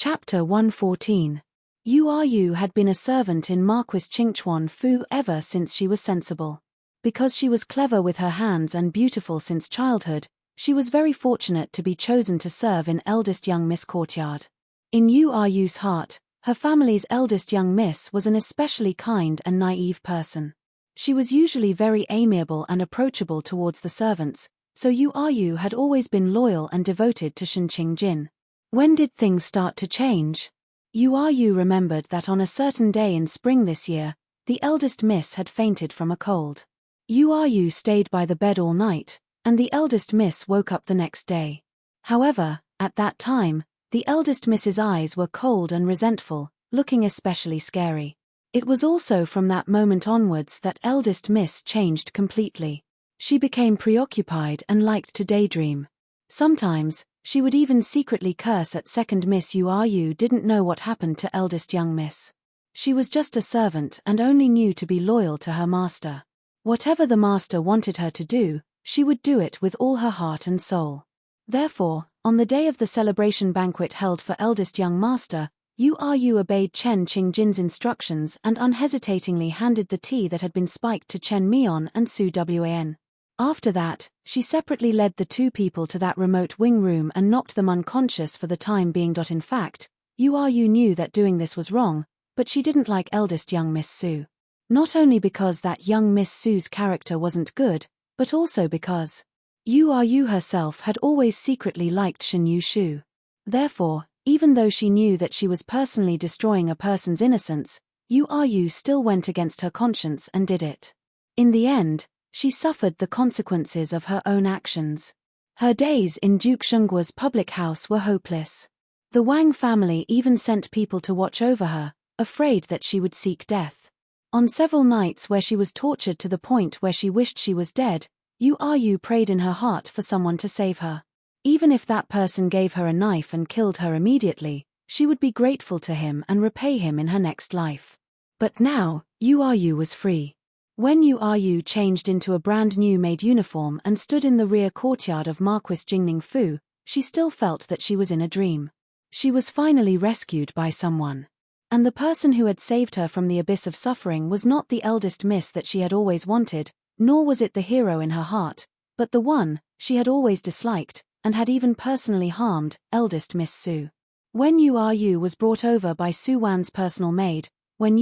Chapter 114. Yu had been a servant in Marquis Chingchuan Fu ever since she was sensible. Because she was clever with her hands and beautiful since childhood, she was very fortunate to be chosen to serve in eldest young Miss Courtyard. In Yu's heart, her family's eldest young miss was an especially kind and naive person. She was usually very amiable and approachable towards the servants, so Yu had always been loyal and devoted to Shen Qingjin. When did things start to change? Yu remembered that on a certain day in spring this year, the eldest miss had fainted from a cold. Yu stayed by the bed all night, and the eldest miss woke up the next day. However, at that time, the eldest miss's eyes were cold and resentful, looking especially scary. It was also from that moment onwards that eldest miss changed completely. She became preoccupied and liked to daydream. Sometimes, she would even secretly curse at second miss. Yu didn't know what happened to eldest young miss. She was just a servant and only knew to be loyal to her master. Whatever the master wanted her to do, she would do it with all her heart and soul. Therefore, on the day of the celebration banquet held for eldest young master, Yu obeyed Chen Qingjin's instructions and unhesitatingly handed the tea that had been spiked to Chen Mian and Su Wan. After that, she separately led the two people to that remote wing room and knocked them unconscious for the time being. In fact, Yu knew that doing this was wrong, but she didn't like eldest young Miss Su. Not only because that young Miss Su's character wasn't good, but also because Yu herself had always secretly liked Shen Yushu. Therefore, even though she knew that she was personally destroying a person's innocence, Yu still went against her conscience and did it. In the end, she suffered the consequences of her own actions. Her days in Duke Shengguo's public house were hopeless. The Wang family even sent people to watch over her, afraid that she would seek death. On several nights where she was tortured to the point where she wished she was dead, Yu prayed in her heart for someone to save her. Even if that person gave her a knife and killed her immediately, she would be grateful to him and repay him in her next life. But now, Yu was free. When Yu changed into a brand new made uniform and stood in the rear courtyard of Marquis Jingning Fu, she still felt that she was in a dream. She was finally rescued by someone. And the person who had saved her from the abyss of suffering was not the eldest miss that she had always wanted, nor was it the hero in her heart, but the one she had always disliked, and had even personally harmed, eldest Miss Su. When Yu was brought over by Su Wan's personal maid, when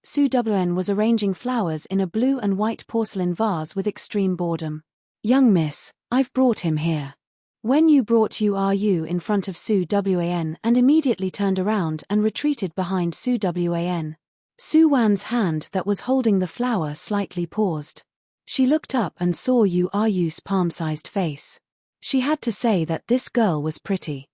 Su Wan was arranging flowers in a blue and white porcelain vase with extreme boredom. "Young miss, I've brought him here." When Yu brought Yu in front of Su Wan and immediately turned around and retreated behind Su Wan. Su Wan's hand that was holding the flower slightly paused. She looked up and saw Yu's palm-sized face. She had to say that this girl was pretty.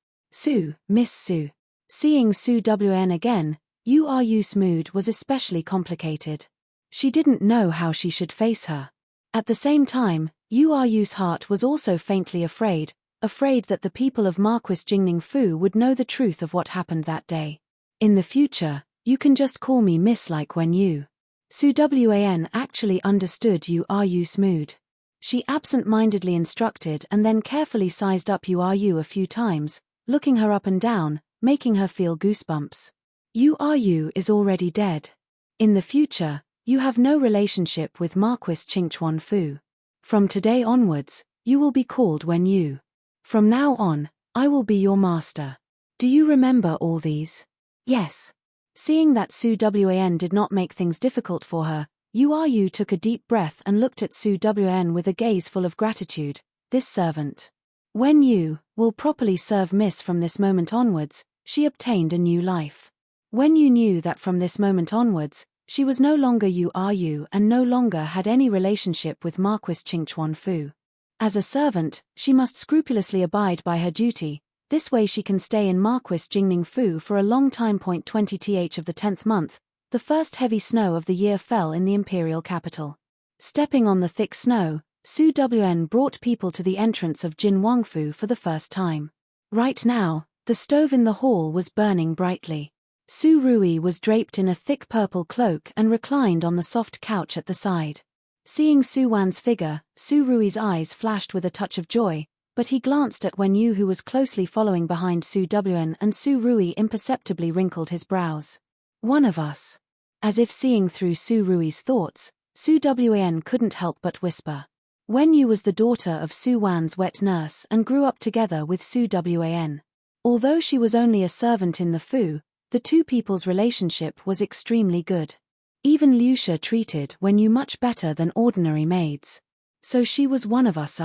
Miss Su. Seeing Su Wan again, Yu's mood was especially complicated. She didn't know how she should face her. At the same time, Yu's heart was also faintly afraid that the people of Marquis Jingning Fu would know the truth of what happened that day. "In the future, you can just call me Miss like when you." Su Wan actually understood Yu's mood. She absent-mindedly instructed and then carefully sized up Yu a few times, looking her up and down, making her feel goosebumps. Yu is already dead. In the future, you have no relationship with Marquis Chingchuan Fu. From today onwards, you will be called Wen Yu. From now on, I will be your master. Do you remember all these? Yes. Seeing that Su Wan did not make things difficult for her, Yu took a deep breath and looked at Su Wan with a gaze full of gratitude. This servant, Wen Yu, will properly serve Miss from this moment onwards. She obtained a new life. Wen Yu knew that from this moment onwards, she was no longer Yu and no longer had any relationship with Marquis Chingchuan Fu. As a servant, she must scrupulously abide by her duty. This way she can stay in Marquis Jingning Fu for a long time. 20th of the 10th month, the first heavy snow of the year fell in the imperial capital. Stepping on the thick snow, Su Wan brought people to the entrance of Jin Wangfu for the first time. Right now, the stove in the hall was burning brightly. Su Rui was draped in a thick purple cloak and reclined on the soft couch at the side. Seeing Su Wan's figure, Su Rui's eyes flashed with a touch of joy, But he glanced at Wen Yu, who was closely following behind Su Wen, and Su Rui imperceptibly wrinkled his brows. One of us. As if seeing through Su Rui's thoughts, Su Wen couldn't help but whisper. Wen Yu was the daughter of Su Wan's wet nurse and grew up together with Su Wan. Although she was only a servant in the Fu, the two people's relationship was extremely good. Even Liu Shi treated Wen Yu much better than ordinary maids. So she was one of us.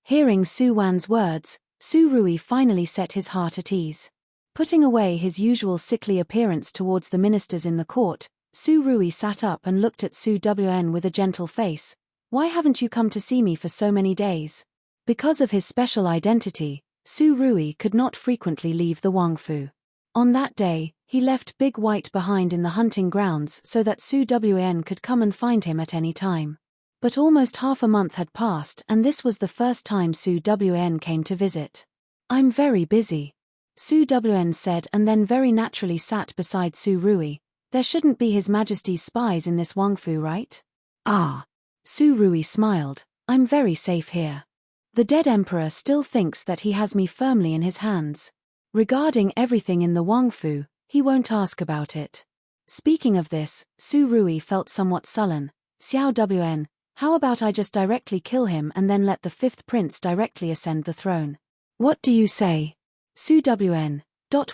Hearing Su Wan's words, Su Rui finally set his heart at ease. Putting away his usual sickly appearance towards the ministers in the court, Su Rui sat up and looked at Su Wen with a gentle face. Why haven't you come to see me for so many days? Because of his special identity, Su Rui could not frequently leave the Wangfu. On that day, he left Big White behind in the hunting grounds so that Su Wen could come and find him at any time. But almost half a month had passed, and this was the first time Su Wen came to visit. I'm very busy, Su Wen said, and then very naturally sat beside Su Rui. There shouldn't be His Majesty's spies in this Wangfu, right? Ah. Su Rui smiled. I'm very safe here. The dead emperor still thinks that he has me firmly in his hands. Regarding everything in the Wangfu, he won't ask about it. Speaking of this, Su Rui felt somewhat sullen. Xiao Wen, how about I just directly kill him and then let the fifth prince directly ascend the throne? What do you say? Su Wen.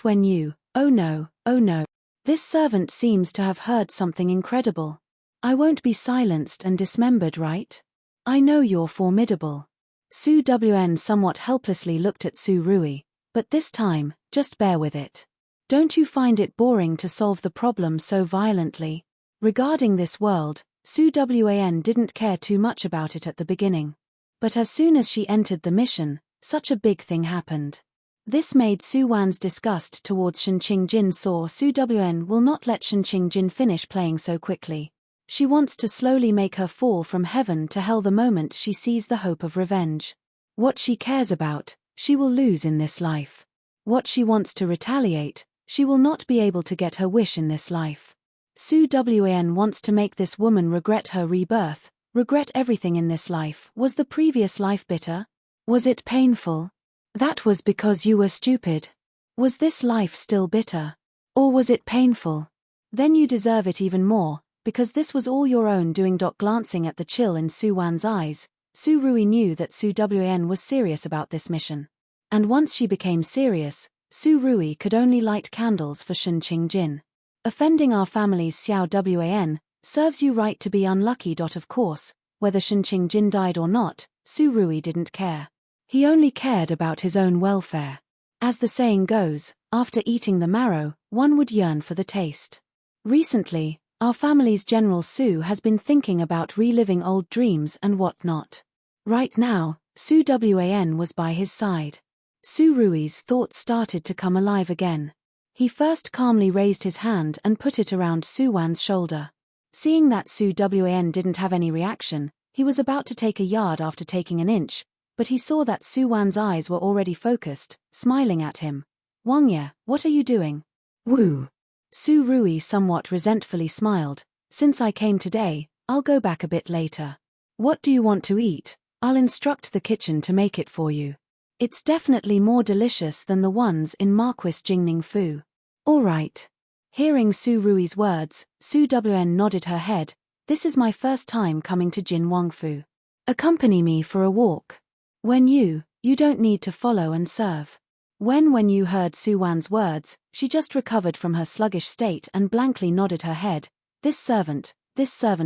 Wen Yu, oh no, oh no. This servant seems to have heard something incredible. I won't be silenced and dismembered, right? I know you're formidable. Su Wen somewhat helplessly looked at Su Rui, but this time, just bear with it. Don't you find it boring to solve the problem so violently? Regarding this world, Su Wan didn't care too much about it at the beginning. But as soon as she entered the mission, such a big thing happened. This made Su Wan's disgust towards Shen Qingjin soar. Su Wen will not let Shen Qingjin finish playing so quickly. She wants to slowly make her fall from heaven to hell the moment she sees the hope of revenge. What she cares about, she will lose in this life. What she wants to retaliate, she will not be able to get her wish in this life. Su Wan wants to make this woman regret her rebirth, regret everything in this life. Was the previous life bitter? Was it painful? That was because you were stupid. Was this life still bitter? Or was it painful? Then you deserve it even more, because this was all your own doing. Glancing at the chill in Su Wan's eyes, Su Rui knew that Su Wan was serious about this mission. And once she became serious, Su Rui could only light candles for Shen Qingjin. Offending our family's Xiao Wan serves you right to be unlucky. Of course, whether Shen Qingjin died or not, Su Rui didn't care. He only cared about his own welfare. As the saying goes, after eating the marrow, one would yearn for the taste. Recently, our family's General Su has been thinking about reliving old dreams and whatnot. Right now, Su Wan was by his side. Su Rui's thoughts started to come alive again. He first calmly raised his hand and put it around Su Wan's shoulder. Seeing that Su Wan didn't have any reaction, he was about to take a yard after taking an inch, but he saw that Su Wan's eyes were already focused, smiling at him. Wangye, what are you doing? Woo. Su Rui somewhat resentfully smiled. Since I came today, I'll go back a bit later. What do you want to eat? I'll instruct the kitchen to make it for you. It's definitely more delicious than the ones in Marquis Jingning Fu. All right. Hearing Su Rui's words, Su Wen nodded her head. This is my first time coming to Jin Wangfu. Accompany me for a walk. Wen Yu don't need to follow and serve. When Wen Yu heard Su Wan's words, she just recovered from her sluggish state and blankly nodded her head. This servant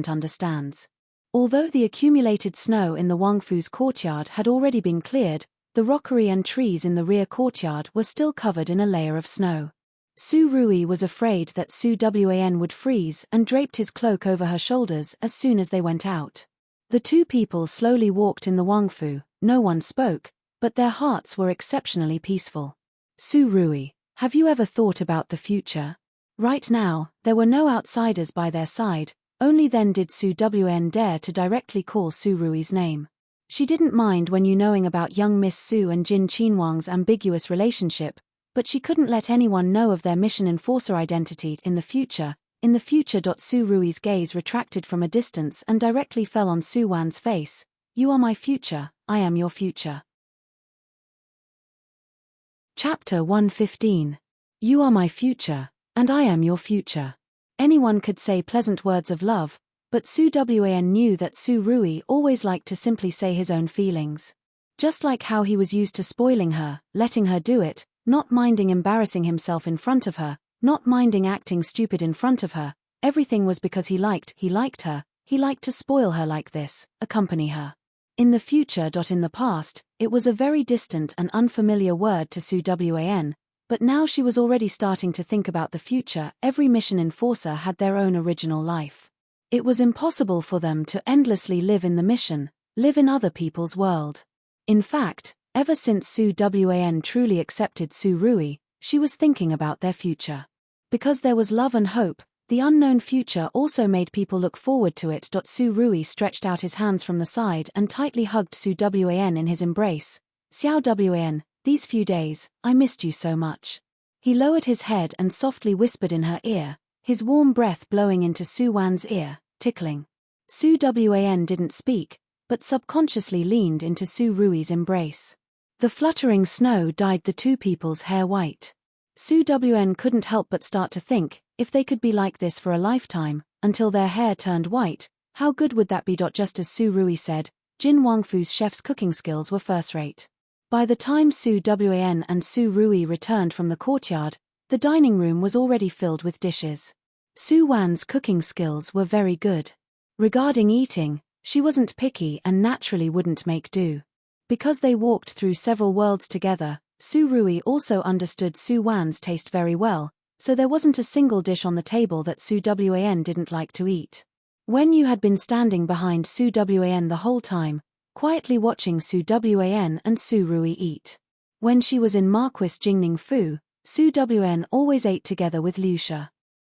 understands. Although the accumulated snow in the Wangfu's courtyard had already been cleared, the rockery and trees in the rear courtyard were still covered in a layer of snow. Su Rui was afraid that Su Wan would freeze and draped his cloak over her shoulders as soon as they went out. The two people slowly walked in the Wangfu. No one spoke, but their hearts were exceptionally peaceful. Su Rui, have you ever thought about the future? Right now, there were no outsiders by their side, only then did Su Wan dare to directly call Su Rui's name. She didn't mind Wen Yu knowing about young Miss Su and Jin Qinhuang's ambiguous relationship, but she couldn't let anyone know of their mission enforcer identity in the future. Su Rui's gaze retracted from a distance and directly fell on Su Wan's face. You are my future, I am your future. Chapter 115. You are my future, and I am your future. Anyone could say pleasant words of love, but Su Wan knew that Su Rui always liked to simply say his own feelings. Just like how he was used to spoiling her, letting her do it, not minding embarrassing himself in front of her, not minding acting stupid in front of her, everything was because he liked her, he liked to spoil her like this, accompany her. In the future. In the past, it was a very distant and unfamiliar word to Su Wan, but now she was already starting to think about the future. Every mission enforcer had their own original life. It was impossible for them to endlessly live in the mission, live in other people's world. In fact, ever since Su Wan truly accepted Su Rui, she was thinking about their future. Because there was love and hope, the unknown future also made people look forward to it. Su Rui stretched out his hands from the side and tightly hugged Su Wan in his embrace. Xiao Wan, these few days, I missed you so much. He lowered his head and softly whispered in her ear, his warm breath blowing into Su Wan's ear, tickling. Su Wan didn't speak, but subconsciously leaned into Su Rui's embrace. The fluttering snow dyed the two people's hair white. Su Wan couldn't help but start to think, if they could be like this for a lifetime, until their hair turned white, how good would that be? Just as Su Rui said, Jin Wangfu's chef's cooking skills were first-rate. By the time Su Wan and Su Rui returned from the courtyard, the dining room was already filled with dishes. Su Wan's cooking skills were very good. Regarding eating, she wasn't picky and naturally wouldn't make do. Because they walked through several worlds together, Su Rui also understood Su Wan's taste very well, so there wasn't a single dish on the table that Su Wan didn't like to eat. Wen Yu had been standing behind Su Wan the whole time, quietly watching Su Wan and Su Rui eat. When she was in Marquis Jingning Fu, Su Wan always ate together with Liu She.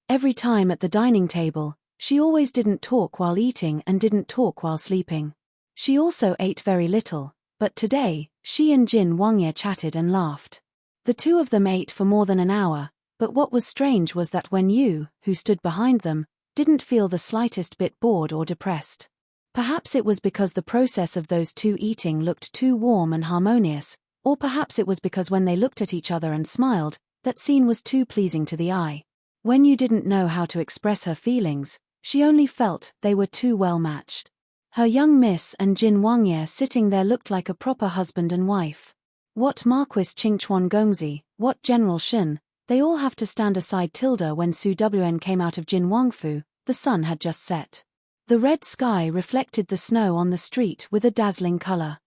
Every time at the dining table, she always didn't talk while eating and didn't talk while sleeping. She also ate very little, but today, she and Jin Wangye chatted and laughed. The two of them ate for more than an hour, but what was strange was that Wen Yu, who stood behind them, didn't feel the slightest bit bored or depressed. Perhaps it was because the process of those two eating looked too warm and harmonious, or perhaps it was because when they looked at each other and smiled, that scene was too pleasing to the eye. Wen Yu didn't know how to express her feelings, she only felt they were too well matched. Her young miss and Jin Wangye sitting there looked like a proper husband and wife. What Marquis Qingchuan Gongzi, what General Shen, they all have to stand aside. When Su Wan came out of Jin Wangfu, the sun had just set. The red sky reflected the snow on the street with a dazzling color.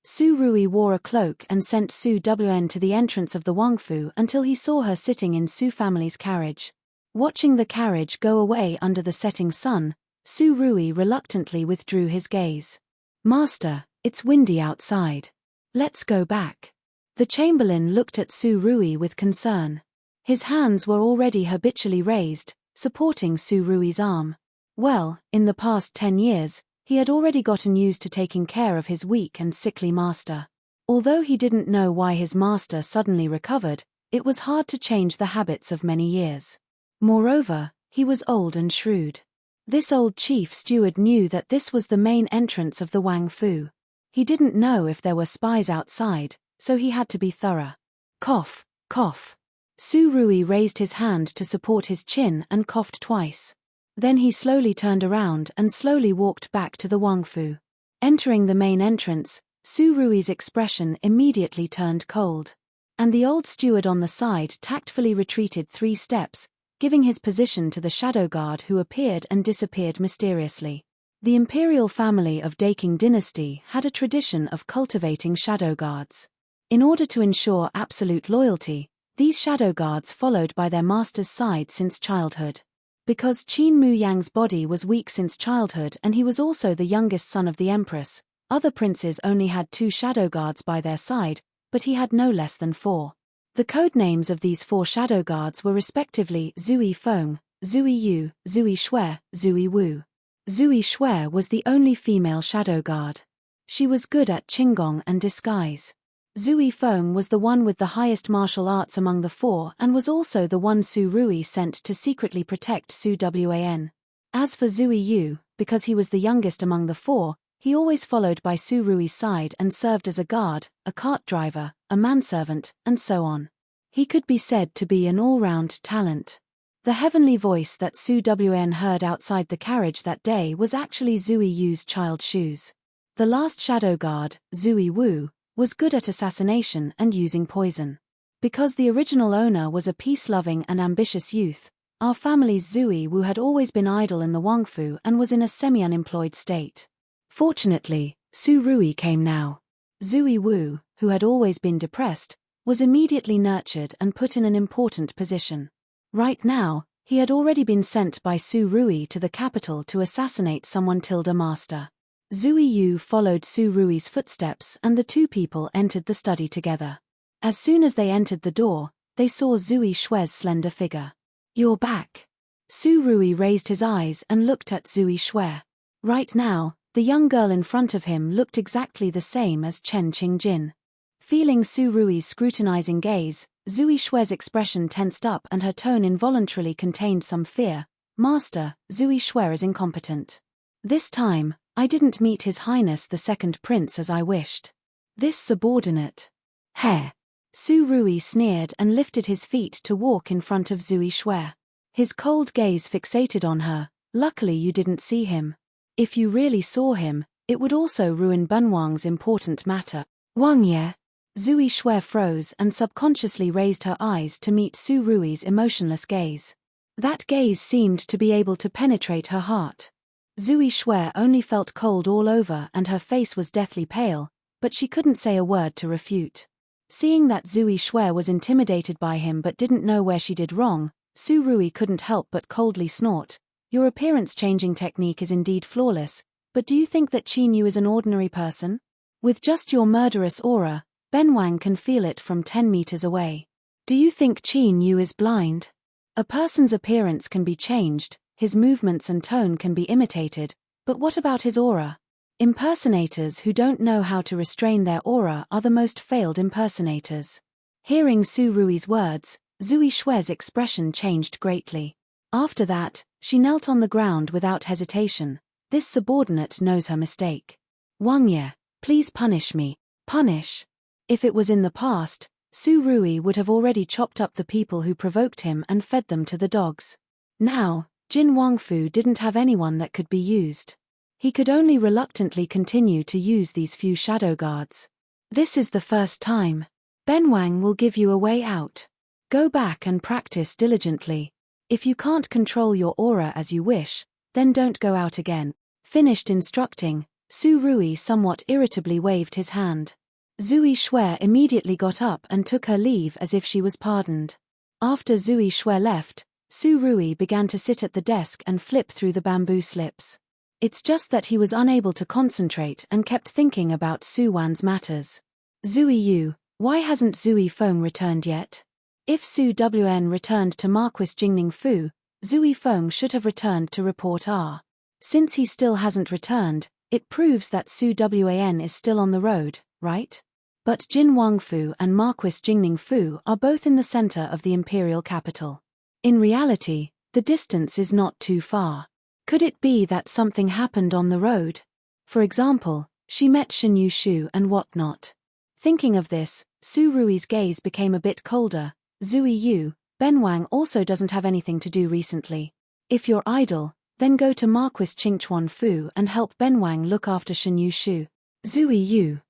Su Rui wore a cloak and sent Su Wan to the entrance of the Wangfu until he saw her sitting in Su family's carriage. Watching the carriage go away under the setting sun, Su Rui reluctantly withdrew his gaze. Master, it's windy outside. Let's go back. The chamberlain looked at Su Rui with concern. His hands were already habitually raised, supporting Su Rui's arm. Well, in the past 10 years, he had already gotten used to taking care of his weak and sickly master. Although he didn't know why his master suddenly recovered, it was hard to change the habits of many years. Moreover, he was old and shrewd. This old chief steward knew that this was the main entrance of the Wang Fu. He didn't know if there were spies outside, so he had to be thorough. Cough, cough. Su Rui raised his hand to support his chin and coughed twice. Then he slowly turned around and slowly walked back to the Wang Fu. Entering the main entrance, Su Rui's expression immediately turned cold. And the old steward on the side tactfully retreated 3 steps, giving his position to the shadow guard who appeared and disappeared mysteriously. The imperial family of Daking dynasty had a tradition of cultivating shadow guards. In order to ensure absolute loyalty, these shadow guards followed by their master's side since childhood. Because Qin Mu Yang's body was weak since childhood and he was also the youngest son of the empress, other princes only had 2 shadow guards by their side, but he had no less than 4. The codenames of these 4 shadow guards were respectively Zui Feng, Zui Yu, Zui Shui, Zui Wu. Zui Shui was the only female shadow guard. She was good at qinggong and disguise. Zui Feng was the one with the highest martial arts among the 4 and was also the one Su Rui sent to secretly protect Su Wan. As for Zui Yu, because he was the youngest among the 4, he always followed by Su Rui's side and served as a guard, a cart driver, a manservant, and so on. He could be said to be an all-round talent. The heavenly voice that Su Wn heard outside the carriage that day was actually Zui Yu's child Shu's. The last shadow guard, Zui Wu, was good at assassination and using poison. Because the original owner was a peace-loving and ambitious youth, our family's Zui Wu had always been idle in the Wangfu and was in a semi-unemployed state. Fortunately, Su Rui came now. Zui Wu, who had always been depressed, was immediately nurtured and put in an important position. Right now, he had already been sent by Su Rui to the capital to assassinate someone tilde master. Zui Yu followed Su Rui's footsteps and the two people entered the study together. As soon as they entered the door, they saw Zui Shue's slender figure. "You're back." Su Rui raised his eyes and looked at Zui Shue. Right now, the young girl in front of him looked exactly the same as Chen Qingjin. Feeling Su Rui's scrutinizing gaze, Zui Shue's expression tensed up and her tone involuntarily contained some fear. "Master, Zui Shue is incompetent. This time, I didn't meet His Highness the Second Prince as I wished. This subordinate." "Heh." Su Rui sneered and lifted his feet to walk in front of Zui Shue. His cold gaze fixated on her. "Luckily you didn't see him. If you really saw him, it would also ruin Benwang's important matter." "Wang Ye?" Zui Shue froze and subconsciously raised her eyes to meet Su Rui's emotionless gaze. That gaze seemed to be able to penetrate her heart. Zui Shue only felt cold all over and her face was deathly pale, but she couldn't say a word to refute. Seeing that Zui Shue was intimidated by him but didn't know where she did wrong, Su Rui couldn't help but coldly snort. "Your appearance-changing technique is indeed flawless, but do you think that Qin Yu is an ordinary person? With just your murderous aura, Benwang can feel it from 10 meters away. Do you think Qin Yu is blind? A person's appearance can be changed, his movements and tone can be imitated, but what about his aura? Impersonators who don't know how to restrain their aura are the most failed impersonators." Hearing Su Rui's words, Zui Shue's expression changed greatly. After that, she knelt on the ground without hesitation. This subordinate knows her mistake. "Wang Ye, please punish me." Punish? If it was in the past, Su Rui would have already chopped up the people who provoked him and fed them to the dogs. Now, Jin Wangfu didn't have anyone that could be used. He could only reluctantly continue to use these few shadow guards. "This is the first time. Benwang will give you a way out. Go back and practice diligently. If you can't control your aura as you wish, then don't go out again." Finished instructing, Su Rui somewhat irritably waved his hand. Zui Shue immediately got up and took her leave as if she was pardoned. After Zui Shue left, Su Rui began to sit at the desk and flip through the bamboo slips. It's just that he was unable to concentrate and kept thinking about Su Wan's matters. "Zui Yu, why hasn't Zui Feng returned yet?" If Su Wn returned to Marquis Jingning Fu, Zui Feng should have returned to report R. Since he still hasn't returned, it proves that Su Wan is still on the road, right? But Jin Wangfu and Marquis Jingning Fu are both in the center of the imperial capital. In reality, the distance is not too far. Could it be that something happened on the road? For example, she met Shen Yu Shu and whatnot. Thinking of this, Su Rui's gaze became a bit colder. "Zui Yu, Benwang also doesn't have anything to do recently. If you're idle, then go to Marquis Qingchuan Fu and help Benwang look after Shen Yu Shu." Zui Yu.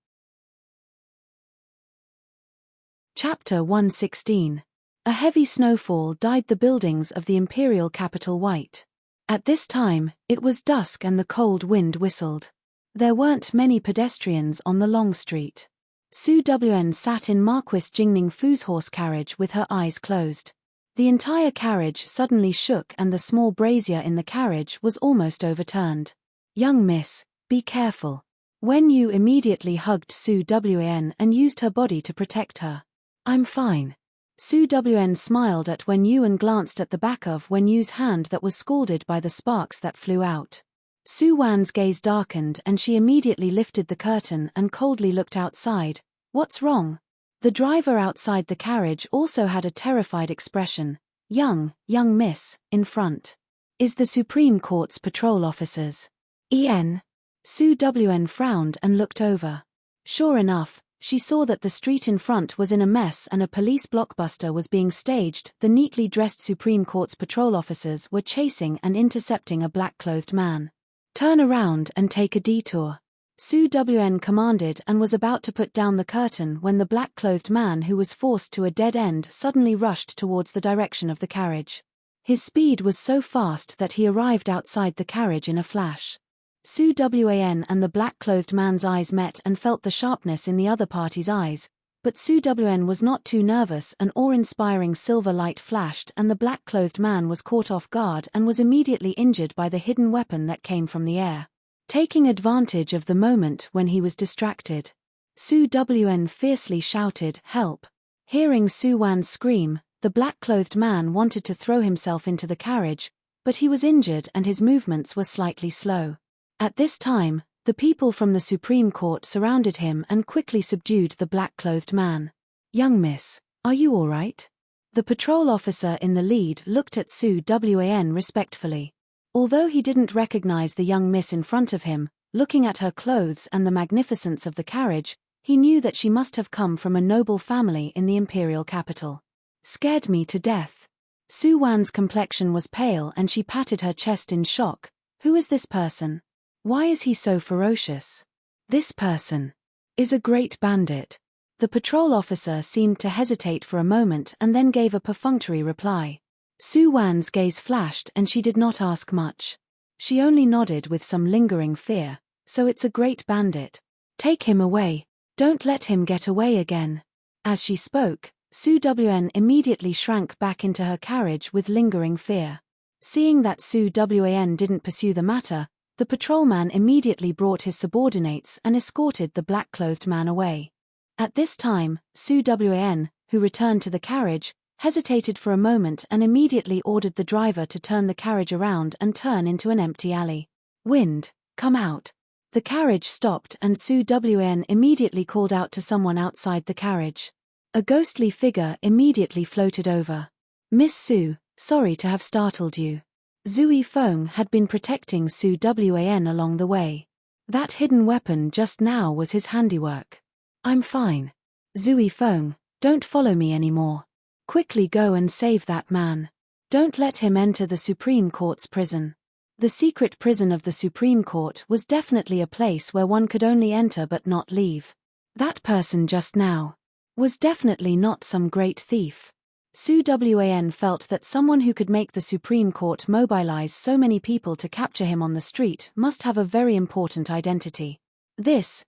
Chapter 116. A heavy snowfall dyed the buildings of the imperial capital white. At this time, it was dusk and the cold wind whistled. There weren't many pedestrians on the long street. Su Wn sat in Marquis Jingning Fu's horse carriage with her eyes closed. The entire carriage suddenly shook and the small brazier in the carriage was almost overturned. "Young miss, be careful." Wen Yu immediately hugged Su Wn and used her body to protect her. "I'm fine." Su Wn smiled at Wen Yu and glanced at the back of Wen Yu's hand that was scalded by the sparks that flew out. Su Wan's gaze darkened and she immediately lifted the curtain and coldly looked outside. "What's wrong?" The driver outside the carriage also had a terrified expression. Young miss, in front. Is the Supreme Court's patrol officers." "En." Su Wn frowned and looked over. Sure enough, She saw that the street in front was in a mess and a police blockbuster was being staged. The neatly dressed Supreme Court's patrol officers were chasing and intercepting a black-clothed man. "Turn around and take a detour," Sue Wn commanded, and was about to put down the curtain when the black-clothed man, who was forced to a dead end, suddenly rushed towards the direction of the carriage. His speed was so fast that he arrived outside the carriage in a flash. Sue Wn and the black-clothed man's eyes met and felt the sharpness in the other party's eyes, but Sue Wn was not too nervous. An awe-inspiring silver light flashed and the black-clothed man was caught off guard and was immediately injured by the hidden weapon that came from the air. Taking advantage of the moment when he was distracted, Sue Wn fiercely shouted, "Help!" Hearing Sue Wan's scream, the black-clothed man wanted to throw himself into the carriage, but he was injured and his movements were slightly slow. At this time, the people from the Supreme Court surrounded him and quickly subdued the black-clothed man. "Young miss, are you all right?" The patrol officer in the lead looked at Sue Wan respectfully. Although he didn't recognize the young miss in front of him, looking at her clothes and the magnificence of the carriage, he knew that she must have come from a noble family in the imperial capital. "Scared me to death." Sue Wan's complexion was pale and she patted her chest in shock. "Who is this person? Why is he so ferocious?" "This person is a great bandit." The patrol officer seemed to hesitate for a moment and then gave a perfunctory reply. Sue Wan's gaze flashed and she did not ask much. She only nodded with some lingering fear. "So it's a great bandit. Take him away. Don't let him get away again." As she spoke, Sue Wn immediately shrank back into her carriage with lingering fear. Seeing that Sue Wan didn't pursue the matter, the patrolman immediately brought his subordinates and escorted the black-clothed man away. At this time, Sue Wan, who returned to the carriage, hesitated for a moment and immediately ordered the driver to turn the carriage around and turn into an empty alley. "Wind, come out." The carriage stopped and Sue Wan immediately called out to someone outside the carriage. A ghostly figure immediately floated over. "Miss Sue, sorry to have startled you." Zui Feng had been protecting Sue Wan along the way. That hidden weapon just now was his handiwork. "I'm fine. Zui Feng, don't follow me anymore. Quickly go and save that man. Don't let him enter the Supreme Court's prison." The secret prison of the Supreme Court was definitely a place where one could only enter but not leave. That person just now was definitely not some great thief. Sue Wan felt that someone who could make the Supreme Court mobilize so many people to capture him on the street must have a very important identity.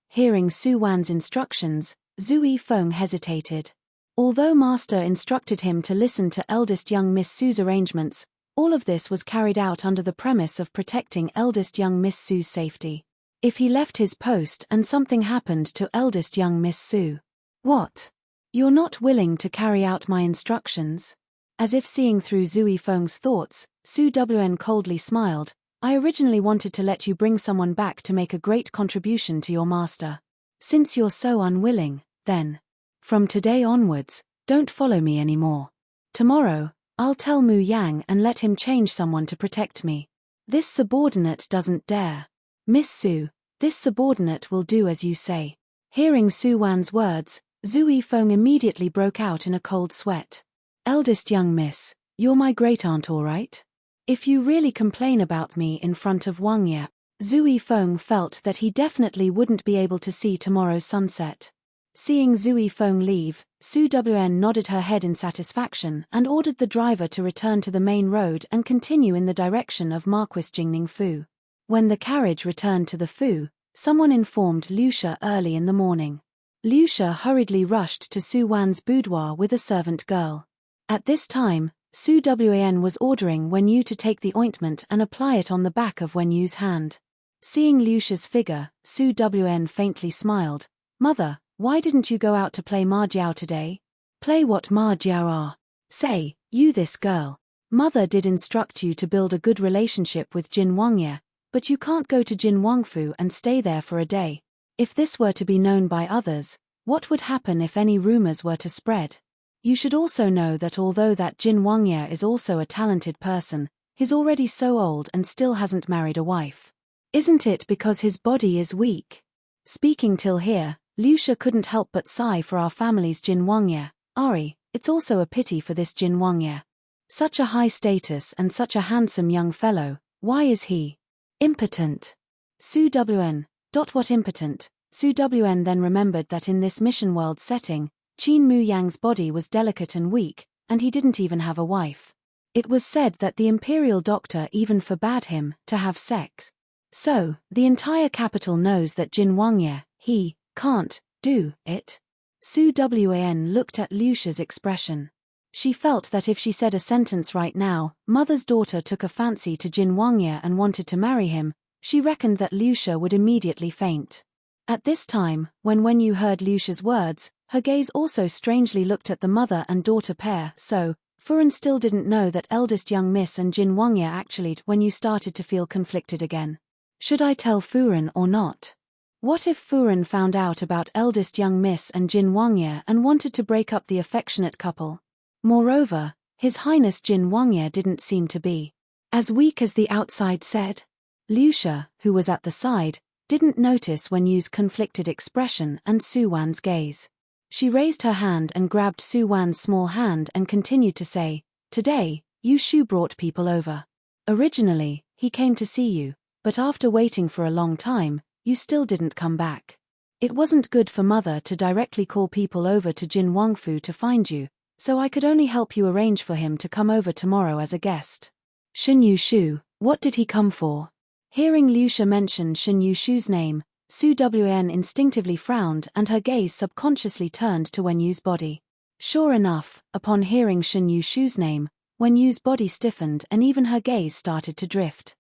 Hearing Sue Wan's instructions, Zui Feng hesitated. Although Master instructed him to listen to eldest young Miss Sue's arrangements, all of this was carried out under the premise of protecting eldest young Miss Sue's safety. If he left his post and something happened to eldest young Miss Sue, what? "You're not willing to carry out my instructions?" As if seeing through Zui Feng's thoughts, Sue Wan coldly smiled. "I originally wanted to let you bring someone back to make a great contribution to your master. Since you're so unwilling, then, from today onwards, don't follow me anymore. Tomorrow, I'll tell Mu Yang and let him change someone to protect me. This subordinate doesn't dare. Miss Sue, this subordinate will do as you say." Hearing Sue Wan's words, Zui Feng immediately broke out in a cold sweat. "Eldest young miss, you're my great-aunt, all right? If you really complain about me in front of Wang Ye." Zui Feng felt that he definitely wouldn't be able to see tomorrow's sunset. Seeing Zui Feng leave, Sue Wan nodded her head in satisfaction and ordered the driver to return to the main road and continue in the direction of Marquis Jingning Fu. When the carriage returned to the Fu, someone informed Lucia early in the morning. Lucia hurriedly rushed to Sue Wan's boudoir with a servant girl. At this time, Sue Wan was ordering Wen Yu to take the ointment and apply it on the back of Wen Yu's hand. Seeing Lucia's figure, Sue Wan faintly smiled. "Mother, why didn't you go out to play mahjiao today?" "Play what mahjiao are? Say, you this girl. Mother did instruct you to build a good relationship with Jin Wangye, but you can't go to Jin Wangfu and stay there for a day. If this were to be known by others, what would happen if any rumors were to spread? You should also know that although that Jin Wangye is also a talented person, he's already so old and still hasn't married a wife. Isn't it because his body is weak?" Speaking till here, Lucia couldn't help but sigh for our family's Jin Wangye. Ari, it's also a pity for this Jin Wangye. Such a high status and such a handsome young fellow, why is he impotent? Su Wn. What impotent? Su Wn then remembered that in this mission world setting, Qin Mu Yang's body was delicate and weak, and he didn't even have a wife. It was said that the imperial doctor even forbade him to have sex. So, the entire capital knows that Jin Wangye, he can't do it. Su Wan looked at Lucia's expression. She felt that if she said a sentence right now, mother's daughter took a fancy to Jin Wangye and wanted to marry him, she reckoned that Lucia would immediately faint. At this time, when you heard Lucia's words, her gaze also strangely looked at the mother and daughter pair, so, Furen still didn't know that eldest young miss and Jin Wangye actually when you started to feel conflicted again. Should I tell Furen or not? What if Furen found out about eldest young miss and Jin Wangye and wanted to break up the affectionate couple? Moreover, His Highness Jin Wangye didn't seem to be as weak as the outside said. Lucia, who was at the side, didn't notice Wen Yu's conflicted expression and Su Wan's gaze. She raised her hand and grabbed Su Wan's small hand and continued to say, "Today, Yu Shu brought people over. Originally, he came to see you, but after waiting for a long time, you still didn't come back. It wasn't good for mother to directly call people over to Jin Wangfu to find you, so I could only help you arrange for him to come over tomorrow as a guest." Shin Yu Shu, what did he come for? Hearing Lucia mention Shin Yu Shu's name, Su Wan instinctively frowned and her gaze subconsciously turned to Wen Yu's body. Sure enough, upon hearing Shin Yu Shu's name, Wen Yu's body stiffened and even her gaze started to drift.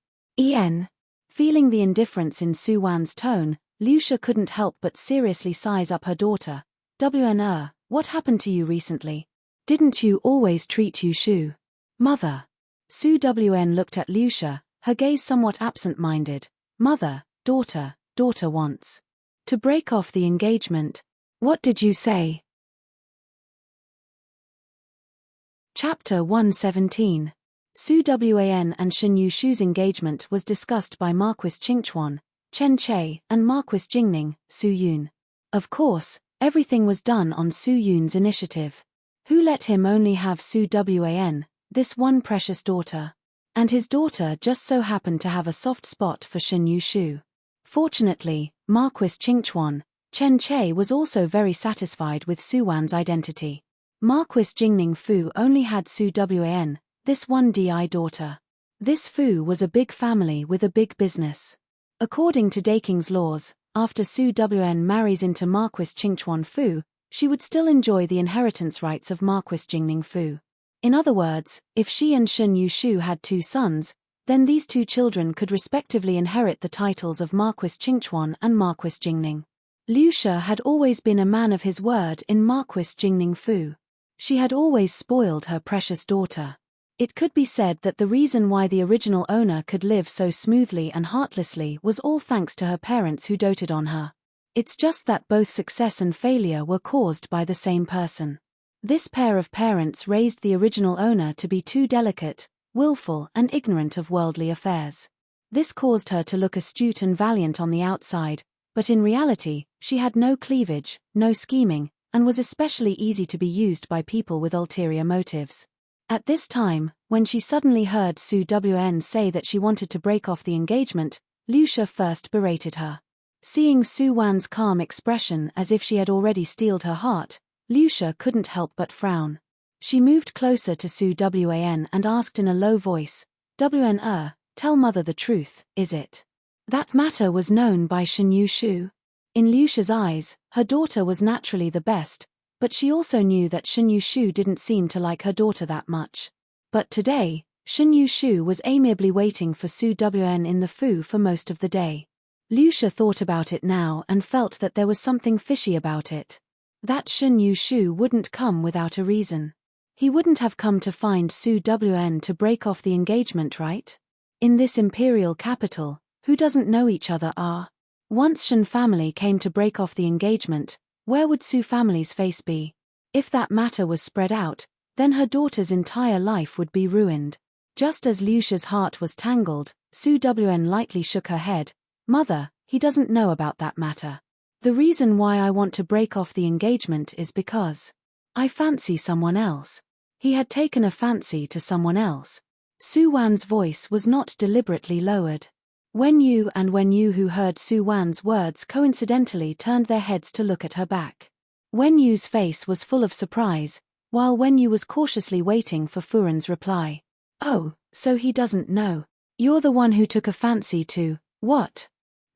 Feeling the indifference in Su Wan's tone, Lucia couldn't help but seriously size up her daughter. What happened to you recently? Didn't you always treat Yu Shu? Mother. Su Wan looked at Lucia, her gaze somewhat absent-minded. Mother, daughter wants to break off the engagement. What did you say? Chapter 117. Su Wan and Shin Yu Shu's engagement was discussed by Marquis Qingchuan, Chen Che, and Marquis Jingning, Su Yun. Of course, everything was done on Su Yun's initiative. Who let him only have Su Wan, this one precious daughter? And his daughter just so happened to have a soft spot for Shin Yu Shu. Fortunately, Marquis Qingchuan, Chen Che was also very satisfied with Su Wan's identity. Marquis Jingning Fu only had Su Wan, this one DI daughter. This Fu was a big family with a big business. According to Daking's laws, after Su Wan marries into Marquis Qingchuan Fu, she would still enjoy the inheritance rights of Marquis Jingning Fu. In other words, if she and Shin Yu Shu had two sons, then these two children could respectively inherit the titles of Marquis Qingchuan and Marquis Jingning. Lucia had always been a man of his word in Marquis Jingning Fu. She had always spoiled her precious daughter. It could be said that the reason why the original owner could live so smoothly and heartlessly was all thanks to her parents who doted on her. It's just that both success and failure were caused by the same person. This pair of parents raised the original owner to be too delicate, willful, and ignorant of worldly affairs. This caused her to look astute and valiant on the outside, but in reality, she had no cleavage, no scheming, and was especially easy to be used by people with ulterior motives. At this time, when she suddenly heard Su Wan say that she wanted to break off the engagement, Lucia first berated her. Seeing Su Wan's calm expression as if she had already steeled her heart, Lucia couldn't help but frown. She moved closer to Su Wan and asked in a low voice, "Tell mother the truth, is it? That matter was known by Shin Yu Shu?" In Lucia's eyes, her daughter was naturally the best, but she also knew that Shin Yu Shu didn't seem to like her daughter that much. But today, Shin Yu Shu was amiably waiting for Su Wan in the Fu for most of the day. Lucia thought about it now and felt that there was something fishy about it. That Shin Yu Shu wouldn't come without a reason. He wouldn't have come to find Su Wan to break off the engagement, right? In this imperial capital, who doesn't know each other are? Once Shin family came to break off the engagement, where would Su family's face be? If that matter was spread out, then her daughter's entire life would be ruined. Just as Lucia's heart was tangled, Su Wan lightly shook her head. "Mother, he doesn't know about that matter. The reason why I want to break off the engagement is because I fancy someone else. He had taken a fancy to someone else. Su Wan's voice was not deliberately lowered. Wen Yu who heard Su Wan's words coincidentally turned their heads to look at her back. Wen Yu's face was full of surprise, while Wen Yu was cautiously waiting for Fu Ren's reply. Oh, so he doesn't know. You're the one who took a fancy to, what?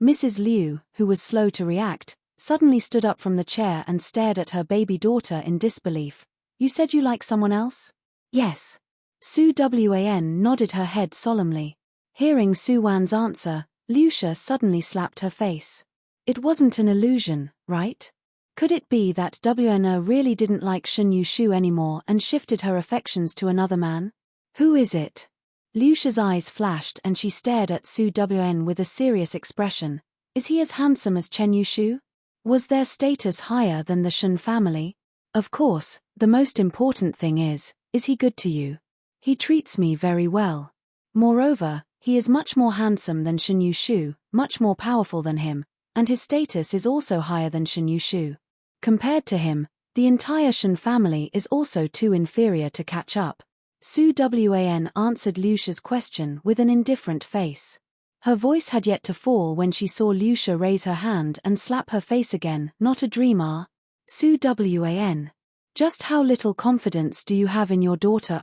Mrs. Liu, who was slow to react, suddenly stood up from the chair and stared at her baby daughter in disbelief. You said you like someone else? Yes. Su Wan nodded her head solemnly. Hearing Su Wan's answer, Lucia suddenly slapped her face. It wasn't an illusion, right? Could it be that Wana really didn't like Shen Yushu anymore and shifted her affections to another man? Who is it? Lucia's eyes flashed and she stared at Su Wan with a serious expression. Is he as handsome as Chen Yushu? Was their status higher than the Shen family? Of course, the most important thing is he good to you? He treats me very well. Moreover, he is much more handsome than Shen Yushu, much more powerful than him, and his status is also higher than Shen Yushu. Compared to him, the entire Shen family is also too inferior to catch up. Su Wan answered Lucia's question with an indifferent face. Her voice had yet to fall when she saw Lucia raise her hand and slap her face again. Not a dreamer. Su Wan. Just how little confidence do you have in your daughter?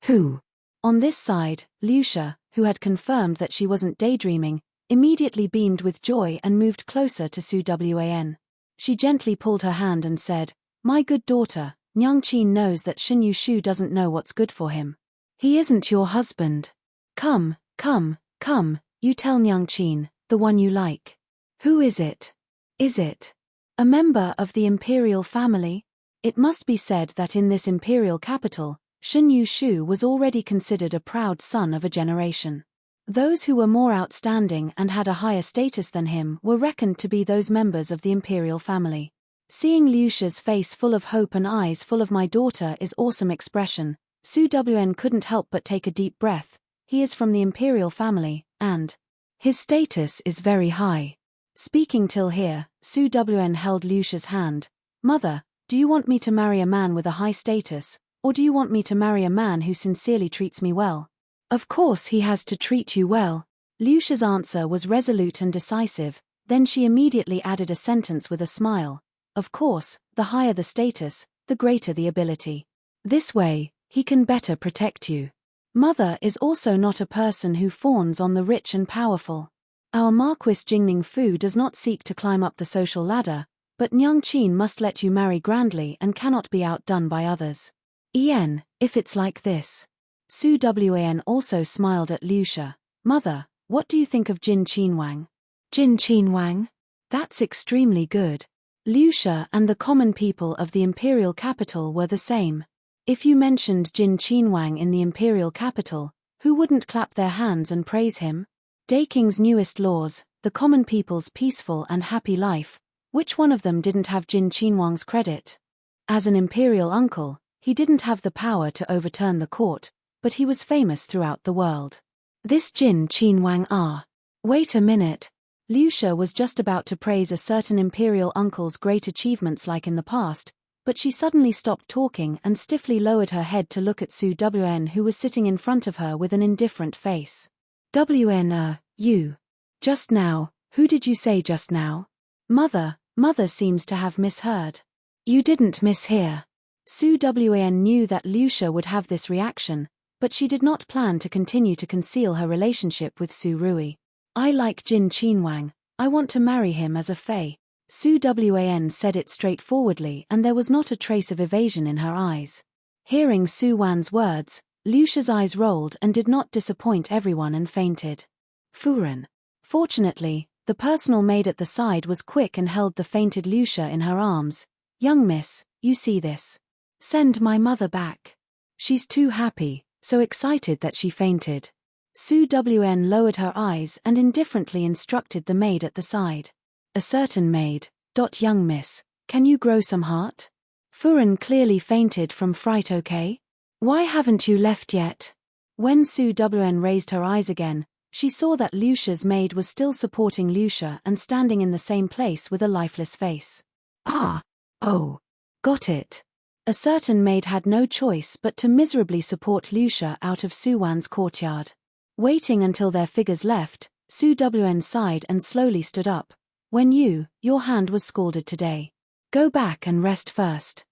Who? On this side, Lucia, who had confirmed that she wasn't daydreaming, immediately beamed with joy and moved closer to Su Wan. She gently pulled her hand and said, My good daughter, Nyangqin knows that Shen Yushu doesn't know what's good for him. He isn't your husband. Come, you tell Nyangqin, the one you like. Who is it? Is it a member of the imperial family? It must be said that in this imperial capital, Shen Yushu was already considered a proud son of a generation. Those who were more outstanding and had a higher status than him were reckoned to be those members of the imperial family. Seeing Lucia's face full of hope and eyes full of my daughter is awesome expression, Su Wan couldn't help but take a deep breath. He is from the imperial family, and his status is very high. Speaking till here, Su Wan held Lucia's hand. Mother, do you want me to marry a man with a high status, or do you want me to marry a man who sincerely treats me well? Of course he has to treat you well. Lucia's answer was resolute and decisive, then she immediately added a sentence with a smile. Of course, the higher the status, the greater the ability. This way, he can better protect you. Mother is also not a person who fawns on the rich and powerful. Our Marquis Jingning Fu does not seek to climb up the social ladder, but Nyangqin must let you marry grandly and cannot be outdone by others. If it's like this. Su Wan also smiled at Lucia. Mother, what do you think of Jin Qinwang? Jin Qinwang? That's extremely good. Lucia and the common people of the imperial capital were the same. If you mentioned Jin Qinwang in the imperial capital, who wouldn't clap their hands and praise him? Daking's newest laws, the common people's peaceful and happy life, which one of them didn't have Jin Qinwang's credit? As an imperial uncle, he didn't have the power to overturn the court, but he was famous throughout the world. This Jin Qinwang. Wait a minute. Lucia was just about to praise a certain imperial uncle's great achievements like in the past, but she suddenly stopped talking and stiffly lowered her head to look at Su Wan, who was sitting in front of her with an indifferent face. You. Just now, who did you say just now? Mother seems to have misheard. You didn't mishear. Su Wan knew that Lucia would have this reaction, but she did not plan to continue to conceal her relationship with Su Rui. I like Jin Qinwang, I want to marry him as a fae. Su Wan said it straightforwardly and there was not a trace of evasion in her eyes. Hearing Su Wan's words, Lucia's eyes rolled and did not disappoint everyone and fainted. Fu Ren. Fortunately, the personal maid at the side was quick and held the fainted Lucia in her arms. Young miss, you see this? Send my mother back. She's too happy, so excited that she fainted. Su Wan lowered her eyes and indifferently instructed the maid at the side. A certain maid. Young miss, can you grow some heart? Fu Ren clearly fainted from fright. Okay? Why haven't you left yet? When Su Wan raised her eyes again, She saw that Lucia's maid was still supporting Lucia and standing in the same place with a lifeless face. Ah! Oh! Got it. A certain maid had no choice but to miserably support Lucia out of Suwan's courtyard. Waiting until their figures left, Su Wn sighed and slowly stood up. When your hand was scalded today. Go back and rest first.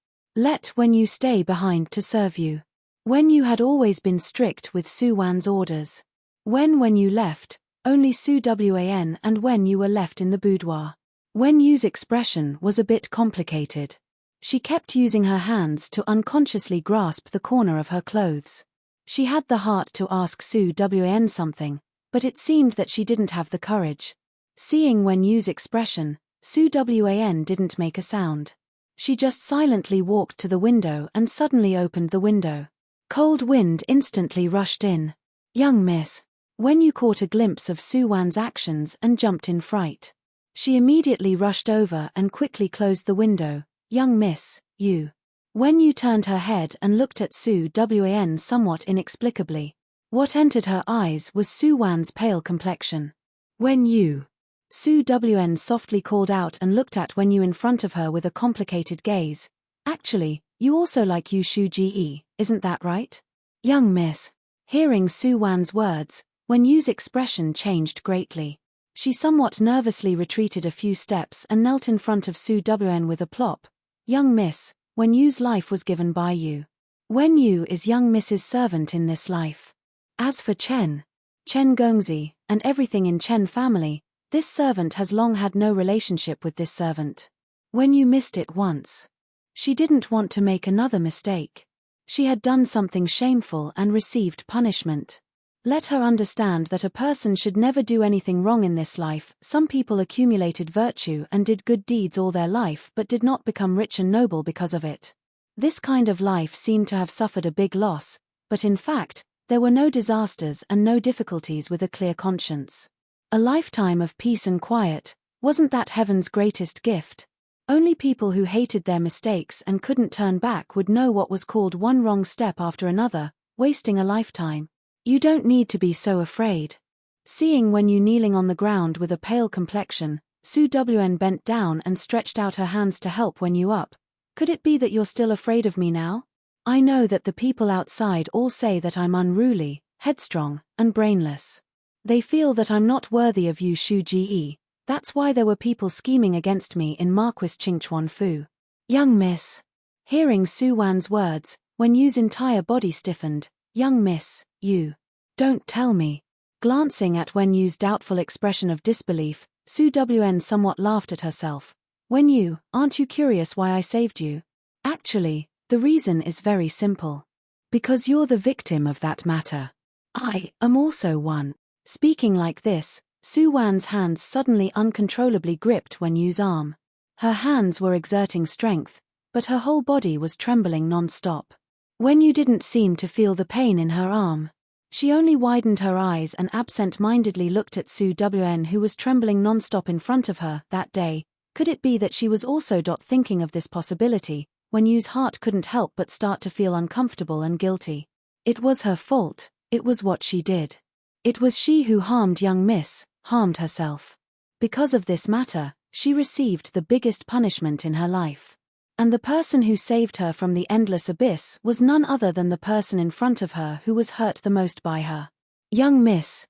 When you stay behind to serve you. When you had always been strict with Suwan's orders. When you left, only Su Wan, and when you were left in the boudoir. When Yu's expression was a bit complicated. She kept using her hands to unconsciously grasp the corner of her clothes. She had the heart to ask Su Wan something, but it seemed that she didn't have the courage. Seeing Wen Yu's expression, Su Wan didn't make a sound. She just silently walked to the window and suddenly opened the window. Cold wind instantly rushed in. Young miss. Wen Yu caught a glimpse of Suwan's actions and jumped in fright. She immediately rushed over and quickly closed the window. Young miss, you. Wen Yu turned her head and looked at Su Wan somewhat inexplicably. What entered her eyes was Suwan's pale complexion. Wen Yu. Su Wan softly called out and looked at Wen Yu in front of her with a complicated gaze. Actually, you also like Yu Shu Ge, isn't that right? Young miss. Hearing Suwan's words, Wen Yu's expression changed greatly. She somewhat nervously retreated a few steps and knelt in front of Su Wan with a plop. Young miss, Wen Yu's life was given by you. Wen Yu is young miss's servant in this life. As for Chen Gongzi, and everything in Chen family, this servant has long had no relationship with this servant. Wen Yu missed it once. She didn't want to make another mistake. She had done something shameful and received punishment. Let her understand that a person should never do anything wrong in this life. Some people accumulated virtue and did good deeds all their life but did not become rich and noble because of it. This kind of life seemed to have suffered a big loss, but in fact, there were no disasters and no difficulties with a clear conscience. A lifetime of peace and quiet, wasn't that heaven's greatest gift? Only people who hated their mistakes and couldn't turn back would know what was called one wrong step after another, wasting a lifetime. You don't need to be so afraid. Seeing Wen Yu kneeling on the ground with a pale complexion, Su Wan bent down and stretched out her hands to help Wen Yu up. Could it be that you're still afraid of me now? I know that the people outside all say that I'm unruly, headstrong, and brainless. They feel that I'm not worthy of Yu Shu Ge. That's why there were people scheming against me in Marquis Qingchuan Fu. Young miss. Hearing Su Wan's words, Wen Yu's entire body stiffened. Young miss, you. Don't tell me. Glancing at Wen Yu's doubtful expression of disbelief, Su Wan somewhat laughed at herself. Wen Yu, aren't you curious why I saved you? Actually, the reason is very simple. Because you're the victim of that matter. I am also one. Speaking like this, Su Wan's hands suddenly uncontrollably gripped Wen Yu's arm. Her hands were exerting strength, but her whole body was trembling non-stop. Wen Yu didn't seem to feel the pain in her arm. She only widened her eyes and absent-mindedly looked at Su Wan, who was trembling non-stop in front of her that day. Could it be that she was also thinking of this possibility? Wen Yu's heart couldn't help but start to feel uncomfortable and guilty. It was her fault, it was what she did. It was she who harmed young miss, harmed herself. Because of this matter, she received the biggest punishment in her life. And the person who saved her from the endless abyss was none other than the person in front of her who was hurt the most by her. Young miss,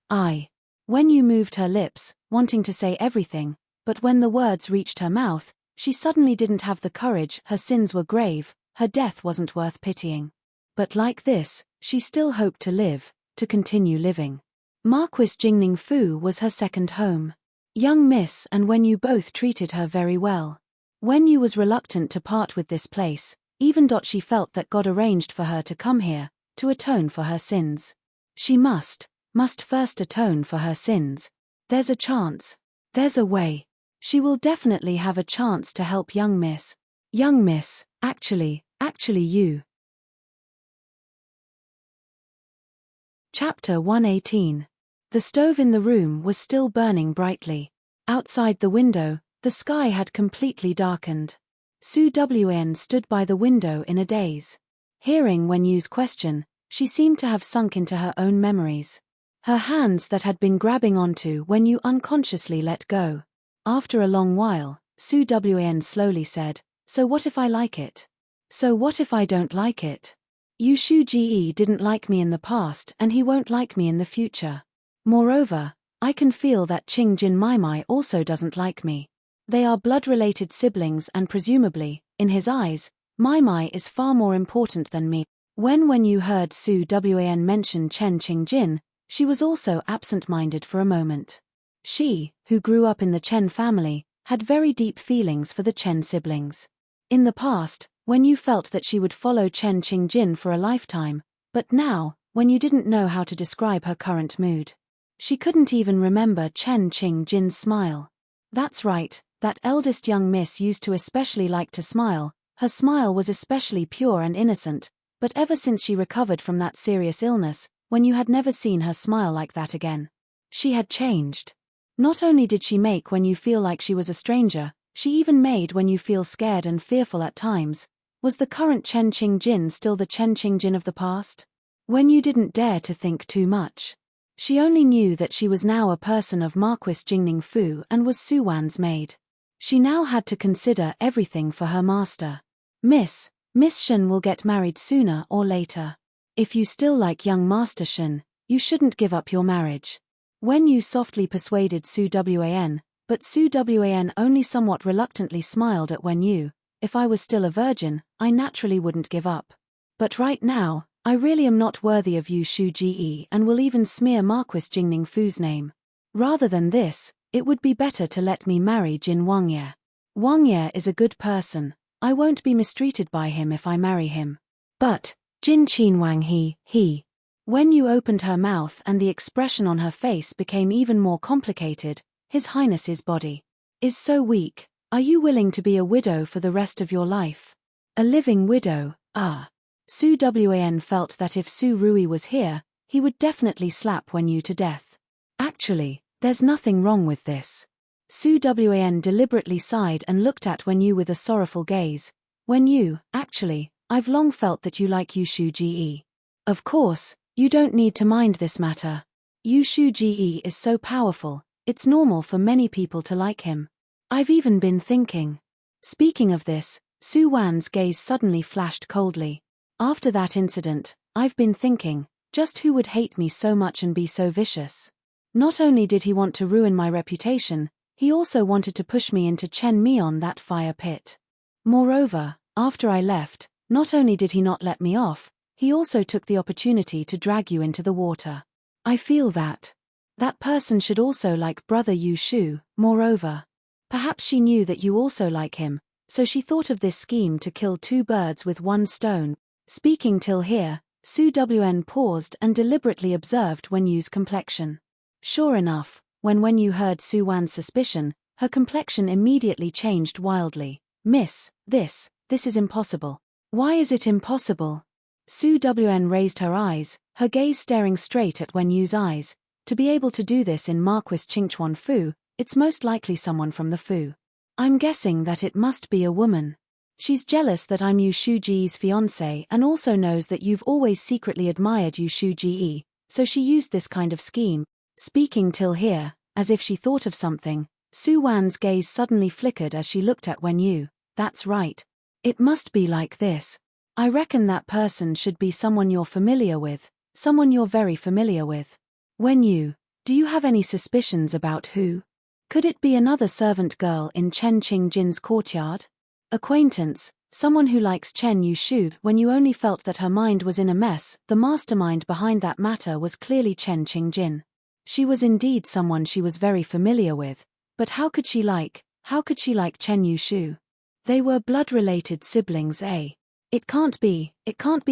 I. Wen Yu moved her lips, wanting to say everything, but when the words reached her mouth, she suddenly didn't have the courage. Her sins were grave, her death wasn't worth pitying. But like this, she still hoped to live, to continue living. Marquis Jingning Fu was her second home. Young miss and Wen Yu both treated her very well. Wen Yu was reluctant to part with this place, even she felt that God arranged for her to come here, to atone for her sins. She must first atone for her sins. There's a chance. There's a way. She will definitely have a chance to help young miss. Young miss, actually you. Chapter 118. The stove in the room was still burning brightly. Outside the window, the sky had completely darkened. Su Wan stood by the window in a daze. Hearing Wen Yu's question, she seemed to have sunk into her own memories. Her hands that had been grabbing onto when you unconsciously let go. After a long while, Su Wan slowly said, "So what if I like it? So what if I don't like it? Yu Shu Ge didn't like me in the past and he won't like me in the future. Moreover, I can feel that Qing Jin Mai also doesn't like me. They are blood-related siblings and presumably, in his eyes, Mai is far more important than me." When you heard Su Wan mention Chen Qingjin, she was also absent-minded for a moment. She, who grew up in the Chen family, had very deep feelings for the Chen siblings. In the past, when you felt that she would follow Chen Qingjin for a lifetime, but now, when you didn't know how to describe her current mood. She couldn't even remember Chen Qingjin's smile. That's right, that eldest young miss used to especially like to smile. Her smile was especially pure and innocent, but ever since she recovered from that serious illness, when you had never seen her smile like that again. She had changed. Not only did she make when you feel like she was a stranger, she even made when you feel scared and fearful at times. Was the current Chen Qingjin still the Chen Qingjin of the past? When you didn't dare to think too much. She only knew that she was now a person of Marquis Jingning Fu and was Su Wan's maid. She now had to consider everything for her master. Miss Shen will get married sooner or later. If you still like young Master Shen, you shouldn't give up your marriage. When you softly persuaded Su Wan, but Su Wan only somewhat reluctantly smiled at when you, "If I was still a virgin, I naturally wouldn't give up. But right now, I really am not worthy of Yu Shu Ge and will even smear Marquis Jingning Fu's name. Rather than this, it would be better to let me marry Jin Wangye. Wangye is a good person. I won't be mistreated by him if I marry him. But, Jin Qinwang he. When you opened her mouth and the expression on her face became even more complicated, His Highness's body is so weak. Are you willing to be a widow for the rest of your life? A living widow, ah. Su Wan felt that if Su Rui was here, he would definitely slap Wen Yu to death. Actually, there's nothing wrong with this. Su Wan deliberately sighed and looked at Wen Yu with a sorrowful gaze. Wen Yu, actually, I've long felt that you like Yu Shu Ge. Of course, you don't need to mind this matter. Yu Shu Ge is so powerful, it's normal for many people to like him. I've even been thinking. Speaking of this, Su Wan's gaze suddenly flashed coldly. After that incident, I've been thinking, just who would hate me so much and be so vicious? Not only did he want to ruin my reputation, he also wanted to push me into Chen Mion, that fire pit. Moreover, after I left, not only did he not let me off, he also took the opportunity to drag you into the water. I feel that person should also like brother Yu Shu. Moreover, perhaps she knew that you also like him, so she thought of this scheme to kill two birds with one stone. Speaking till here, Su Wan paused and deliberately observed Wen Yu's complexion. Sure enough, when you heard Su Wan's suspicion, her complexion immediately changed wildly. Miss, this is impossible. Why is it impossible? Su Wan raised her eyes, her gaze staring straight at Wen Yu's eyes. To be able to do this in Marquis Qingchuan Fu, it's most likely someone from the Fu. I'm guessing that it must be a woman. She's jealous that I'm Yu Shu Ge's fiancé and also knows that you've always secretly admired Yu Shu Ge, so she used this kind of scheme. Speaking till here, as if she thought of something, Su Wan's gaze suddenly flickered as she looked at Wen Yu. That's right. It must be like this. I reckon that person should be someone you're familiar with, someone you're very familiar with. Wen Yu, do you have any suspicions about who? Could it be another servant girl in Chen Qingjin's courtyard? Acquaintance, someone who likes Chen Yu Shu. When you only felt that her mind was in a mess, the mastermind behind that matter was clearly Chen Qingjin. She was indeed someone she was very familiar with, but how could she like Chen Yu Shu? They were blood-related siblings, eh? It can't be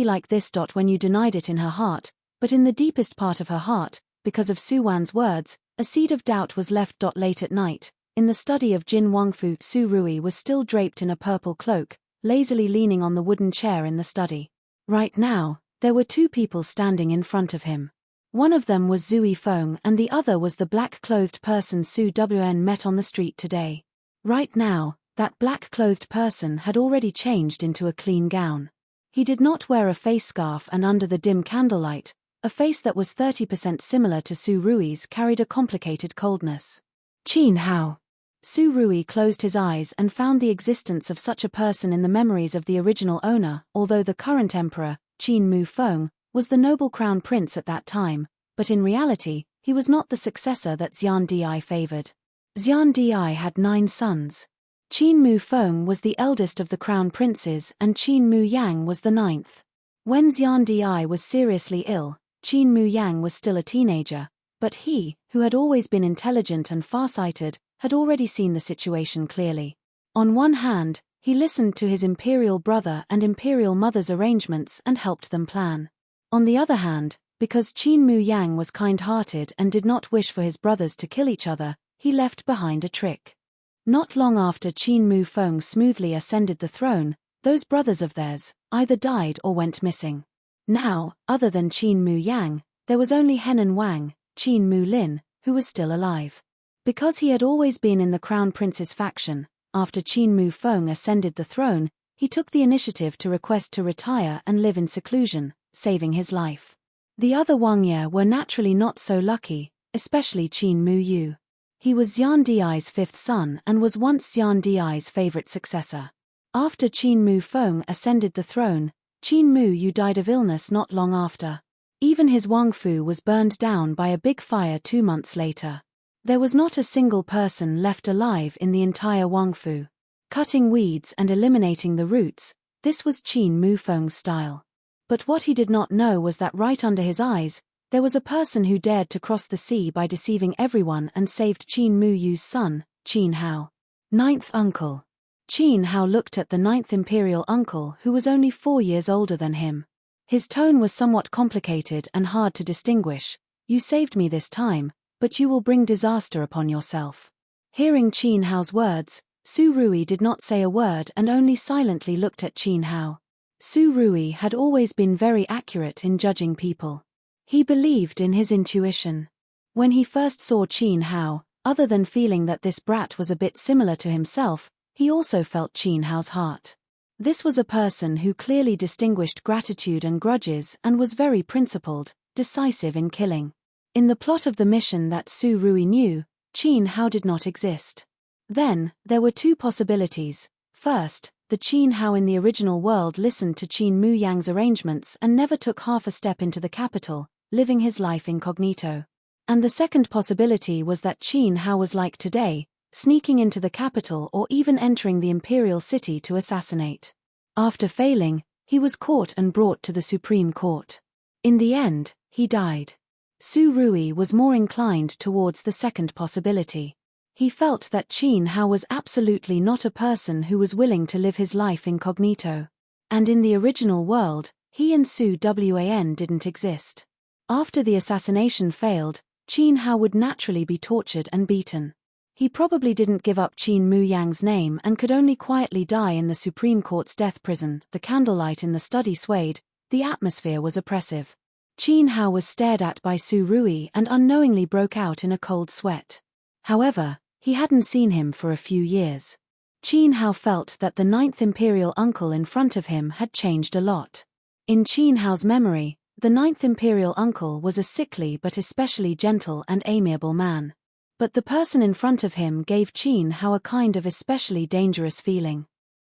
like this. When you denied it in her heart, but in the deepest part of her heart, because of Su Wan's words, a seed of doubt was left. Late at night, in the study of Jin Wangfu, Su Rui was still draped in a purple cloak, lazily leaning on the wooden chair in the study. Right now, there were two people standing in front of him. One of them was Zui Feng and the other was the black-clothed person Su Wan met on the street today. Right now, that black-clothed person had already changed into a clean gown. He did not wear a face scarf and under the dim candlelight, A face that was 30% similar to Su Rui's carried a complicated coldness. Qin Hao. Su Rui closed his eyes and found the existence of such a person in the memories of the original owner, although the current emperor, Qin Mu Feng, was the noble crown prince at that time, but in reality, he was not the successor that Xian Di favored. Xian Di had 9 sons. Qin Mu Feng was the eldest of the crown princes and Qin Mu Yang was the 9th. When Xian Di was seriously ill, Qin Mu Yang was still a teenager, but he, who had always been intelligent and farsighted, had already seen the situation clearly. On one hand, he listened to his imperial brother and imperial mother's arrangements and helped them plan. On the other hand, because Qin Mu Yang was kind-hearted and did not wish for his brothers to kill each other, he left behind a trick. Not long after Qin Mu Feng smoothly ascended the throne, those brothers of theirs either died or went missing. Now, other than Qin Mu Yang, there was only Henan Wang, Qin Mu Lin, who was still alive. Because he had always been in the crown prince's faction, after Qin Mu Feng ascended the throne, he took the initiative to request to retire and live in seclusion, saving his life. The other Wang Ye were naturally not so lucky, especially Qin Mu Yu. He was Xian Di's 5th son and was once Xian Di's favorite successor. After Qin Mu Feng ascended the throne, Qin Mu Yu died of illness not long after. Even his Wang Fu was burned down by a big fire 2 months later. There was not a single person left alive in the entire Wang Fu. Cutting weeds and eliminating the roots, this was Qin Mu Feng's style. But what he did not know was that right under his eyes, there was a person who dared to cross the sea by deceiving everyone and saved Qin Mu Yu's son, Qin Hao. 9th uncle. Qin Hao looked at the 9th imperial uncle who was only 4 years older than him. His tone was somewhat complicated and hard to distinguish. You saved me this time, but you will bring disaster upon yourself. Hearing Qin Hao's words, Su Rui did not say a word and only silently looked at Qin Hao. Su Rui had always been very accurate in judging people. He believed in his intuition. When he first saw Qin Hao, other than feeling that this brat was a bit similar to himself, he also felt Qin Hao's heart. This was a person who clearly distinguished gratitude and grudges and was very principled, decisive in killing. In the plot of the mission that Su Rui knew, Qin Hao did not exist. Then, there were 2 possibilities. First, the Qin Hao in the original world listened to Qin Mu Yang's arrangements and never took half a step into the capital, living his life incognito. And the second possibility was that Qin Hao was like today, sneaking into the capital or even entering the imperial city to assassinate. After failing, he was caught and brought to the Supreme Court. In the end, he died. Su Rui was more inclined towards the second possibility. He felt that Qin Hao was absolutely not a person who was willing to live his life incognito. And in the original world, he and Su Wan didn't exist. After the assassination failed, Qin Hao would naturally be tortured and beaten. He probably didn't give up Qin Mu Yang's name and could only quietly die in the Supreme Court's death prison. The candlelight in the study swayed, the atmosphere was oppressive. Qin Hao was stared at by Su Rui and unknowingly broke out in a cold sweat. However, he hadn't seen him for a few years. Qin Hao felt that the 9th imperial uncle in front of him had changed a lot. In Qin Hao's memory, the 9th imperial uncle was a sickly but especially gentle and amiable man. But the person in front of him gave Qin Hao a kind of especially dangerous feeling.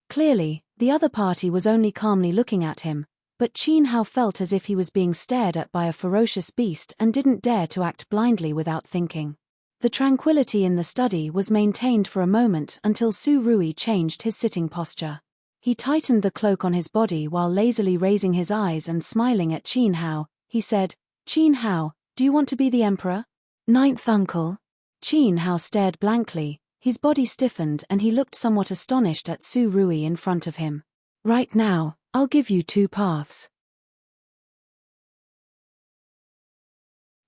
Clearly, the other party was only calmly looking at him, but Qin Hao felt as if he was being stared at by a ferocious beast and didn't dare to act blindly without thinking. The tranquility in the study was maintained for a moment until Su Rui changed his sitting posture. He tightened the cloak on his body while lazily raising his eyes and smiling at Qin Hao. He said, "Qin Hao, do you want to be the emperor?" 9th uncle. Qin Hao stared blankly, his body stiffened and he looked somewhat astonished at Su Rui in front of him. "Right now, I'll give you 2 paths."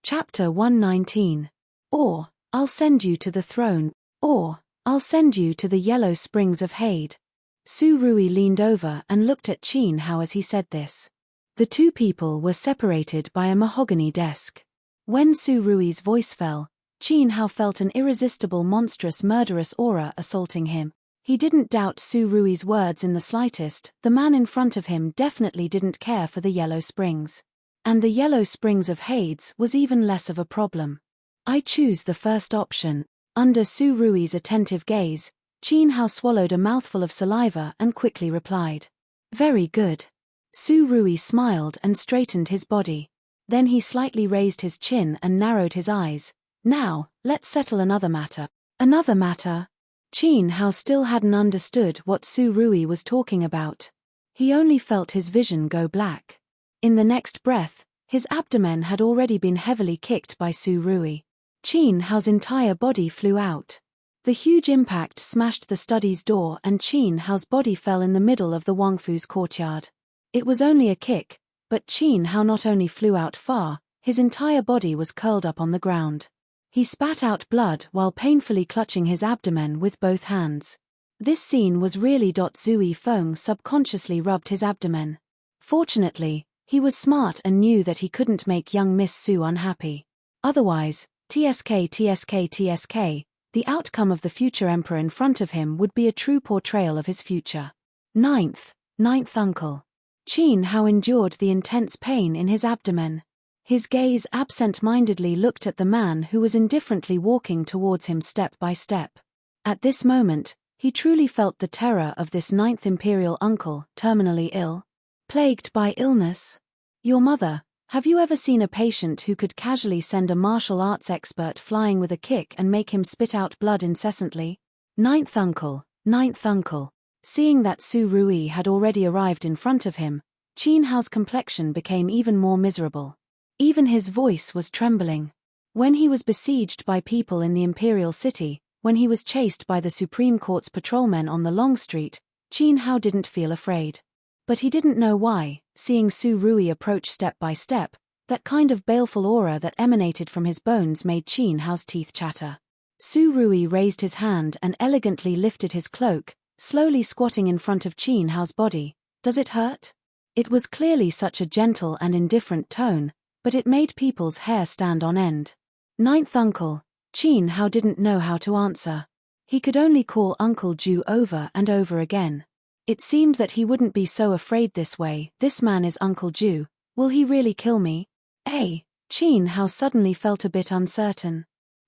Chapter 119. Or, I'll send you to the throne, or, I'll send you to the yellow springs of Hade. Su Rui leaned over and looked at Qin Hao as he said this. The 2 people were separated by a mahogany desk. When Su Rui's voice fell, Qin Hao felt an irresistible monstrous murderous aura assaulting him. He didn't doubt Su Rui's words in the slightest. The man in front of him definitely didn't care for the yellow springs. And the yellow springs of Hades was even less of a problem. I choose the first option. Under Su Rui's attentive gaze, Qin Hao swallowed a mouthful of saliva and quickly replied. Very good. Su Rui smiled and straightened his body. Then he slightly raised his chin and narrowed his eyes. Now, let's settle another matter. Another matter? Qin Hao still hadn't understood what Su Rui was talking about. He only felt his vision go black. In the next breath, his abdomen had already been heavily kicked by Su Rui. Qin Hao's entire body flew out. The huge impact smashed the study's door and Qin Hao's body fell in the middle of the Wangfu's courtyard. It was only a kick, but Qin Hao not only flew out far, his entire body was curled up on the ground. He spat out blood while painfully clutching his abdomen with both hands. This scene was really. Zui Feng subconsciously rubbed his abdomen. Fortunately, he was smart and knew that he couldn't make young Miss Su unhappy. Otherwise, TSK, the outcome of the future emperor in front of him would be a true portrayal of his future. Ninth uncle. Qin Hao endured the intense pain in his abdomen. His gaze absent-mindedly looked at the man who was indifferently walking towards him step by step. At this moment, he truly felt the terror of this ninth imperial uncle, terminally ill. Plagued by illness? Your mother, have you ever seen a patient who could casually send a martial arts expert flying with a kick and make him spit out blood incessantly? Ninth uncle. Seeing that Su Rui had already arrived in front of him, Qin Hao's complexion became even more miserable. Even his voice was trembling. When he was besieged by people in the imperial city, when he was chased by the Supreme Court's patrolmen on the Long Street, Qin Hao didn't feel afraid. But he didn't know why, seeing Su Rui approach step by step, that kind of baleful aura that emanated from his bones made Qin Hao's teeth chatter. Su Rui raised his hand and elegantly lifted his cloak, slowly squatting in front of Qin Hao's body. Does it hurt? It was clearly such a gentle and indifferent tone, but it made people's hair stand on end. Ninth uncle. Qin Hao didn't know how to answer. He could only call Uncle Ju over and over again. It seemed that he wouldn't be so afraid this way. This man is Uncle Ju. Will he really kill me? Qin Hao suddenly felt a bit uncertain.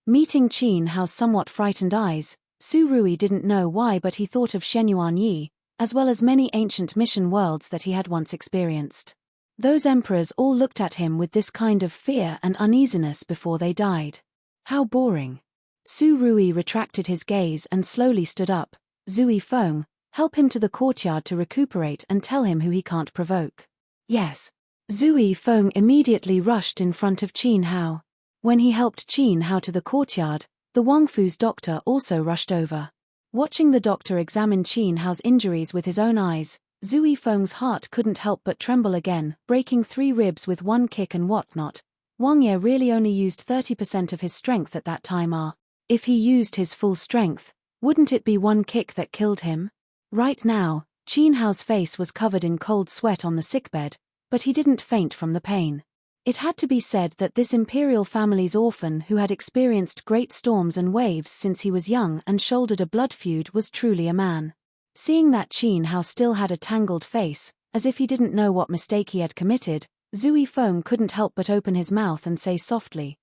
Meeting Qin Hao's somewhat frightened eyes, Su Rui didn't know why, but he thought of Shenyuan Yi, as well as many ancient mission worlds that he had once experienced. Those emperors all looked at him with this kind of fear and uneasiness before they died. How boring. Su Rui retracted his gaze and slowly stood up. Zui Feng, help him to the courtyard to recuperate and tell him who he can't provoke. Yes. Zui Feng immediately rushed in front of Qin Hao. When he helped Qin Hao to the courtyard, the Wangfu's doctor also rushed over. Watching the doctor examine Qin Hao's injuries with his own eyes, Zui Feng's heart couldn't help but tremble again, breaking 3 ribs with one kick and whatnot. Wang Ye really only used 30% of his strength at that time. If he used his full strength, wouldn't it be one kick that killed him? Right now, Qin Hao's face was covered in cold sweat on the sickbed, but he didn't faint from the pain. It had to be said that this imperial family's orphan who had experienced great storms and waves since he was young and shouldered a blood feud was truly a man. Seeing that Qin Hao still had a tangled face, as if he didn't know what mistake he had committed, Zui Feng couldn't help but open his mouth and say softly,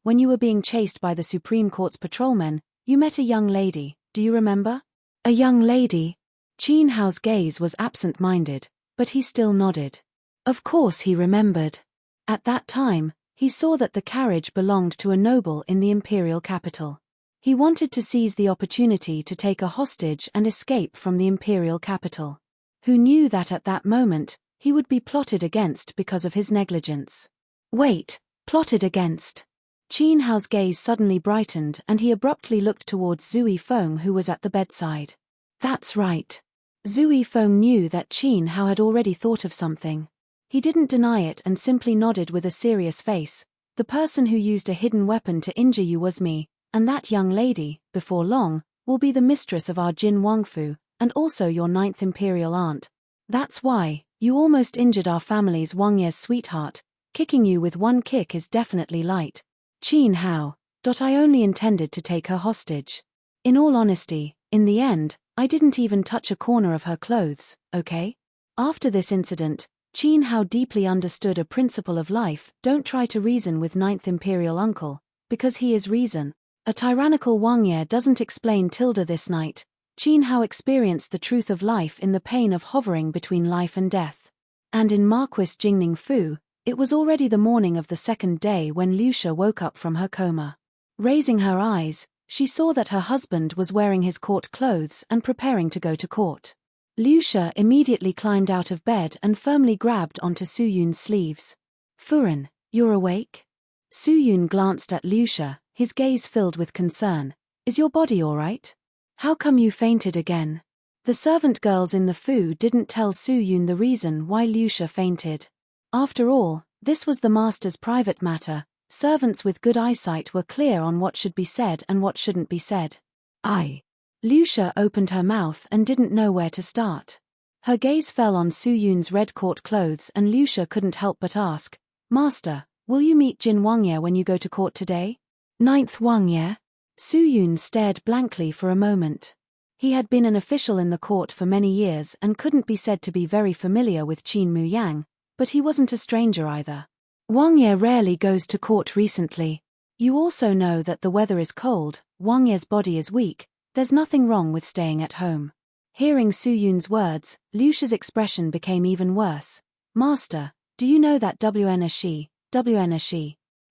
when you were being chased by the Supreme Court's patrolmen, you met a young lady, do you remember? A young lady? Qin Hao's gaze was absent-minded, but he still nodded. Of course he remembered. At that time, he saw that the carriage belonged to a noble in the imperial capital. He wanted to seize the opportunity to take a hostage and escape from the imperial capital. Who knew that at that moment, he would be plotted against because of his negligence. Wait, plotted against? Qin Hao's gaze suddenly brightened and he abruptly looked towards Zui Feng who was at the bedside. That's right. Zui Feng knew that Qin Hao had already thought of something. He didn't deny it and simply nodded with a serious face. The person who used a hidden weapon to injure you was me, and that young lady, before long, will be the mistress of our Jin Wangfu, and also your 9th imperial aunt. That's why, you almost injured our family's Wang Ye's sweetheart. Kicking you with one kick is definitely light. Qin Hao. I only intended to take her hostage. In all honesty, in the end, I didn't even touch a corner of her clothes, okay? After this incident, Qin Hao deeply understood a principle of life: don't try to reason with Ninth Imperial Uncle, because he is reason. A tyrannical Wang Ye doesn't explain tilde this night. Qin Hao experienced the truth of life in the pain of hovering between life and death. And in Marquis Jingning Fu, it was already the morning of the second day when Liu She woke up from her coma. Raising her eyes, she saw that her husband was wearing his court clothes and preparing to go to court. Liu She immediately climbed out of bed and firmly grabbed onto Su Yun's sleeves. "Furen, you're awake?" Su Yun glanced at Liu She, his gaze filled with concern. "Is your body all right? How come you fainted again?" The servant girls in the Fu didn't tell Su Yun the reason why Liu She fainted. After all, this was the master's private matter. Servants with good eyesight were clear on what should be said and what shouldn't be said. Liu She opened her mouth and didn't know where to start. Her gaze fell on Su Yun's red court clothes and Liu She couldn't help but ask, "Master, will you meet Jin Wang Ye when you go to court today?" "Ninth Wang Ye?" Su Yun stared blankly for a moment. He had been an official in the court for many years and couldn't be said to be very familiar with Qin Mu Yang, but he wasn't a stranger either. "Wang Ye rarely goes to court recently. You also know that the weather is cold, Wang Ye's body is weak, there's nothing wrong with staying at home." Hearing Su Yun's words, Liu She's expression became even worse. "Master, do you know that WN she?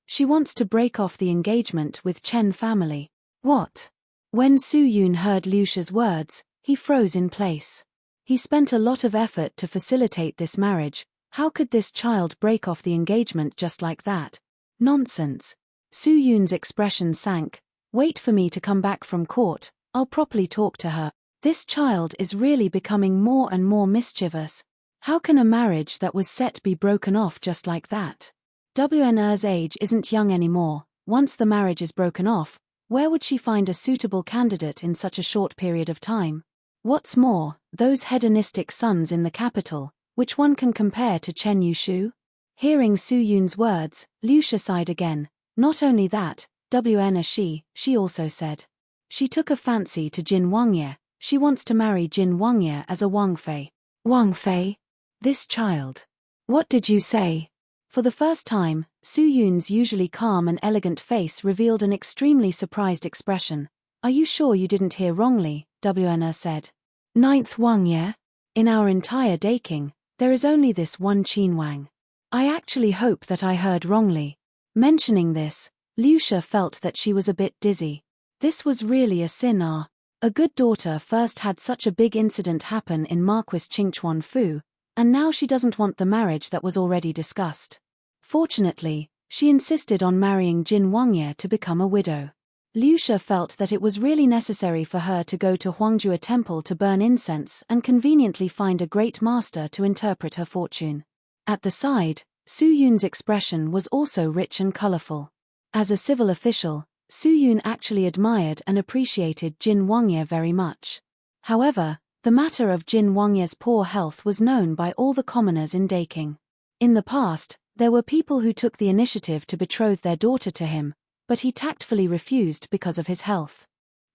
She wants to break off the engagement with Chen family." "What?" When Su Yun heard Liu She's words, he froze in place. He spent a lot of effort to facilitate this marriage. How could this child break off the engagement just like that? Nonsense. Su Yun's expression sank. "Wait for me to come back from court, I'll properly talk to her. This child is really becoming more and more mischievous. How can a marriage that was set be broken off just like that? WN's age isn't young anymore. Once the marriage is broken off, where would she find a suitable candidate in such a short period of time? What's more, those hedonistic sons in the capital, which one can compare to Chen Yushu?" Hearing Su Yun's words, Liu She sighed again. "Not only that, WN she also said. She took a fancy to Jin Wang Ye. She wants to marry Jin Wang Ye as a Wang Fei." "Wang Fei? This child. What did you say?" For the first time, Su Yun's usually calm and elegant face revealed an extremely surprised expression. "Are you sure you didn't hear wrongly?" WN said. "Ninth Wang Ye? In our entire Daking, there is only this one Qin Wang. I actually hope that I heard wrongly." Mentioning this, Liu She felt that she was a bit dizzy. This was really a sin. A good daughter first had such a big incident happen in Marquis Qingchuan Fu, and now she doesn't want the marriage that was already discussed. Fortunately, she insisted on marrying Jin Wang Ye to become a widow. Liu She felt that it was really necessary for her to go to Huangjue Temple to burn incense and conveniently find a great master to interpret her fortune. At the side, Su Yun's expression was also rich and colorful. As a civil official, Su Yun actually admired and appreciated Jin Wang Ye very much. However, the matter of Jin Wang Ye's poor health was known by all the commoners in Daking. In the past, there were people who took the initiative to betroth their daughter to him, but he tactfully refused because of his health.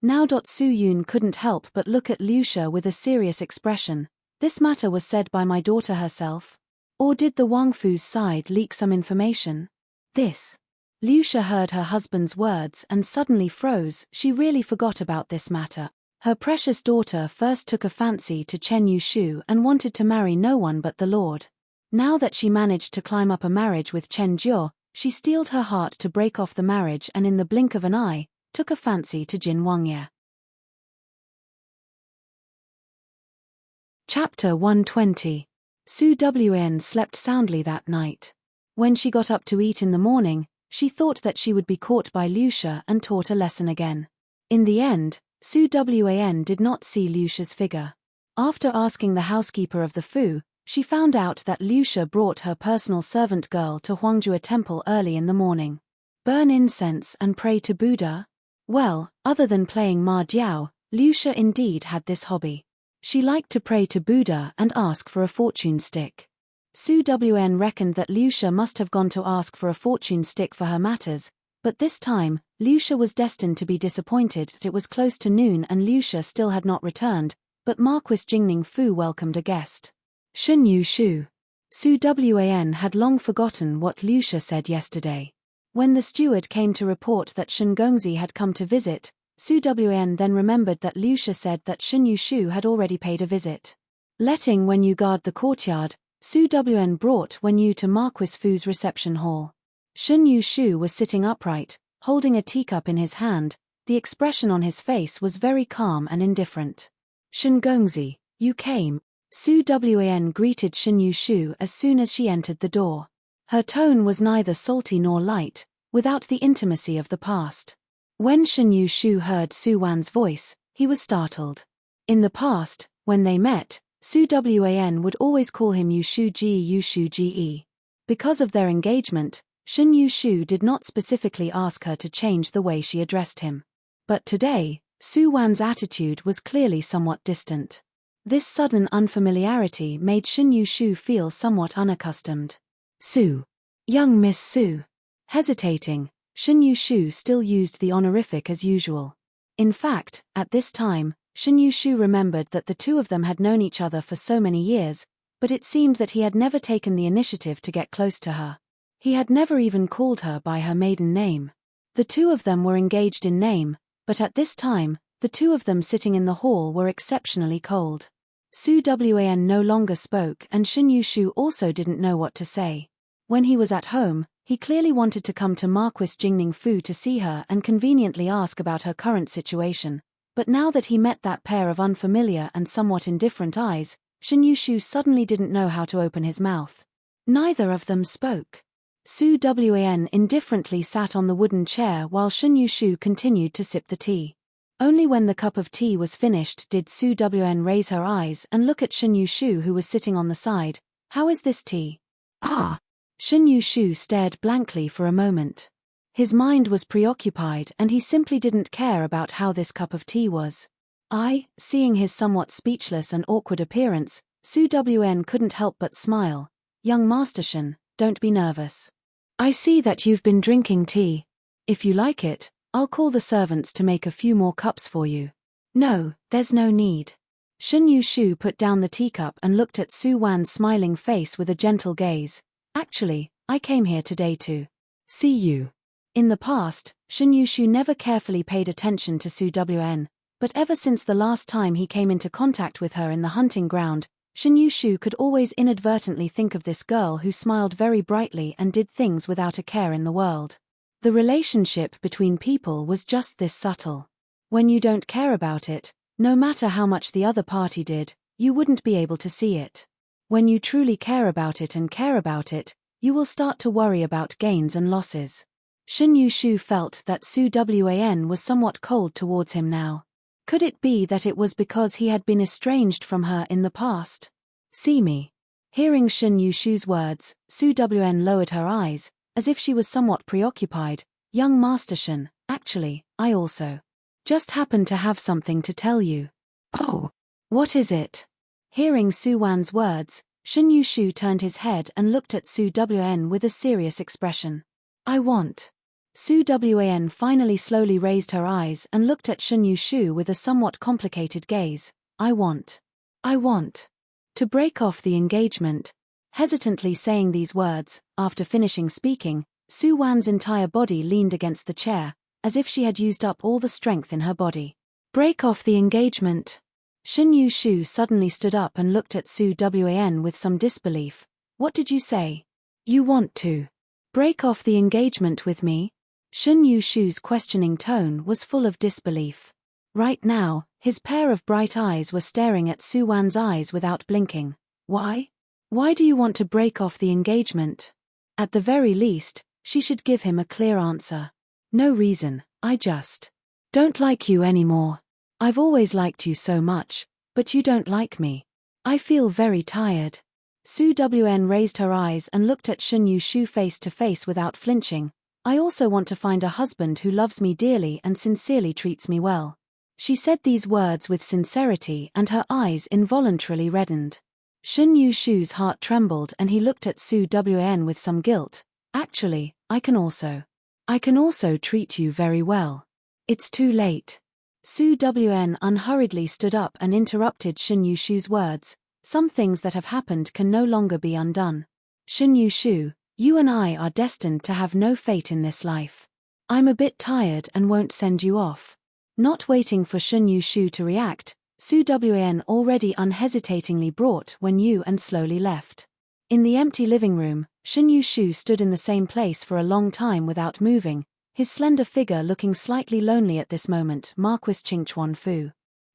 Now Su Yun couldn't help but look at Liu She with a serious expression. "This matter was said by my daughter herself? Or did the Wang Fu's side leak some information?" Liu She heard her husband's words and suddenly froze. She really forgot about this matter. Her precious daughter first took a fancy to Chen Yushu and wanted to marry no one but the Lord. Now that she managed to climb up a marriage with Chen Jiu, she steeled her heart to break off the marriage and in the blink of an eye, took a fancy to Jin Wang Ye. Chapter 120. Su Wn slept soundly that night. When she got up to eat in the morning, she thought that she would be caught by Liu She and taught a lesson again. In the end, Su Wan did not see Liu She's figure. After asking the housekeeper of the Fu, she found out that Liu She brought her personal servant girl to Huangjue Temple early in the morning. Burn incense and pray to Buddha? Well, other than playing mahjong, Liu She indeed had this hobby. She liked to pray to Buddha and ask for a fortune stick. Su Wan reckoned that Liu She must have gone to ask for a fortune stick for her matters, but this time, Liu She was destined to be disappointed. It was close to noon and Liu She still had not returned, but Marquis Jingning Fu welcomed a guest. "Shun Yu Shu. Su Wan had long forgotten what Lucia said yesterday. When the steward came to report that Shen Gongzi had come to visit, Su Wan then remembered that Lucia said that Shen Yushu had already paid a visit. Letting Wen Yu guard the courtyard, Su Wan brought Wen Yu to Marquis Fu's reception hall. Shen Yushu was sitting upright, holding a teacup in his hand. The expression on his face was very calm and indifferent. Shen Gongzi, you came. Su Wan greeted Shen Yushu as soon as she entered the door. Her tone was neither salty nor light, without the intimacy of the past. When Shen Yushu heard Su Wan's voice, he was startled. In the past, when they met, Su Wan would always call him Yushu Ge. Because of their engagement, Shen Yushu did not specifically ask her to change the way she addressed him. But today, Su Wan's attitude was clearly somewhat distant. This sudden unfamiliarity made Shen Yushu feel somewhat unaccustomed. Su. Young Miss Su. Hesitating, Shen Yushu still used the honorific as usual. In fact, at this time, Shen Yushu remembered that the two of them had known each other for so many years, but it seemed that he had never taken the initiative to get close to her. He had never even called her by her maiden name. The two of them were engaged in name, but at this time, the two of them sitting in the hall were exceptionally cold. Su Wan no longer spoke and Shen Yushu also didn't know what to say. When he was at home, he clearly wanted to come to Marquis Jingning Fu to see her and conveniently ask about her current situation, but now that he met that pair of unfamiliar and somewhat indifferent eyes, Shen Yushu suddenly didn't know how to open his mouth. Neither of them spoke. Su Wan indifferently sat on the wooden chair while Shen Yushu continued to sip the tea. Only when the cup of tea was finished did Su Wan raise her eyes and look at Shen Yushu, who was sitting on the side. How is this tea? Ah! Shen Yushu stared blankly for a moment. His mind was preoccupied and he simply didn't care about how this cup of tea was. Seeing his somewhat speechless and awkward appearance, Su Wan couldn't help but smile. Young Master Shen, don't be nervous. I see that you've been drinking tea. If you like it, I'll call the servants to make a few more cups for you. No, there's no need. Shen Yushu put down the teacup and looked at Su Wan's smiling face with a gentle gaze. Actually, I came here today to see you. In the past, Shen Yushu never carefully paid attention to Su Wan, but ever since the last time he came into contact with her in the hunting ground, Shen Yushu could always inadvertently think of this girl who smiled very brightly and did things without a care in the world. The relationship between people was just this subtle. When you don't care about it, no matter how much the other party did, you wouldn't be able to see it. When you truly care about it, you will start to worry about gains and losses. Shen Yushu felt that Su Wan was somewhat cold towards him now. Could it be that it was because he had been estranged from her in the past? See me. Hearing Shen Yushu's words, Su Wan lowered her eyes, as if she was somewhat preoccupied. Young Master Shen, actually, I also just happen to have something to tell you. Oh, what is it? Hearing Su Wan's words, Shen Yushu turned his head and looked at Su Wan with a serious expression. I want. Su Wan finally slowly raised her eyes and looked at Shen Yushu with a somewhat complicated gaze. I want to break off the engagement. Hesitantly saying these words, after finishing speaking, Su Wan's entire body leaned against the chair, as if she had used up all the strength in her body. Break off the engagement. Shen Yushu suddenly stood up and looked at Su Wan with some disbelief. What did you say? You want to break off the engagement with me? Shen Yushu's questioning tone was full of disbelief. Right now, his pair of bright eyes were staring at Su Wan's eyes without blinking. Why? Why do you want to break off the engagement? At the very least, she should give him a clear answer. No reason, I just don't like you anymore. I've always liked you so much, but you don't like me. I feel very tired. Su Wan raised her eyes and looked at Shen Yushu face to face without flinching. I also want to find a husband who loves me dearly and sincerely treats me well. She said these words with sincerity and her eyes involuntarily reddened. Shen Yushu's heart trembled and he looked at Su Wan with some guilt. Actually, I can also treat you very well. It's too late. Su Wan unhurriedly stood up and interrupted Shen Yushu's words. Some things that have happened can no longer be undone. Shun Yushu, you and I are destined to have no fate in this life. I'm a bit tired and won't send you off. Not waiting for Shun Yushu to react, Su Wan already unhesitatingly brought when you and slowly left. In the empty living room, Shun Yushu stood in the same place for a long time without moving, his slender figure looking slightly lonely at this moment. Marquis Qingchuan Fu.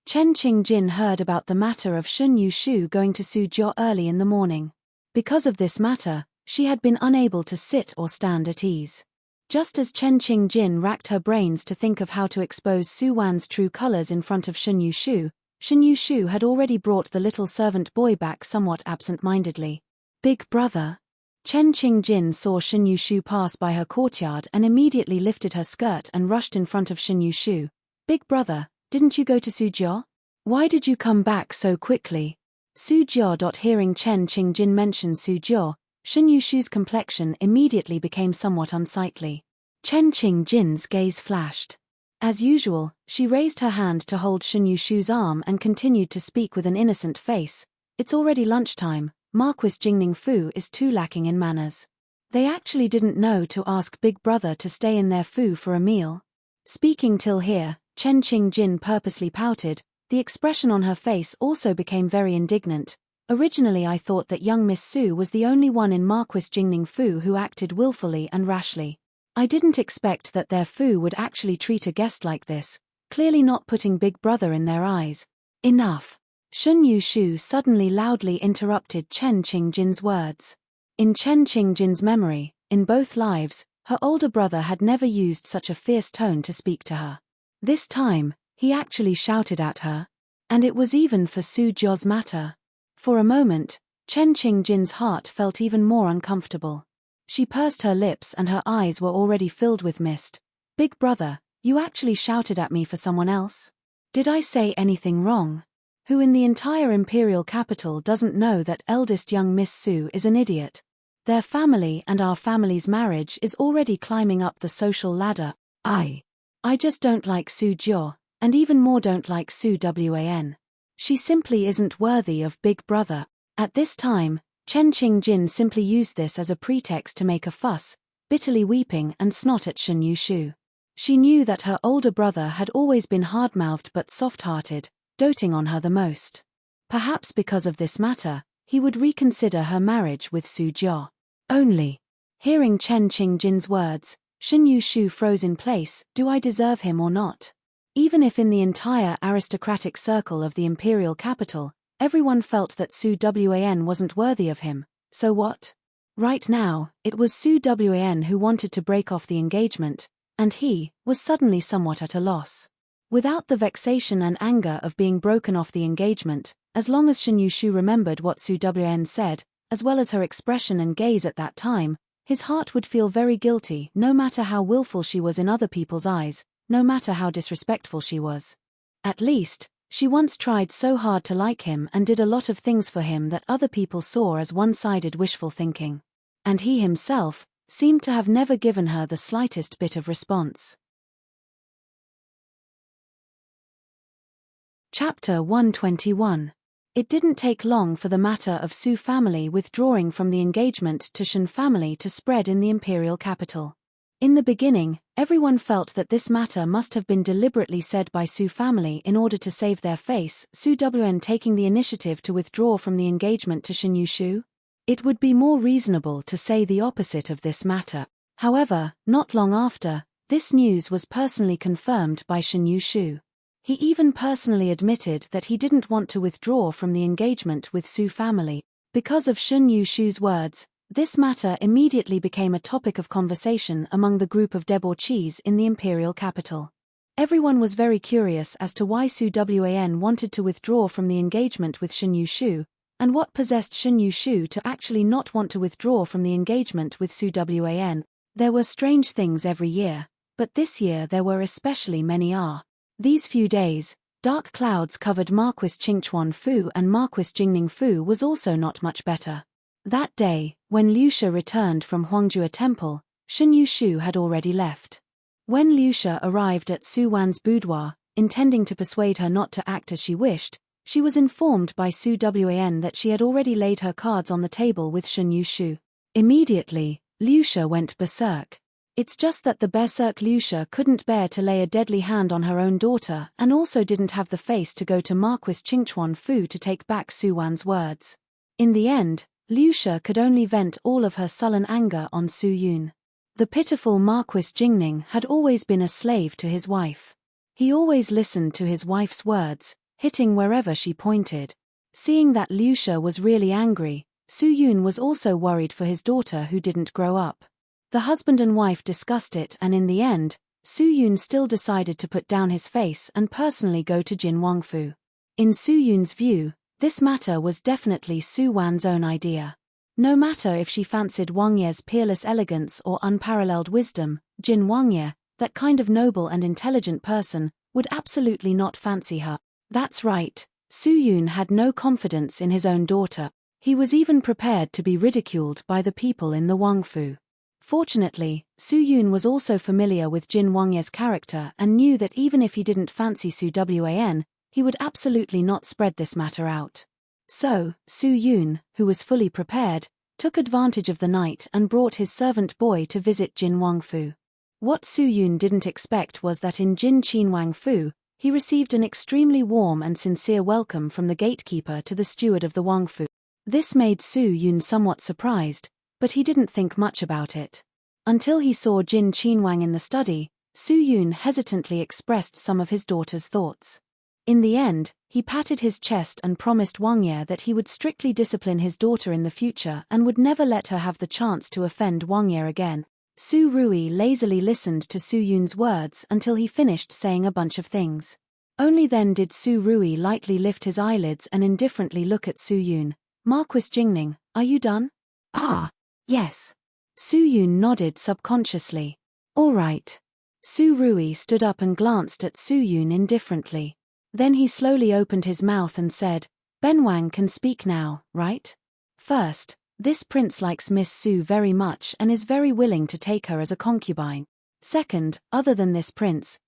Chen Qingjin heard about the matter of Shun Yushu going to Suzhou early in the morning. Because of this matter, she had been unable to sit or stand at ease. Just as Chen Qingjin racked her brains to think of how to expose Su Wan's true colors in front of Shun Yushu had already brought the little servant boy back somewhat absent-mindedly. Big brother. Chen Qingjin saw Shun Yushu pass by her courtyard and immediately lifted her skirt and rushed in front of Shun Yushu. Big brother, didn't you go to Suzhou? Why did you come back so quickly? Suzhou. Hearing Chen Qingjin mention Suzhou, Shun Yushu's complexion immediately became somewhat unsightly. Chen Qingjin's gaze flashed. As usual, she raised her hand to hold Shun Yushu's arm and continued to speak with an innocent face. It's already lunchtime, Marquis Jingning Fu is too lacking in manners. They actually didn't know to ask Big Brother to stay in their Fu for a meal. Speaking till here, Chen Qingjin purposely pouted. The expression on her face also became very indignant. Originally I thought that young Miss Su was the only one in Marquis Jingning Fu who acted willfully and rashly. I didn't expect that their Fu would actually treat a guest like this, clearly not putting Big Brother in their eyes. Enough. Shun Yushu suddenly loudly interrupted Chen Qingjin's words. In Chen Qingjin's memory, in both lives, her older brother had never used such a fierce tone to speak to her. This time, he actually shouted at her. And it was even for Suzhou's matter. For a moment, Chen Qingjin's heart felt even more uncomfortable. She pursed her lips and her eyes were already filled with mist. Big brother, you actually shouted at me for someone else? Did I say anything wrong? Who in the entire imperial capital doesn't know that eldest young Miss Su is an idiot? Their family and our family's marriage is already climbing up the social ladder. I just don't like Suzhou, and even more don't like Su Wan. She simply isn't worthy of Big Brother. At this time, Chen Qingjin simply used this as a pretext to make a fuss, bitterly weeping and snot at Shun Yushu. She knew that her older brother had always been hard-mouthed but soft-hearted, doting on her the most. Perhaps because of this matter, he would reconsider her marriage with Suzhou. Only. Hearing Chen Qingjin's words, Shun Yushu froze in place. Do I deserve him or not? Even if in the entire aristocratic circle of the imperial capital, everyone felt that Su Wan wasn't worthy of him, so what? Right now, it was Su Wan who wanted to break off the engagement, and he was suddenly somewhat at a loss. Without the vexation and anger of being broken off the engagement, as long as Shun Yushu remembered what Su Wan said, as well as her expression and gaze at that time, his heart would feel very guilty no matter how willful she was in other people's eyes, no matter how disrespectful she was. At least, she once tried so hard to like him and did a lot of things for him that other people saw as one-sided wishful thinking. And he himself seemed to have never given her the slightest bit of response. Chapter 121. It didn't take long for the matter of Su family withdrawing from the engagement to Shun family to spread in the imperial capital. In the beginning, everyone felt that this matter must have been deliberately said by Su family in order to save their face, Su Wan taking the initiative to withdraw from the engagement to Shun Yushu. It would be more reasonable to say the opposite of this matter. However, not long after, this news was personally confirmed by Shun Yushu. He even personally admitted that he didn't want to withdraw from the engagement with Su family. Because of Shun Yushu's words, this matter immediately became a topic of conversation among the group of debauchees in the imperial capital. Everyone was very curious as to why Su Wan wanted to withdraw from the engagement with Shun Yushu, and what possessed Shun Yushu to actually not want to withdraw from the engagement with Su Wan. There were strange things every year, but this year there were especially many. These few days, dark clouds covered Marquis Qingchuan Fu, and Marquis Jingning Fu was also not much better. That day, when Liusha returned from Huangjue Temple, Shun Yushu had already left. When Liusha arrived at Su Wan's boudoir, intending to persuade her not to act as she wished, She was informed by Su Wan that she had already laid her cards on the table with Shen Yushu. Immediately, Liu She went berserk. It's just that the berserk Liu She couldn't bear to lay a deadly hand on her own daughter and also didn't have the face to go to Marquis Qingchuan Fu to take back Su Wan's words. In the end, Liu She could only vent all of her sullen anger on Su Yun. The pitiful Marquis Jingning had always been a slave to his wife. He always listened to his wife's words, hitting wherever she pointed. Seeing that Liu She was really angry, Su Yun was also worried for his daughter who didn't grow up. The husband and wife discussed it and in the end, Su Yun still decided to put down his face and personally go to Jin Wangfu. In Su Yun's view, this matter was definitely Su Wan's own idea. No matter if she fancied Wang Ye's peerless elegance or unparalleled wisdom, Jin Wangye, that kind of noble and intelligent person, would absolutely not fancy her. That's right, Su Yun had no confidence in his own daughter. He was even prepared to be ridiculed by the people in the Wangfu. Fortunately, Su Yun was also familiar with Jin Wangye's character and knew that even if he didn't fancy Su Wan, he would absolutely not spread this matter out. So, Su Yun, who was fully prepared, took advantage of the night and brought his servant boy to visit Jin Wangfu. What Su Yun didn't expect was that in Jin Wangfu, he received an extremely warm and sincere welcome from the gatekeeper to the steward of the Wangfu. This made Su Yun somewhat surprised, but he didn't think much about it. Until he saw Jin Qinwang in the study, Su Yun hesitantly expressed some of his daughter's thoughts. In the end, he patted his chest and promised Wang Ye that he would strictly discipline his daughter in the future and would never let her have the chance to offend Wang Ye again. Su Rui lazily listened to Su Yun's words until he finished saying a bunch of things. Only then did Su Rui lightly lift his eyelids and indifferently look at Su Yun. "Marquis Jingning, are you done?" "Ah, yes." Su Yun nodded subconsciously. "All right." Su Rui stood up and glanced at Su Yun indifferently. Then he slowly opened his mouth and said, "Ben Wang can speak now, right? First, this prince likes Miss Su very much and is very willing to take her as a concubine. Second, other than this prince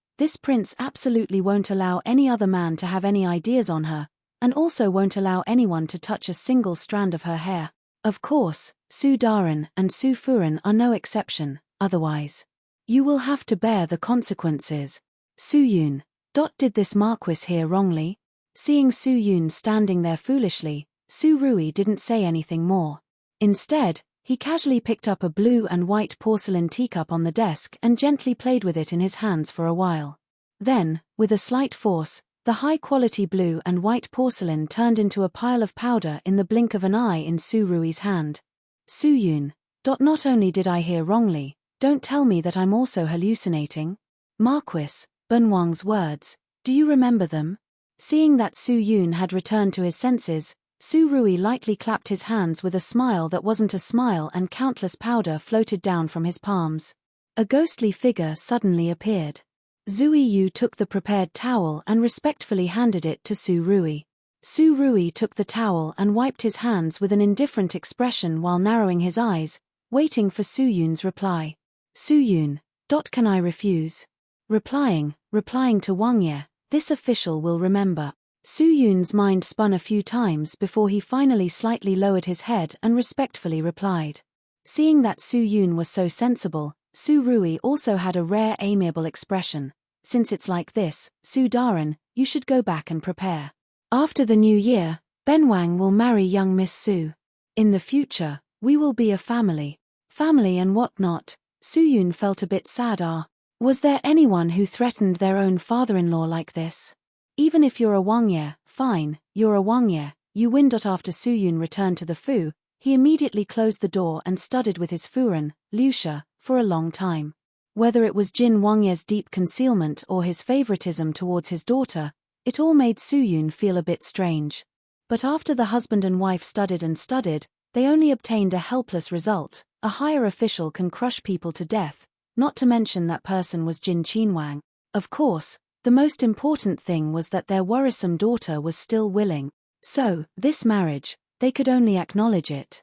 absolutely won't allow any other man to have any ideas on her, and also won't allow anyone to touch a single strand of her hair. Of course, Su Daren and Su Furen are no exception, otherwise you will have to bear the consequences." Su Yun. Did this Marquis hear wrongly? Seeing Su Yun standing there foolishly, Su Rui didn't say anything more. Instead, he casually picked up a blue and white porcelain teacup on the desk and gently played with it in his hands for a while. Then, with a slight force, the high-quality blue and white porcelain turned into a pile of powder in the blink of an eye in Su Rui's hand. Su Yun. Not only did I hear wrongly, don't tell me that I'm also hallucinating. Marquis, Ben Wang's words, do you remember them? Seeing that Su Yun had returned to his senses, Su Rui lightly clapped his hands with a smile that wasn't a smile and countless powder floated down from his palms. A ghostly figure suddenly appeared. Zui Yu took the prepared towel and respectfully handed it to Su Rui. Su Rui took the towel and wiped his hands with an indifferent expression while narrowing his eyes, waiting for Su Yun's reply. Su Yun. Can I refuse? Replying to Wang Ye, this official will remember. Su Yun's mind spun a few times before he finally slightly lowered his head and respectfully replied. Seeing that Su Yun was so sensible, Su Rui also had a rare amiable expression. Since it's like this, Su Daren, you should go back and prepare. After the new year, Ben Wang will marry young Miss Su. In the future, we will be a family. Family and whatnot. Su Yun felt a bit sad. Was there anyone who threatened their own father-in-law like this? Even if you're a Wang Ye, fine, you're a Wang Ye, you win. After Su Yun returned to the Fu, he immediately closed the door and studied with his Furen, Liu She, for a long time. Whether it was Jin Wang Ye's deep concealment or his favoritism towards his daughter, it all made Su Yun feel a bit strange. But after the husband and wife studied and studied, they only obtained a helpless result. A higher official can crush people to death, not to mention that person was Jin Qinwang. Of course, the most important thing was that their worrisome daughter was still willing. So, this marriage, they could only acknowledge it.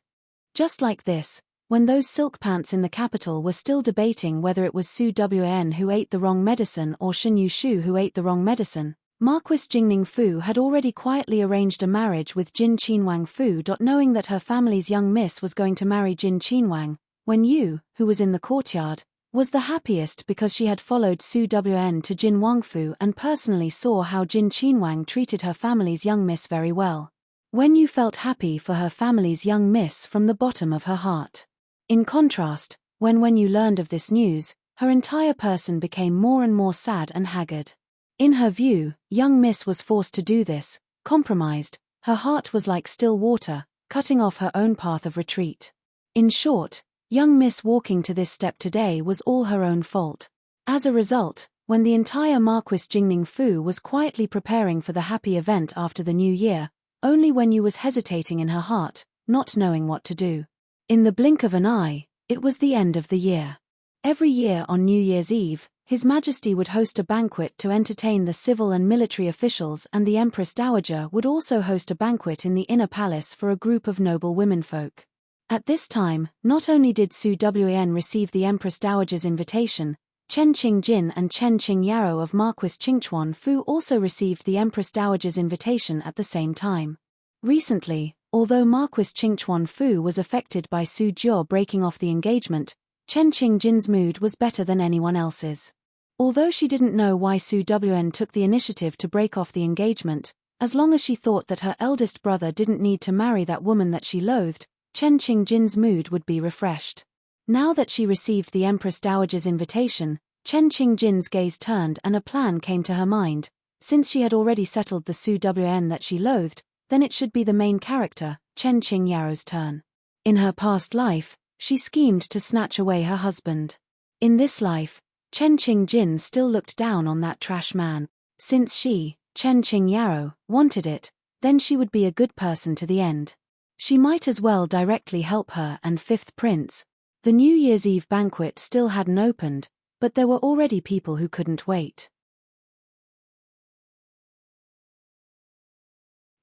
Just like this, when those silk pants in the capital were still debating whether it was Su Wan who ate the wrong medicine or Shen Yushu who ate the wrong medicine, Marquis Jingning Fu had already quietly arranged a marriage with Jin Qinwang Fu. Knowing that her family's young miss was going to marry Jin Qinwang, Wen Yu, who was in the courtyard, was the happiest because she had followed Su Wen to Jin Wangfu and personally saw how Jin Qinwang treated her family's young miss very well. Wen Yu felt happy for her family's young miss from the bottom of her heart. In contrast, when Wen Yu learned of this news, her entire person became more and more sad and haggard. In her view, young miss was forced to do this, compromised, her heart was like still water, cutting off her own path of retreat. In short, young miss walking to this step today was all her own fault. As a result, when the entire Marquis Jingning Fu was quietly preparing for the happy event after the new year, only Wen Yu was hesitating in her heart, not knowing what to do. In the blink of an eye, it was the end of the year. Every year on New Year's Eve, His Majesty would host a banquet to entertain the civil and military officials, and the Empress Dowager would also host a banquet in the inner palace for a group of noble womenfolk. At this time, not only did Su Wen receive the Empress Dowager's invitation, Chen Qingjin and Chen Qingyaro of Marquis Qingchuan Fu also received the Empress Dowager's invitation at the same time. Recently, although Marquis Qingchuan Fu was affected by Su Jiao breaking off the engagement, Chen Qingjin's mood was better than anyone else's. Although she didn't know why Su Wen took the initiative to break off the engagement, as long as she thought that her eldest brother didn't need to marry that woman that she loathed, Chen Qingjin's mood would be refreshed. Now that she received the Empress Dowager's invitation, Chen Qingjin's gaze turned and a plan came to her mind. Since she had already settled the Su Wen that she loathed, then it should be the main character, Chen Qingyaro's turn. In her past life, she schemed to snatch away her husband. In this life, Chen Qingjin still looked down on that trash man. Since she, Chen Qingyaro, wanted it, then she would be a good person to the end. She might as well directly help her and Fifth Prince. The New Year's Eve banquet still hadn't opened, but there were already people who couldn't wait.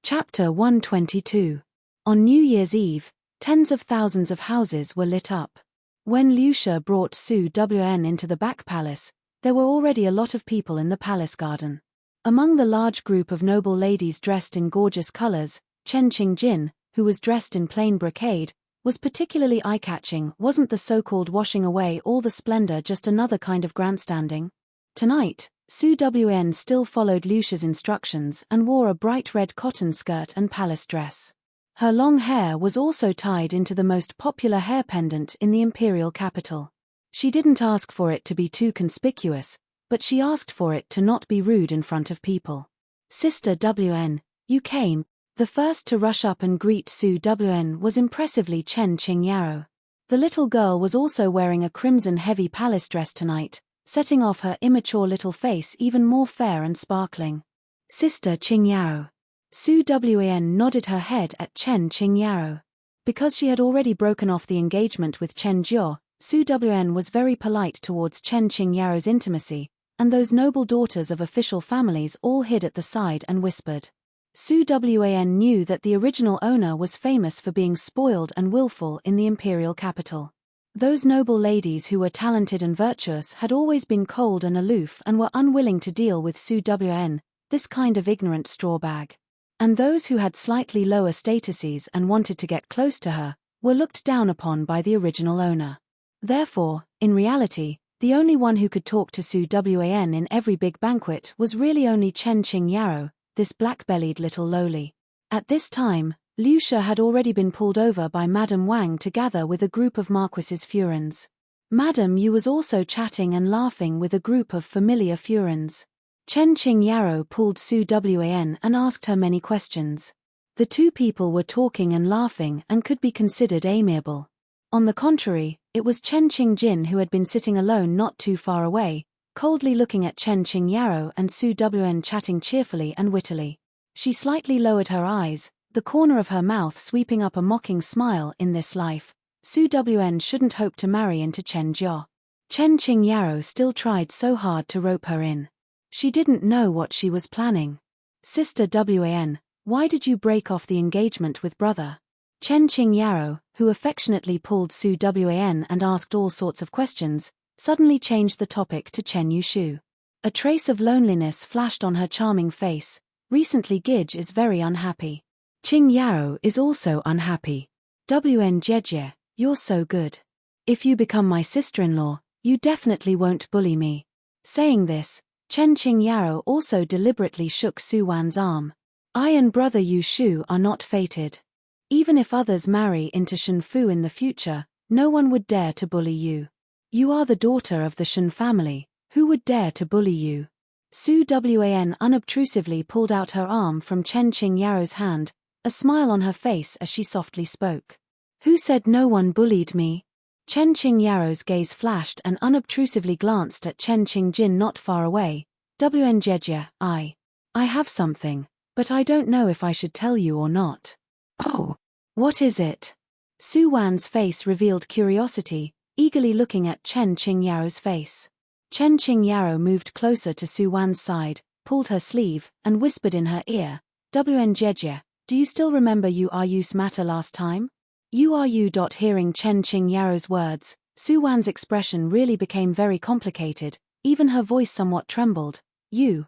Chapter 122. On New Year's Eve, tens of thousands of houses were lit up. When Liu Shi brought Su Wen into the back palace, there were already a lot of people in the palace garden. Among the large group of noble ladies dressed in gorgeous colors, Chen Qingjin, who was dressed in plain brocade, was particularly eye-catching. Wasn't the so-called washing away all the splendor just another kind of grandstanding? Tonight, Su Wen still followed Liu Shi's instructions and wore a bright red cotton skirt and palace dress. Her long hair was also tied into the most popular hair pendant in the imperial capital. She didn't ask for it to be too conspicuous, but she asked for it to not be rude in front of people. Sister Wen, you came. The first to rush up and greet Su Wen was impressively Chen Qingyaro. The little girl was also wearing a crimson heavy palace dress tonight, setting off her immature little face even more fair and sparkling. Sister Qingyaro. Su Wen nodded her head at Chen Qingyaro. Because she had already broken off the engagement with Chen Jiao, Su Wen was very polite towards Chen Qingyaro's intimacy, and those noble daughters of official families all hid at the side and whispered. Su Wen knew that the original owner was famous for being spoiled and willful in the imperial capital. Those noble ladies who were talented and virtuous had always been cold and aloof and were unwilling to deal with Su Wen, this kind of ignorant straw bag. And those who had slightly lower statuses and wanted to get close to her, were looked down upon by the original owner. Therefore, in reality, the only one who could talk to Su Wen in every big banquet was really only Chen Qingyaro, this black-bellied little lowly. At this time, Liu Shi had already been pulled over by Madame Wang to gather with a group of Marquis's Furins. Madame Yu was also chatting and laughing with a group of familiar Furins. Chen Qingyaro pulled Su Wen and asked her many questions. The two people were talking and laughing and could be considered amiable. On the contrary, it was Chen Qingjin who had been sitting alone not too far away, coldly looking at Chen Qingyaro and Su Wen chatting cheerfully and wittily. She slightly lowered her eyes, the corner of her mouth sweeping up a mocking smile. In this life, Su Wen shouldn't hope to marry into Chen Jiao. Chen Qingyaro still tried so hard to rope her in. She didn't know what she was planning. Sister Wen, why did you break off the engagement with brother? Chen Qingyaro, who affectionately pulled Su Wen and asked all sorts of questions, suddenly changed the topic to Chen Yushu. A trace of loneliness flashed on her charming face. Recently Gij is very unhappy. Qing Yao is also unhappy. Wn Jejie, you're so good. If you become my sister-in-law, you definitely won't bully me. Saying this, Chen Qing Yao also deliberately shook Su Wan's arm. I and brother Yu Shu are not fated. Even if others marry into Shen Fu in the future, no one would dare to bully you. You are the daughter of the Shen family, who would dare to bully you? Su Wan unobtrusively pulled out her arm from Chen Qing Yao's hand, a smile on her face as she softly spoke. Who said no one bullied me? Chen Qing Yao's gaze flashed and unobtrusively glanced at Chen Qing Jin not far away. Wn Jejie, I have something, but I don't know if I should tell you or not. Oh, what is it? Su Wan's face revealed curiosity, eagerly looking at Chen Qing Yao's face. Chen Qing Yao moved closer to Su Wan's side, pulled her sleeve, and whispered in her ear, Wn Jejie, do you still remember Yu's matter last time? Hearing Chen Qing Yao's words, Su Wan's expression really became very complicated, even her voice somewhat trembled.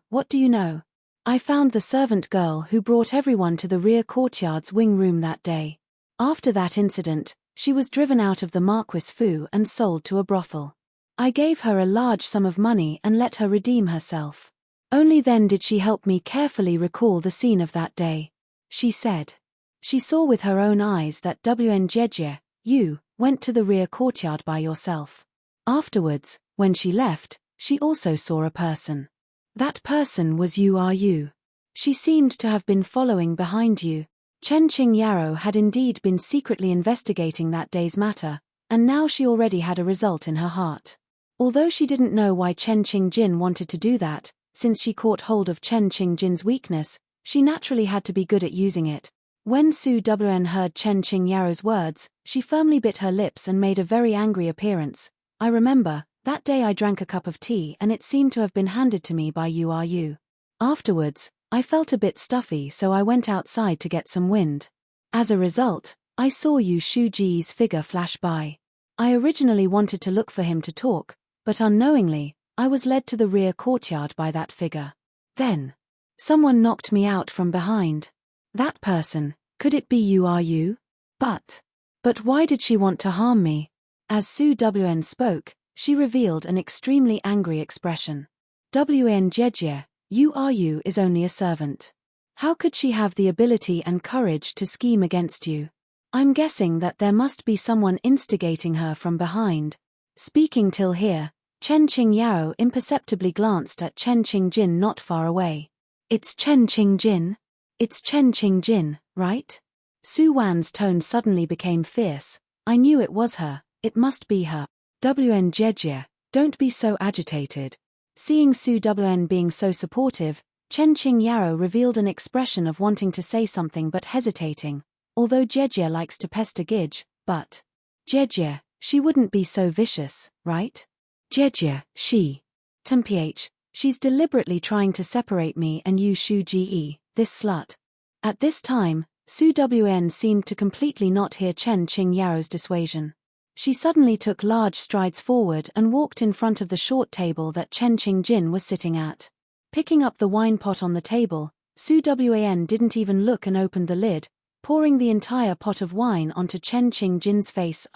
What do you know? I found the servant girl who brought everyone to the rear courtyard's wing room that day. After that incident, she was driven out of the Marquis Fu and sold to a brothel. I gave her a large sum of money and let her redeem herself. Only then did she help me carefully recall the scene of that day. She said. She saw with her own eyes that Wn Jejie, you, went to the rear courtyard by yourself. Afterwards, when she left, she also saw a person. That person was you. She seemed to have been following behind you. Chen Qing Yao had indeed been secretly investigating that day's matter, and now she already had a result in her heart. Although she didn't know why Chen Qing Jin wanted to do that, since she caught hold of Chen Qing Jin's weakness, she naturally had to be good at using it. When Su Wan heard Chen Qing Yao's words, she firmly bit her lips and made a very angry appearance. I remember, that day I drank a cup of tea and it seemed to have been handed to me by you. Afterwards, I felt a bit stuffy so I went outside to get some wind. As a result, I saw Yu Shuji's figure flash by. I originally wanted to look for him to talk, but unknowingly, I was led to the rear courtyard by that figure. Then, someone knocked me out from behind. That person, could it be you? But why did she want to harm me? As Su Wan spoke, she revealed an extremely angry expression. Wn Jejie, you is only a servant. How could she have the ability and courage to scheme against you? I'm guessing that there must be someone instigating her from behind. Speaking till here, Chen Qing Yao imperceptibly glanced at Chen Qing Jin not far away. It's Chen Qing Jin? It's Chen Qing Jin, right? Su Wan's tone suddenly became fierce. I knew it was her, it must be her. Wn Jejie, don't be so agitated. Seeing Su Wan being so supportive, Chen Qing Yao revealed an expression of wanting to say something but hesitating. Although Jejie likes to pester Gij, but Jejie, she wouldn't be so vicious, right? Jejie, she's deliberately trying to separate me and Yu Shuji, this slut. At this time, Su Wan seemed to completely not hear Chen Qing Yao's dissuasion. She suddenly took large strides forward and walked in front of the short table that Chen Qing Jin was sitting at. Picking up the wine pot on the table, Su Wan didn't even look and opened the lid, pouring the entire pot of wine onto Chen Qing Jin's face.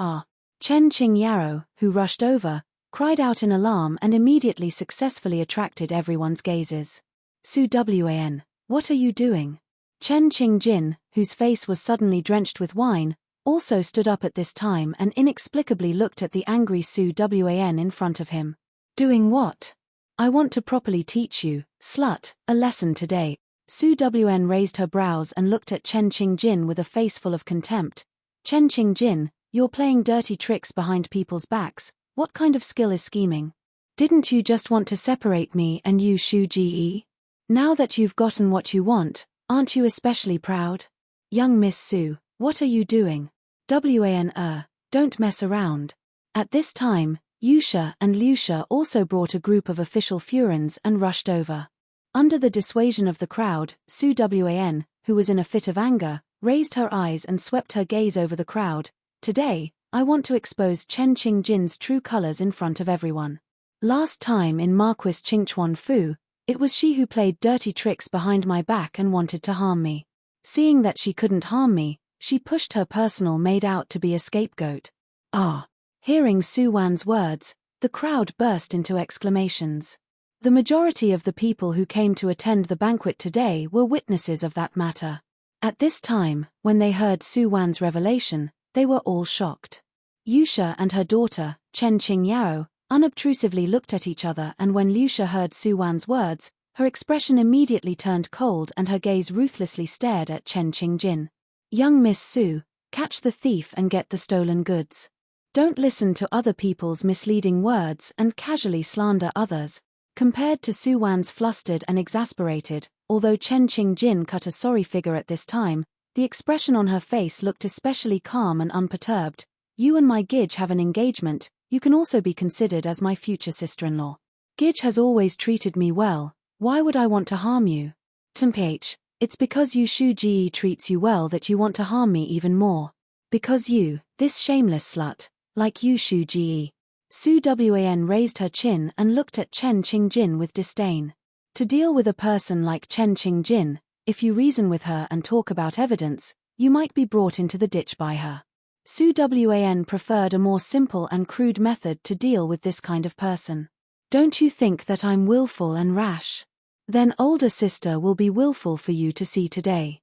Chen Qing Yao, who rushed over, cried out in alarm and immediately successfully attracted everyone's gazes. Su Wan, what are you doing? Chen Qing Jin, whose face was suddenly drenched with wine, also stood up at this time and inexplicably looked at the angry Su Wan in front of him. Doing what? I want to properly teach you, slut, a lesson today. Su Wan raised her brows and looked at Chen Qing Jin with a face full of contempt. Chen Qing Jin, you're playing dirty tricks behind people's backs. What kind of skill is scheming? Didn't you just want to separate me and Yu Shuji? Now that you've gotten what you want, aren't you especially proud? Young Miss Su, what are you doing? Don't mess around. At this time, Yusha and Liusha also brought a group of official Furans and rushed over. Under the dissuasion of the crowd, Su Wan, who was in a fit of anger, raised her eyes and swept her gaze over the crowd. Today, I want to expose Chen Qing Jin's true colors in front of everyone. Last time in Marquis Chingchuan Fu, it was she who played dirty tricks behind my back and wanted to harm me. Seeing that she couldn't harm me, she pushed her personal maid out to be a scapegoat. Ah! Hearing Su Wan's words, the crowd burst into exclamations. The majority of the people who came to attend the banquet today were witnesses of that matter. At this time, when they heard Su Wan's revelation, they were all shocked. Yusha and her daughter, Chen Qingyao, unobtrusively looked at each other, and when Yusha heard Su Wan's words, her expression immediately turned cold and her gaze ruthlessly stared at Chen Qingjin. Young Miss Su, catch the thief and get the stolen goods. Don't listen to other people's misleading words and casually slander others. Compared to Su Wan's flustered and exasperated, although Chen Qingjin cut a sorry figure at this time, the expression on her face looked especially calm and unperturbed. You and my Gidge have an engagement, you can also be considered as my future sister-in-law. Gidge has always treated me well, why would I want to harm you? Temph, it's because you Shu Ji treats you well that you want to harm me even more. Because you, this shameless slut, like you Shu Ji. Su Wan raised her chin and looked at Chen Qingjin with disdain. To deal with a person like Chen Qingjin, if you reason with her and talk about evidence, you might be brought into the ditch by her. Su Wan preferred a more simple and crude method to deal with this kind of person. Don't you think that I'm willful and rash? Then older sister will be willful for you to see today.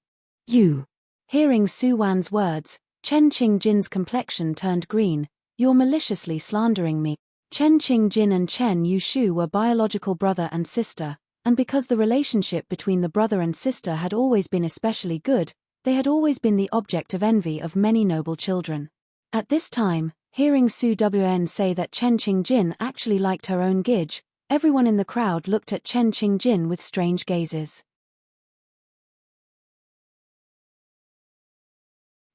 You. Hearing Su Wan's words, Chen Qingjin's complexion turned green. You're maliciously slandering me. Chen Qingjin and Chen Yushu were biological brother and sister, and because the relationship between the brother and sister had always been especially good, they had always been the object of envy of many noble children. At this time, hearing Su Wan say that Chen Qingjin actually liked her own Gidge, everyone in the crowd looked at Chen Qingjin with strange gazes.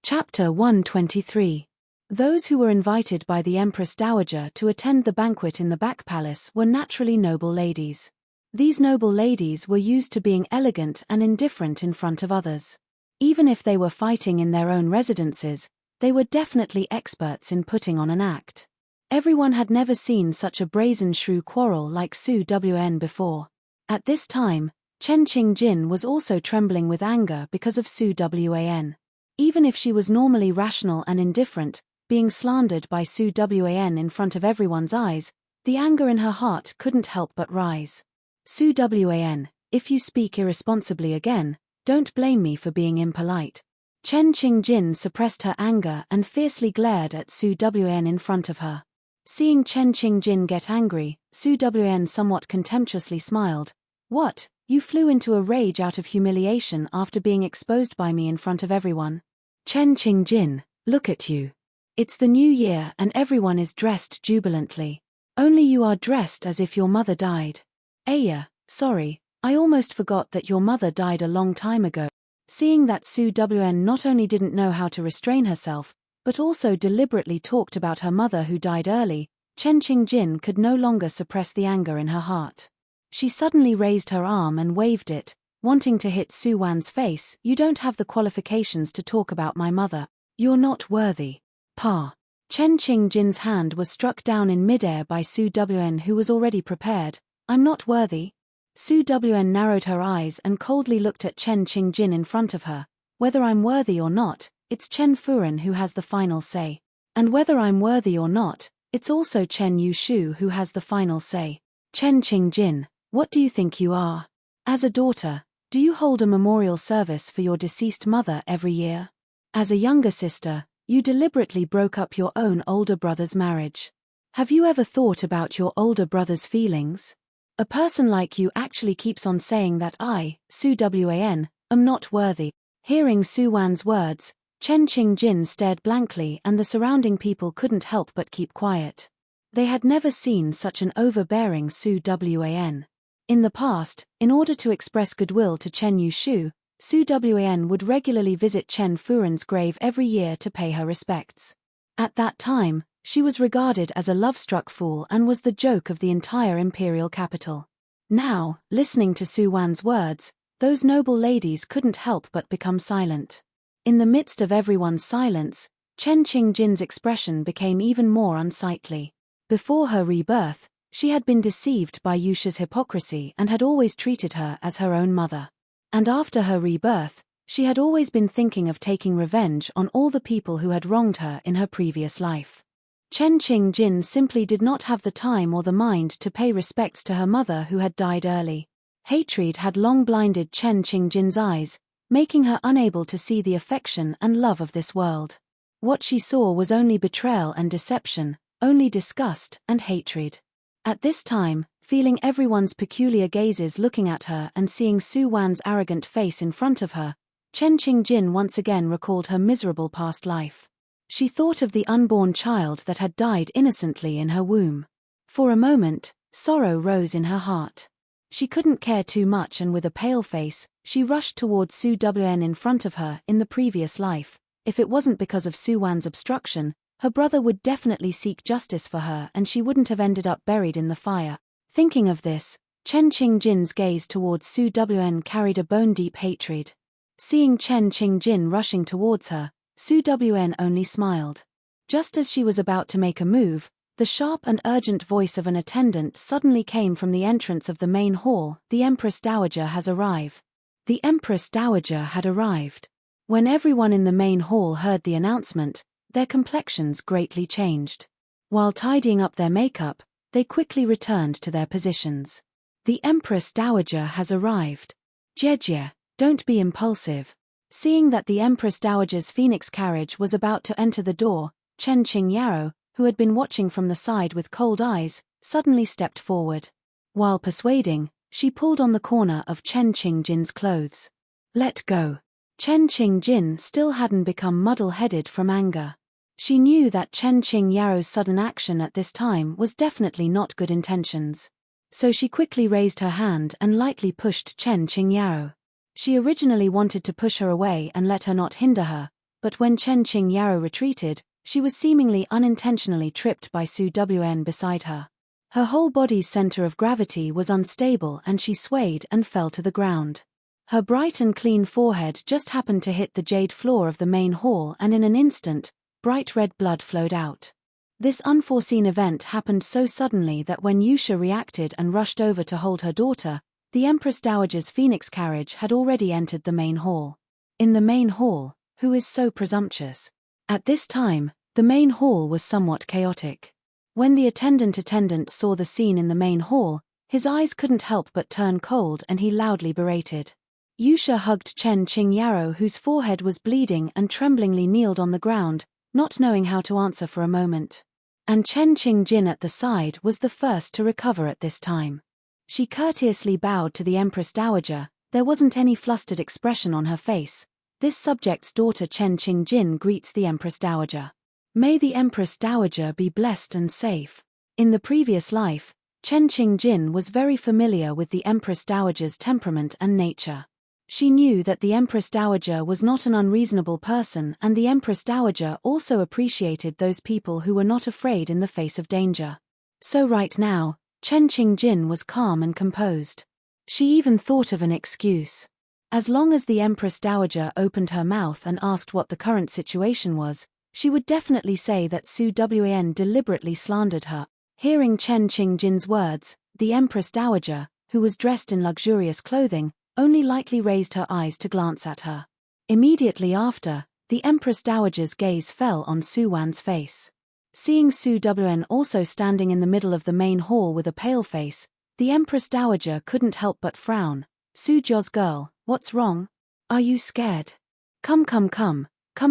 Chapter 123. Those who were invited by the Empress Dowager to attend the banquet in the back palace were naturally noble ladies. These noble ladies were used to being elegant and indifferent in front of others. Even if they were fighting in their own residences, they were definitely experts in putting on an act. Everyone had never seen such a brazen shrew quarrel like Su Wan before. At this time, Chen Qingjin was also trembling with anger because of Su Wan. Even if she was normally rational and indifferent, being slandered by Su Wan in front of everyone's eyes, the anger in her heart couldn't help but rise. Su Wan, if you speak irresponsibly again, don't blame me for being impolite. Chen Qingjin suppressed her anger and fiercely glared at Su Wan in front of her. Seeing Chen Qingjin get angry, Su Wan somewhat contemptuously smiled. What, you flew into a rage out of humiliation after being exposed by me in front of everyone? Chen Qingjin, look at you. It's the new year and everyone is dressed jubilantly. Only you are dressed as if your mother died. Aya, sorry, I almost forgot that your mother died a long time ago. Seeing that Su Wan not only didn't know how to restrain herself, but also deliberately talked about her mother who died early, Chen Qingjin could no longer suppress the anger in her heart. She suddenly raised her arm and waved it, wanting to hit Su Wan's face. You don't have the qualifications to talk about my mother. You're not worthy. Pa. Chen Qingjin's hand was struck down in midair by Su Wan, who was already prepared. I'm not worthy. Su Wan narrowed her eyes and coldly looked at Chen Qingjin in front of her. Whether I'm worthy or not, it's Chen Furen who has the final say. And whether I'm worthy or not, it's also Chen Yushu who has the final say. Chen Qingjin, what do you think you are? As a daughter, do you hold a memorial service for your deceased mother every year? As a younger sister, you deliberately broke up your own older brother's marriage. Have you ever thought about your older brother's feelings? A person like you actually keeps on saying that I, Su Wan, am not worthy. Hearing Su Wan's words, Chen Qingjin stared blankly and the surrounding people couldn't help but keep quiet. They had never seen such an overbearing Su Wan. In the past, in order to express goodwill to Chen Yushu, Su Wan would regularly visit Chen Furen's grave every year to pay her respects. At that time, she was regarded as a love-struck fool and was the joke of the entire imperial capital. Now, listening to Su Wan's words, those noble ladies couldn't help but become silent. In the midst of everyone's silence, Chen Qingjin's expression became even more unsightly. Before her rebirth, She had been deceived by Yusha's hypocrisy and had always treated her as her own mother. And after her rebirth, she had always been thinking of taking revenge on all the people who had wronged her in her previous life. Chen Qingjin simply did not have the time or the mind to pay respects to her mother who had died early. Hatred had long blinded Chen Qingjin's eyes, making her unable to see the affection and love of this world. What she saw was only betrayal and deception, only disgust and hatred. At this time, feeling everyone's peculiar gazes looking at her and seeing Su Wan's arrogant face in front of her, Chen Qingjin once again recalled her miserable past life. She thought of the unborn child that had died innocently in her womb. For a moment, sorrow rose in her heart. She couldn't care too much, and with a pale face, she rushed towards Su Wen in front of her. In the previous life, if it wasn't because of Su Wan's obstruction, her brother would definitely seek justice for her and she wouldn't have ended up buried in the fire. Thinking of this, Chen Qingjin's gaze towards Su Wen carried a bone-deep hatred. Seeing Chen Qingjin rushing towards her, Su Wen only smiled. Just as she was about to make a move, the sharp and urgent voice of an attendant suddenly came from the entrance of the main hall. "The Empress Dowager has arrived." The Empress Dowager had arrived. When everyone in the main hall heard the announcement, their complexions greatly changed. While tidying up their makeup, they quickly returned to their positions. "The Empress Dowager has arrived. Jie, don't be impulsive." Seeing that the Empress Dowager's phoenix carriage was about to enter the door, Chen Qingyao, who had been watching from the side with cold eyes, suddenly stepped forward. While persuading, she pulled on the corner of Chen Qingjin's clothes. "Let go." Chen Qingjin still hadn't become muddle-headed from anger. She knew that Chen Qingyao's sudden action at this time was definitely not good intentions. So she quickly raised her hand and lightly pushed Chen Qingyao. She originally wanted to push her away and let her not hinder her, but when Chen Qingyao retreated, she was seemingly unintentionally tripped by Su Wen beside her. Her whole body's center of gravity was unstable and she swayed and fell to the ground. Her bright and clean forehead just happened to hit the jade floor of the main hall, and in an instant, bright red blood flowed out. This unforeseen event happened so suddenly that when Yusha reacted and rushed over to hold her daughter, the Empress Dowager's phoenix carriage had already entered the main hall. In the main hall, who is so presumptuous? At this time, the main hall was somewhat chaotic. When the attendant saw the scene in the main hall, his eyes couldn't help but turn cold and he loudly berated. Yusha hugged Chen Qingyao, whose forehead was bleeding, and tremblingly kneeled on the ground, not knowing how to answer for a moment. And Chen Qingjin at the side was the first to recover at this time. She courteously bowed to the Empress Dowager. There wasn't any flustered expression on her face. This subject's daughter Chen Qingjin greets the Empress Dowager. May the Empress Dowager be blessed and safe. In the previous life, Chen Qingjin was very familiar with the Empress Dowager's temperament and nature. She knew that the Empress Dowager was not an unreasonable person, and the Empress Dowager also appreciated those people who were not afraid in the face of danger. So right now, Chen Qingjin was calm and composed. She even thought of an excuse. As long as the Empress Dowager opened her mouth and asked what the current situation was, she would definitely say that Su Wen deliberately slandered her. Hearing Chen Qingjin's words, the Empress Dowager, who was dressed in luxurious clothing, only lightly raised her eyes to glance at her. Immediately after, the Empress Dowager's gaze fell on Su Wan's face. Seeing Su Wen also standing in the middle of the main hall with a pale face, the Empress Dowager couldn't help but frown. "Su Jia's girl, what's wrong? Are you scared? Come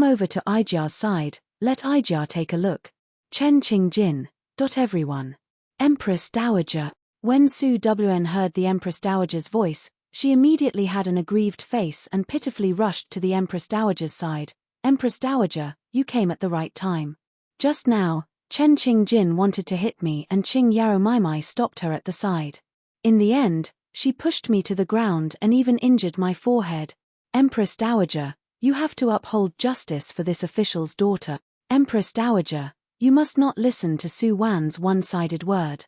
over to Ijia's side, let Ijia take a look." Chen Qingjin. Everyone. Empress Dowager. When Su Wen heard the Empress Dowager's voice, she immediately had an aggrieved face and pitifully rushed to the Empress Dowager's side. "Empress Dowager, you came at the right time. Just now, Chen Qingjin wanted to hit me and Qingyao Maimai stopped her at the side. In the end, she pushed me to the ground and even injured my forehead. Empress Dowager, you have to uphold justice for this official's daughter. Empress Dowager, you must not listen to Su Wan's one-sided word.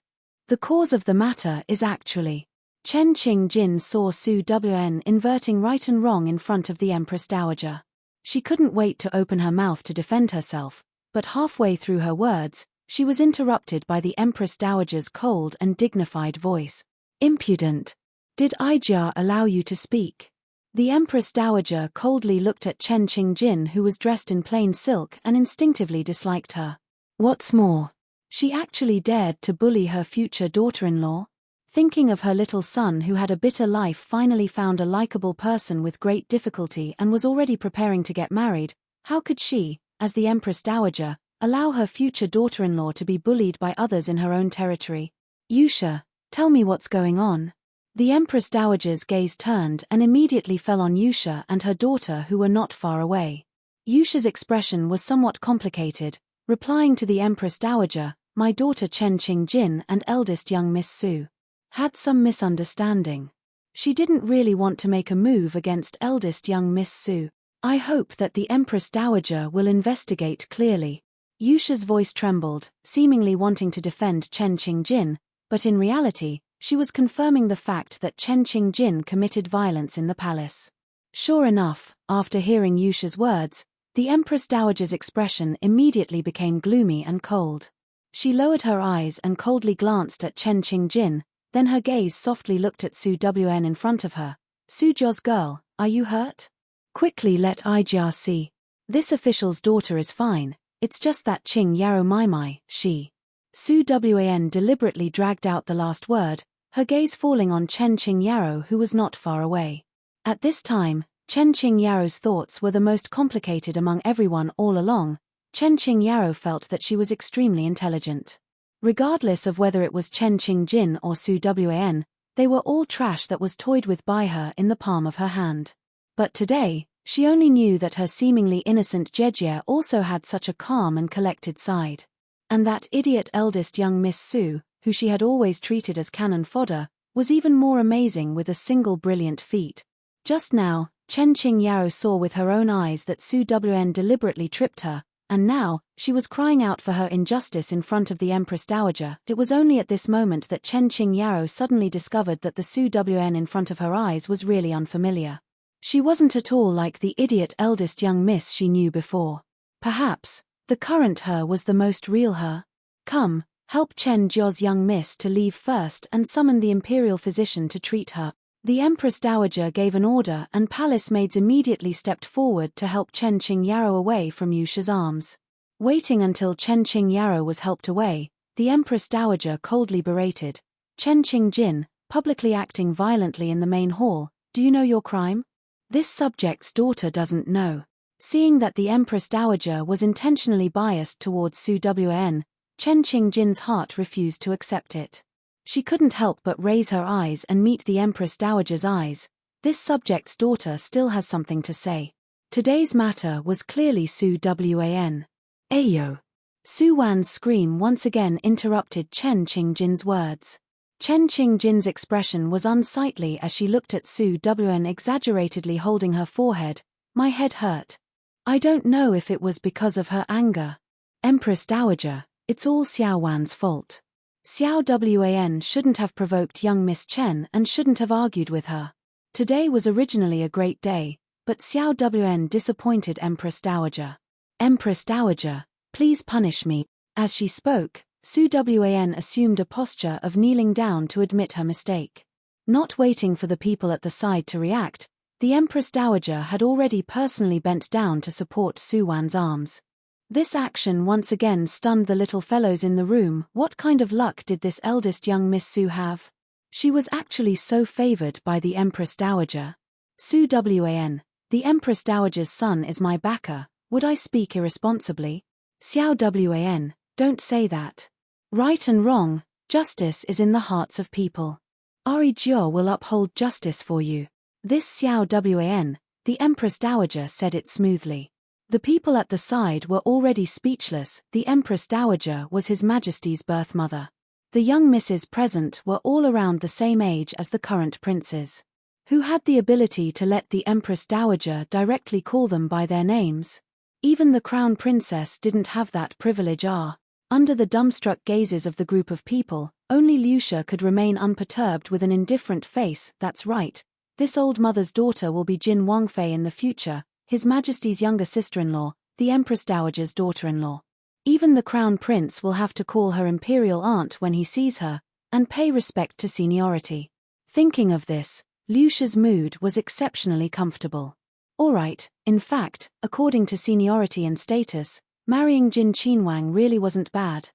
The cause of the matter is actually..." Chen Qingjin saw Su Wen inverting right and wrong in front of the Empress Dowager. She couldn't wait to open her mouth to defend herself, but halfway through her words, she was interrupted by the Empress Dowager's cold and dignified voice. Impudent! Did Ijia allow you to speak? The Empress Dowager coldly looked at Chen Qingjin, who was dressed in plain silk and instinctively disliked her. What's more, she actually dared to bully her future daughter-in-law? Thinking of her little son who had a bitter life finally found a likable person with great difficulty and was already preparing to get married, how could she, as the Empress Dowager, allow her future daughter-in-law to be bullied by others in her own territory? Yusha, tell me what's going on. The Empress Dowager's gaze turned and immediately fell on Yusha and her daughter, who were not far away. Yusha's expression was somewhat complicated, replying to the Empress Dowager, "My daughter Chen Qingjin and eldest young Miss Su had some misunderstanding. She didn't really want to make a move against eldest young Miss Su. I hope that the Empress Dowager will investigate clearly." Yusha's voice trembled, seemingly wanting to defend Chen Qingjin, but in reality, she was confirming the fact that Chen Qingjin committed violence in the palace. Sure enough, after hearing Yusha's words, the Empress Dowager's expression immediately became gloomy and cold. She lowered her eyes and coldly glanced at Chen Qingjin, then her gaze softly looked at Su Wn in front of her. "Sujio's girl, are you hurt? Quickly let Ijia see. This official's daughter is fine, it's just that Qing Yarrow Mai, she." Su Wan deliberately dragged out the last word, her gaze falling on Chen Qing Yarrow, who was not far away. At this time, Chen Qing Yarrow's thoughts were the most complicated among everyone all along. Chen Qing Yarrow felt that she was extremely intelligent. Regardless of whether it was Chen Qingjin or Su Wan, they were all trash that was toyed with by her in the palm of her hand. But today, she only knew that her seemingly innocent Jejie also had such a calm and collected side. And that idiot eldest young Miss Su, who she had always treated as cannon fodder, was even more amazing with a single brilliant feat. Just now, Chen Qing Yarrow saw with her own eyes that Su Wan deliberately tripped her, and now, she was crying out for her injustice in front of the Empress Dowager. It was only at this moment that Chen Qing Yarrow suddenly discovered that the Su Wan in front of her eyes was really unfamiliar. She wasn't at all like the idiot eldest young miss she knew before. Perhaps, the current her was the most real her. Come, help Chen Jia's young miss to leave first and summon the imperial physician to treat her. The Empress Dowager gave an order and palace maids immediately stepped forward to help Chen Qing Yarrow away from Yusha's arms. Waiting until Chen Qing Yarrow was helped away, the Empress Dowager coldly berated, "Chen Qingjin, publicly acting violently in the main hall, do you know your crime?" This subject's daughter doesn't know. Seeing that the Empress Dowager was intentionally biased towards Su Wan, Chen Qingjin's heart refused to accept it. She couldn't help but raise her eyes and meet the Empress Dowager's eyes. This subject's daughter still has something to say. Today's matter was clearly Su Wan. Ayo! Su Wan's scream once again interrupted Chen Qingjin's words. Chen Qingjin's expression was unsightly as she looked at Su Wan exaggeratedly holding her forehead. "My head hurt. I don't know if it was because of her anger. Empress Dowager, it's all Xiao Wan's fault. Xiao Wan shouldn't have provoked young Miss Chen and shouldn't have argued with her. Today was originally a great day, but Xiao Wan disappointed Empress Dowager. Empress Dowager, please punish me." As she spoke, Su Wan assumed a posture of kneeling down to admit her mistake. Not waiting for the people at the side to react, the Empress Dowager had already personally bent down to support Su Wan's arms. This action once again stunned the little fellows in the room. What kind of luck did this eldest young Miss Su have? She was actually so favored by the Empress Dowager. Su Wan, the Empress Dowager's son is my backer, would I speak irresponsibly? Xiao Wan, don't say that. Right and wrong, justice is in the hearts of people. Ari Jiao will uphold justice for you. This Xiao Wan, the Empress Dowager said it smoothly. The people at the side were already speechless. The Empress Dowager was His Majesty's birth mother. The young misses present were all around the same age as the current princes. Who had the ability to let the Empress Dowager directly call them by their names? Even the crown princess didn't have that privilege. Under the dumbstruck gazes of the group of people, only Liusha could remain unperturbed with an indifferent face. That's right. This old mother's daughter will be Jin Wangfei in the future, His Majesty's younger sister-in-law, the Empress Dowager's daughter-in-law. Even the crown prince will have to call her imperial aunt when he sees her, and pay respect to seniority. Thinking of this, Lucia's mood was exceptionally comfortable. Alright, in fact, according to seniority and status, marrying Jin Qinwang really wasn't bad.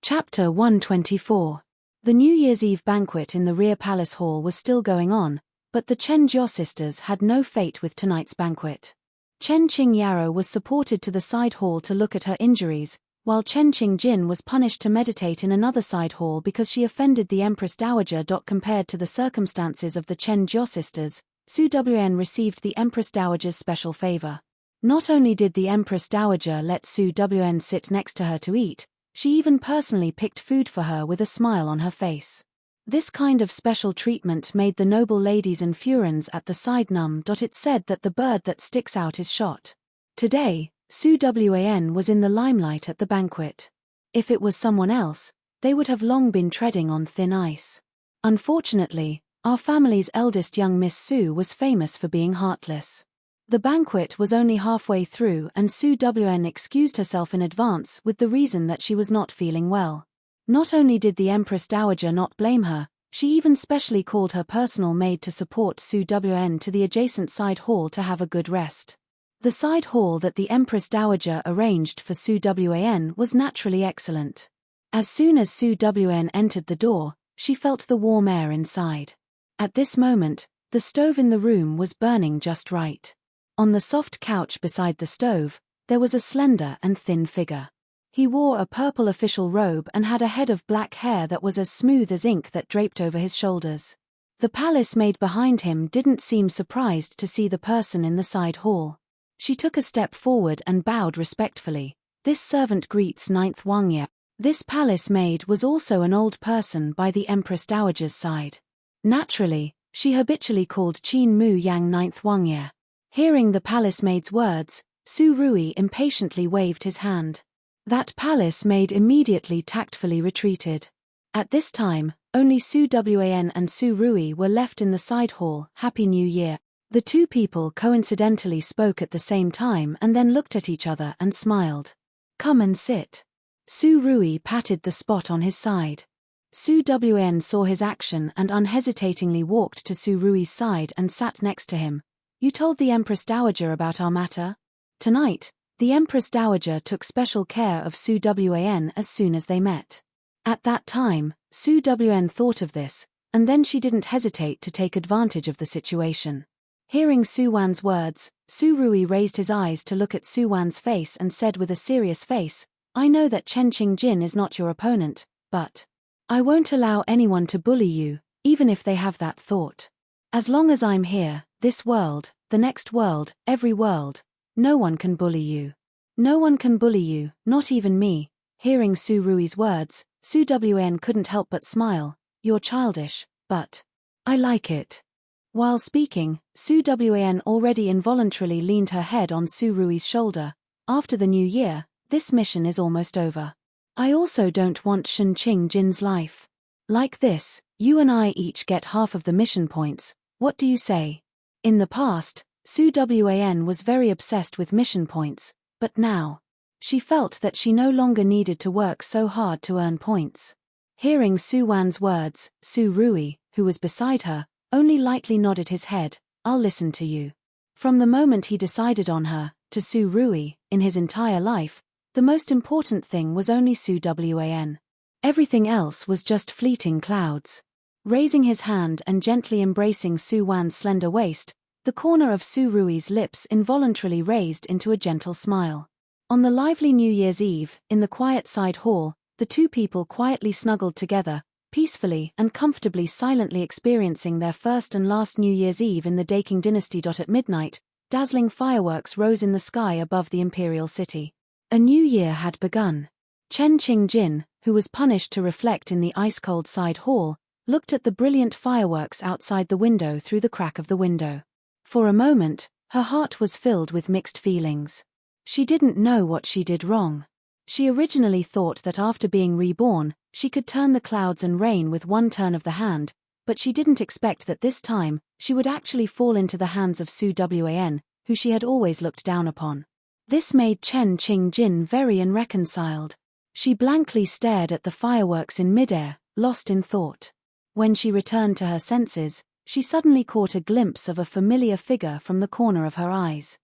Chapter 124. The New Year's Eve banquet in the rear palace hall was still going on, but the Chen Jiao sisters had no fate with tonight's banquet. Chen Qing Yarrow was supported to the side hall to look at her injuries, while Chen Qing Jin was punished to meditate in another side hall because she offended the Empress Dowager. Compared to the circumstances of the Chen Jiao sisters, Su Wen received the Empress Dowager's special favor. Not only did the Empress Dowager let Su Wen sit next to her to eat, she even personally picked food for her with a smile on her face. This kind of special treatment made the noble ladies and furans at the side numb. It said that the bird that sticks out is shot. Today, Su Wan was in the limelight at the banquet. If it was someone else, they would have long been treading on thin ice. Unfortunately, our family's eldest young Miss Su was famous for being heartless. The banquet was only halfway through and Su Wen excused herself in advance with the reason that she was not feeling well. Not only did the Empress Dowager not blame her, she even specially called her personal maid to support Su Wen to the adjacent side hall to have a good rest. The side hall that the Empress Dowager arranged for Su Wen was naturally excellent. As soon as Su Wen entered the door, she felt the warm air inside. At this moment, the stove in the room was burning just right. On the soft couch beside the stove, there was a slender and thin figure. He wore a purple official robe and had a head of black hair that was as smooth as ink that draped over his shoulders. The palace maid behind him didn't seem surprised to see the person in the side hall. She took a step forward and bowed respectfully. This servant greets Ninth Wangye. This palace maid was also an old person by the Empress Dowager's side. Naturally, she habitually called Qin Mu Yang Ninth Wangye. Hearing the palace maid's words, Su Rui impatiently waved his hand. That palace maid immediately tactfully retreated. At this time, only Su Wen and Su Rui were left in the side hall. Happy New Year. The two people coincidentally spoke at the same time and then looked at each other and smiled. Come and sit. Su Rui patted the spot on his side. Su Wen saw his action and unhesitatingly walked to Su Rui's side and sat next to him. You told the Empress Dowager about our matter? Tonight, the Empress Dowager took special care of Su Wen as soon as they met. At that time, Su Wen thought of this, and then she didn't hesitate to take advantage of the situation. Hearing Su Wan's words, Su Rui raised his eyes to look at Su Wan's face and said with a serious face, I know that Chen Qing Jin is not your opponent, but I won't allow anyone to bully you, even if they have that thought. As long as I'm here, this world, the next world, every world, no one can bully you. No one can bully you, not even me. Hearing Su Rui's words, Su Wen couldn't help but smile. You're childish, but I like it. While speaking, Su Wen already involuntarily leaned her head on Su Rui's shoulder. After the new year, this mission is almost over. I also don't want Shen Qing Jin's life. Like this, you and I each get half of the mission points. What do you say? In the past, Su Wen was very obsessed with mission points, but now, she felt that she no longer needed to work so hard to earn points. Hearing Su Wan's words, Su Rui, who was beside her, only lightly nodded his head. I'll listen to you. From the moment he decided on her, to Su Rui, in his entire life, the most important thing was only Su Wen. Everything else was just fleeting clouds. Raising his hand and gently embracing Su Wan's slender waist, the corner of Su Rui's lips involuntarily raised into a gentle smile. On the lively New Year's Eve, in the quiet side hall, the two people quietly snuggled together, peacefully and comfortably silently experiencing their first and last New Year's Eve in the Daking dynasty. At midnight, dazzling fireworks rose in the sky above the imperial city. A new year had begun. Chen Qing Jin, who was punished to reflect in the ice-cold side hall, looked at the brilliant fireworks outside the window through the crack of the window. For a moment, her heart was filled with mixed feelings. She didn't know what she did wrong. She originally thought that after being reborn, she could turn the clouds and rain with one turn of the hand, but she didn't expect that this time, she would actually fall into the hands of Su Wen, who she had always looked down upon. This made Chen Qingjin very unreconciled. She blankly stared at the fireworks in midair, lost in thought. When she returned to her senses, she suddenly caught a glimpse of a familiar figure from the corner of her eyes.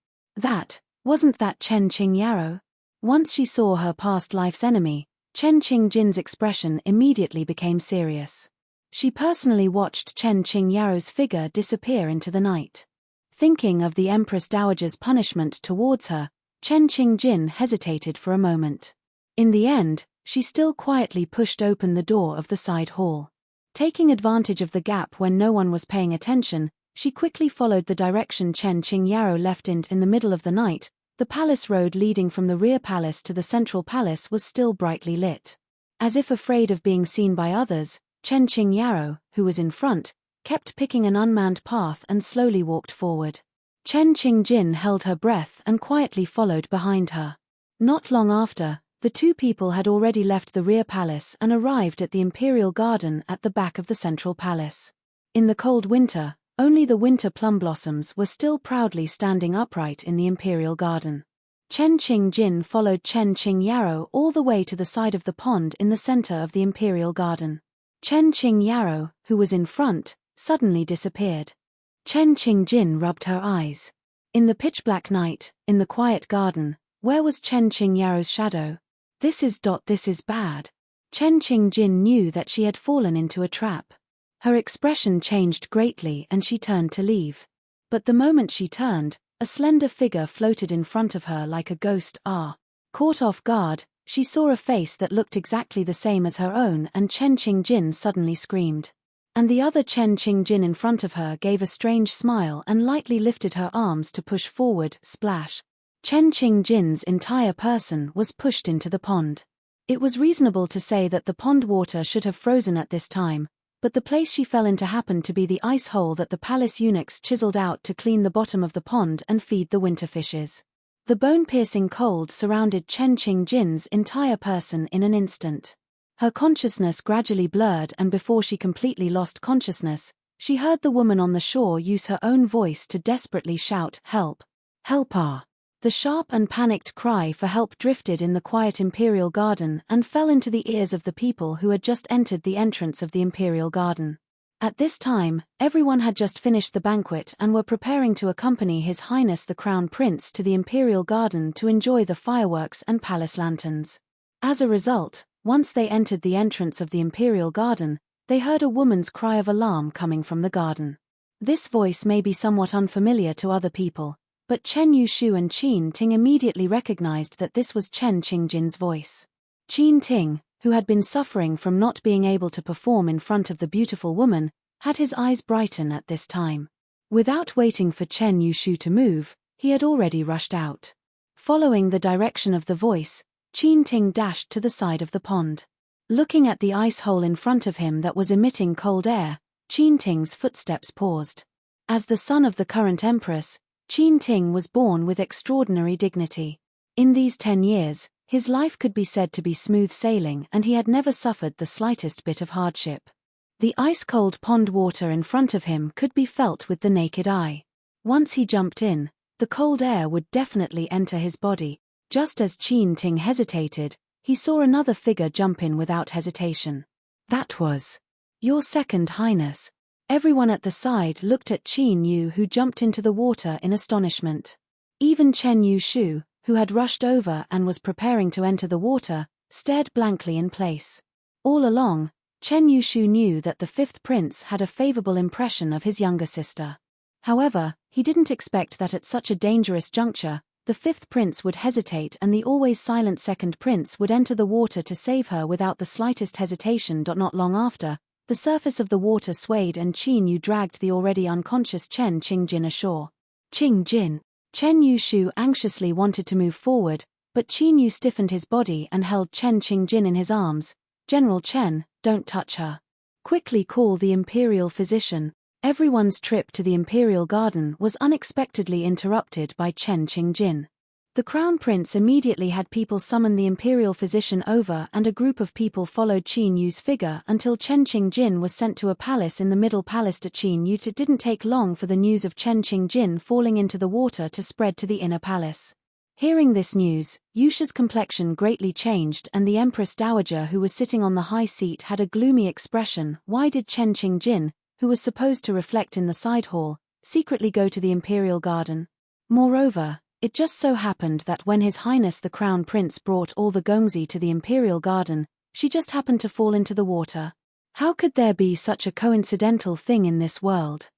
Wasn't that Chen Qingyaro? Once she saw her past life's enemy, Chen Qingjin's expression immediately became serious. She personally watched Chen Qingyaro's figure disappear into the night. Thinking of the Empress Dowager's punishment towards her, Chen Qingjin hesitated for a moment. In the end, she still quietly pushed open the door of the side hall. Taking advantage of the gap when no one was paying attention, she quickly followed the direction Chen Qingyaro left in the middle of the night. The palace road leading from the rear palace to the central palace was still brightly lit. As if afraid of being seen by others, Chen Qingyaro, who was in front, kept picking an unmanned path and slowly walked forward. Chen Qingjin held her breath and quietly followed behind her. Not long after, the two people had already left the rear palace and arrived at the imperial garden at the back of the central palace. In the cold winter, only the winter plum blossoms were still proudly standing upright in the imperial garden. Chen Qingjin followed Chen Qingyaro all the way to the side of the pond in the center of the imperial garden. Chen Qingyaro, who was in front, suddenly disappeared. Chen Qingjin rubbed her eyes. In the pitch-black night, in the quiet garden, where was Chen Qingyaro's shadow? This is bad. Chen Qingjin knew that she had fallen into a trap. Her expression changed greatly and she turned to leave. But the moment she turned, a slender figure floated in front of her like a ghost. Caught off guard, she saw a face that looked exactly the same as her own and Chen Qingjin suddenly screamed. And the other Chen Qingjin in front of her gave a strange smile and lightly lifted her arms to push forward. Splash! Chen Qingjin's entire person was pushed into the pond. It was reasonable to say that the pond water should have frozen at this time, but the place she fell into happened to be the ice hole that the palace eunuchs chiseled out to clean the bottom of the pond and feed the winter fishes. The bone-piercing cold surrounded Chen Qingjin's entire person in an instant. Her consciousness gradually blurred and before she completely lost consciousness, she heard the woman on the shore use her own voice to desperately shout, "Help! Help!" The sharp and panicked cry for help drifted in the quiet imperial garden and fell into the ears of the people who had just entered the entrance of the imperial garden. At this time, everyone had just finished the banquet and were preparing to accompany His Highness the Crown Prince to the imperial garden to enjoy the fireworks and palace lanterns. As a result, once they entered the entrance of the imperial garden, they heard a woman's cry of alarm coming from the garden. This voice may be somewhat unfamiliar to other people, but Chen Yushu and Qin Ting immediately recognized that this was Chen Qingjin's voice. Qin Ting, who had been suffering from not being able to perform in front of the beautiful woman, had his eyes brighten at this time. Without waiting for Chen Yushu to move, he had already rushed out. Following the direction of the voice, Qin Ting dashed to the side of the pond. Looking at the ice hole in front of him that was emitting cold air, Qin Ting's footsteps paused. As the son of the current empress, Qin Ting was born with extraordinary dignity. In these 10 years, his life could be said to be smooth sailing and he had never suffered the slightest bit of hardship. The ice-cold pond water in front of him could be felt with the naked eye. Once he jumped in, the cold air would definitely enter his body. Just as Qin Ting hesitated, he saw another figure jump in without hesitation. That was Your Second Highness. Everyone at the side looked at Qin Yu, who jumped into the water in astonishment. Even Chen Yushu, who had rushed over and was preparing to enter the water, stared blankly in place. All along, Chen Yushu knew that the fifth prince had a favorable impression of his younger sister. However, he didn't expect that at such a dangerous juncture, the fifth prince would hesitate and the always silent second prince would enter the water to save her without the slightest hesitation. Not long after, the surface of the water swayed and Qin Yu dragged the already unconscious Chen Qingjin ashore. Qingjin. Chen Yushu anxiously wanted to move forward, but Qin Yu stiffened his body and held Chen Qingjin in his arms. General Chen, don't touch her. Quickly call the imperial physician. Everyone's trip to the imperial garden was unexpectedly interrupted by Chen Qingjin. The crown prince immediately had people summon the imperial physician over, and a group of people followed Qin Yu's figure until Chen Qingjin was sent to a palace in the middle palace to Qin Yu. It didn't take long for the news of Chen Qingjin falling into the water to spread to the inner palace. Hearing this news, Yusha's complexion greatly changed, and the Empress Dowager who was sitting on the high seat had a gloomy expression. Why did Chen Qingjin, who was supposed to reflect in the side hall, secretly go to the imperial garden? Moreover, it just so happened that when His Highness the Crown Prince brought all the gongzi to the imperial garden, she just happened to fall into the water. How could there be such a coincidental thing in this world?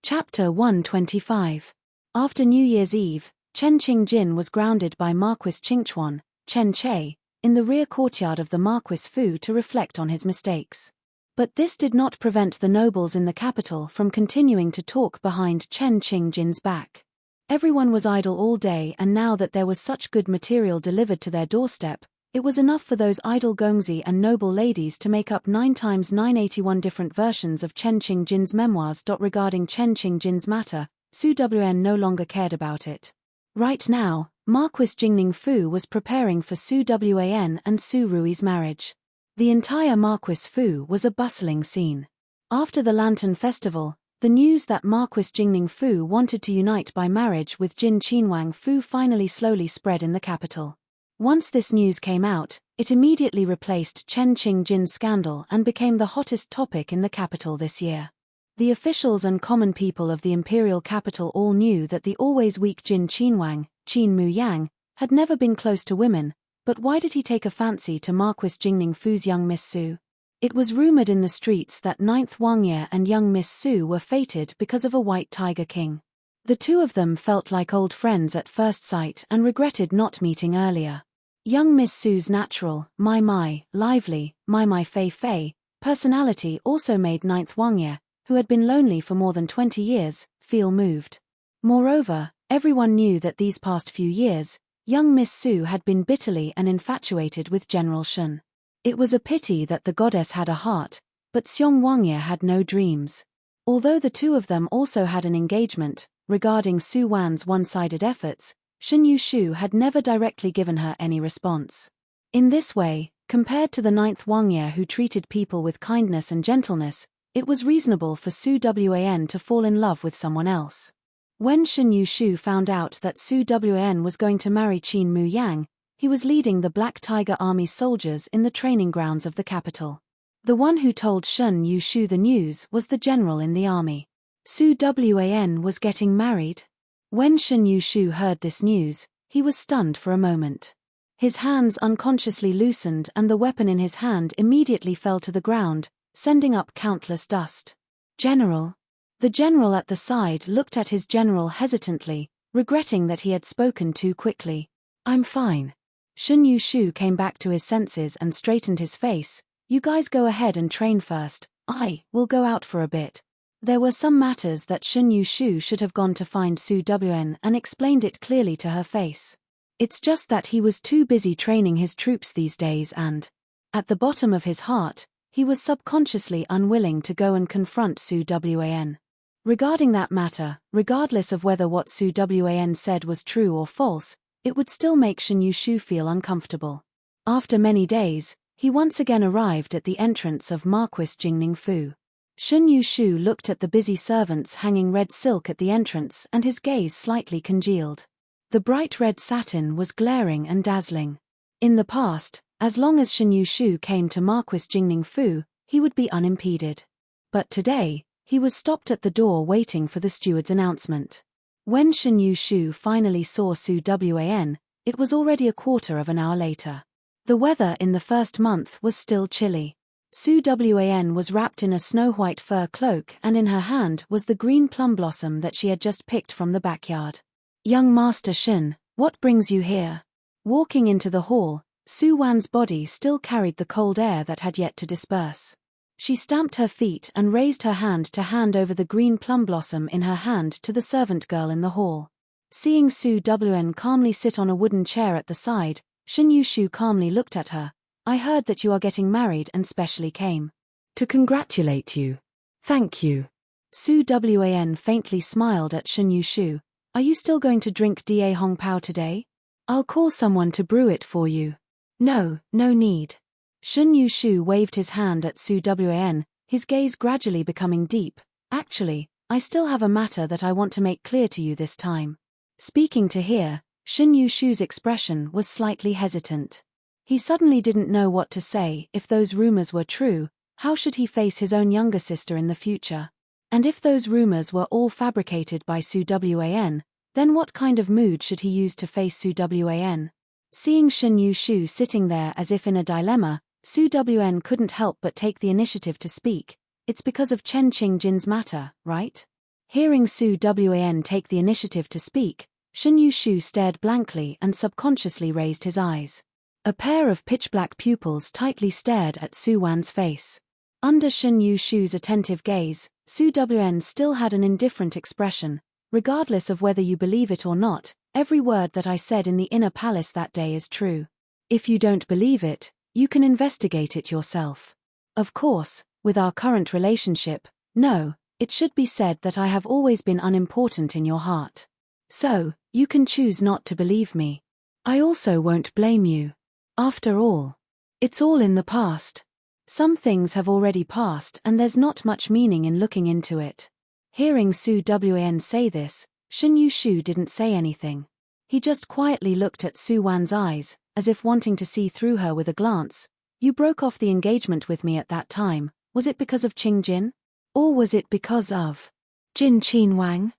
Chapter 125. After New Year's Eve, Chen Qingjin was grounded by Marquis Qingchuan, Chen Che, in the rear courtyard of the Marquis Fu to reflect on his mistakes. But this did not prevent the nobles in the capital from continuing to talk behind Chen Qingjin's back. Everyone was idle all day, and now that there was such good material delivered to their doorstep, it was enough for those idle gongzi and noble ladies to make up 9 times 981 different versions of Chen Qingjin's memoirs. Regarding Chen Qingjin's matter, Su Wn no longer cared about it. Right now, Marquis Jingning Fu was preparing for Su Wan and Su Rui's marriage. The entire Marquis Fu was a bustling scene. After the Lantern Festival, the news that Marquis Jingning Fu wanted to unite by marriage with Jin Qinwang Fu finally slowly spread in the capital. Once this news came out, it immediately replaced Chen Qingjin's scandal and became the hottest topic in the capital this year. The officials and common people of the imperial capital all knew that the always weak Jin Qinwang, Qin Mu Yang, had never been close to women. But why did he take a fancy to Marquis Jingning Fu's young Miss Su? It was rumored in the streets that 9th Wangye and young Miss Su were fated because of a white tiger king. The two of them felt like old friends at first sight and regretted not meeting earlier. Young Miss Su's natural, lively, fei personality also made 9th Wangye, who had been lonely for more than 20 years, feel moved. Moreover, everyone knew that these past few years, young Miss Su had been bitterly and infatuated with General Shun. It was a pity that the goddess had a heart, but Xiong Wangye had no dreams. Although the two of them also had an engagement, regarding Su Wan's one-sided efforts, Shun Yushu had never directly given her any response. In this way, compared to the 9th Wangye who treated people with kindness and gentleness, it was reasonable for Su Wan to fall in love with someone else. When Shun Yushu found out that Su Wan was going to marry Qin Mu Yang, he was leading the Black Tiger Army soldiers in the training grounds of the capital. The one who told Shun Yushu the news was the general in the army. Su Wan was getting married? When Shun Yushu heard this news, he was stunned for a moment. His hands unconsciously loosened and the weapon in his hand immediately fell to the ground, sending up countless dust. General. The general at the side looked at his general hesitantly, regretting that he had spoken too quickly. I'm fine. Shun Yushu came back to his senses and straightened his face. You guys go ahead and train first, I will go out for a bit. There were some matters that Shun Yushu should have gone to find Su Wan and explained it clearly to her face. It's just that he was too busy training his troops these days and, at the bottom of his heart, he was subconsciously unwilling to go and confront Su Wan. Regarding that matter, regardless of whether what Su Wan said was true or false, it would still make Shun Yushu feel uncomfortable. After many days, he once again arrived at the entrance of Marquis Jingning Fu. Shun Yushu looked at the busy servants hanging red silk at the entrance and his gaze slightly congealed. The bright red satin was glaring and dazzling. In the past, as long as Shun Yushu came to Marquis Jingning Fu, he would be unimpeded. But today, he was stopped at the door waiting for the steward's announcement. When Shun Yushu finally saw Su Wan, it was already a quarter of an hour later. The weather in the first month was still chilly. Su Wan was wrapped in a snow-white fur cloak and in her hand was the green plum blossom that she had just picked from the backyard. Young Master Shun, what brings you here? Walking into the hall, Su Wan's body still carried the cold air that had yet to disperse. She stamped her feet and raised her hand to hand over the green plum blossom in her hand to the servant girl in the hall. Seeing Su Wan calmly sit on a wooden chair at the side, Shun Yushu calmly looked at her. I heard that you are getting married and specially came to congratulate you. Thank you. Su Wan faintly smiled at Shun Yushu. Are you still going to drink Da Hong Pao today? I'll call someone to brew it for you. No, no need. Shun Yushu waved his hand at Su Wan, his gaze gradually becoming deep. Actually, I still have a matter that I want to make clear to you this time. Speaking to hear, Shun Yushu's expression was slightly hesitant. He suddenly didn't know what to say. If those rumors were true, how should he face his own younger sister in the future? And if those rumors were all fabricated by Su Wan, then what kind of mood should he use to face Su Wan? Seeing Shun Yushu sitting there as if in a dilemma, Su Wan couldn't help but take the initiative to speak. It's because of Chen Qingjin's matter, right? Hearing Su Wan take the initiative to speak, Shun Yushu stared blankly and subconsciously raised his eyes. A pair of pitch-black pupils tightly stared at Su Wan's face. Under Shun Yushu's attentive gaze, Su Wan still had an indifferent expression. Regardless of whether you believe it or not, every word that I said in the inner palace that day is true. If you don't believe it, you can investigate it yourself. Of course, with our current relationship, no, it should be said that I have always been unimportant in your heart. So, you can choose not to believe me. I also won't blame you. After all, it's all in the past. Some things have already passed and there's not much meaning in looking into it. Hearing Su Wan say this, Shun Yushu didn't say anything. He just quietly looked at Su Wan's eyes, as if wanting to see through her with a glance. You broke off the engagement with me at that time. Was it because of Qingjin? Or was it because of Jin Qinwang?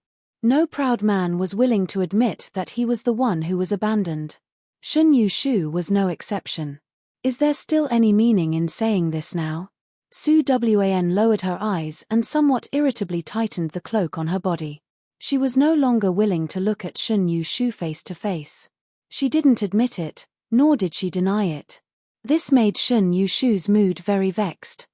No proud man was willing to admit that he was the one who was abandoned. Shun Yushu was no exception. Is there still any meaning in saying this now? Su Wan lowered her eyes and somewhat irritably tightened the cloak on her body. She was no longer willing to look at Shun Yushu face to face. She didn't admit it, nor did she deny it. This made Shun Yushu's mood very vexed.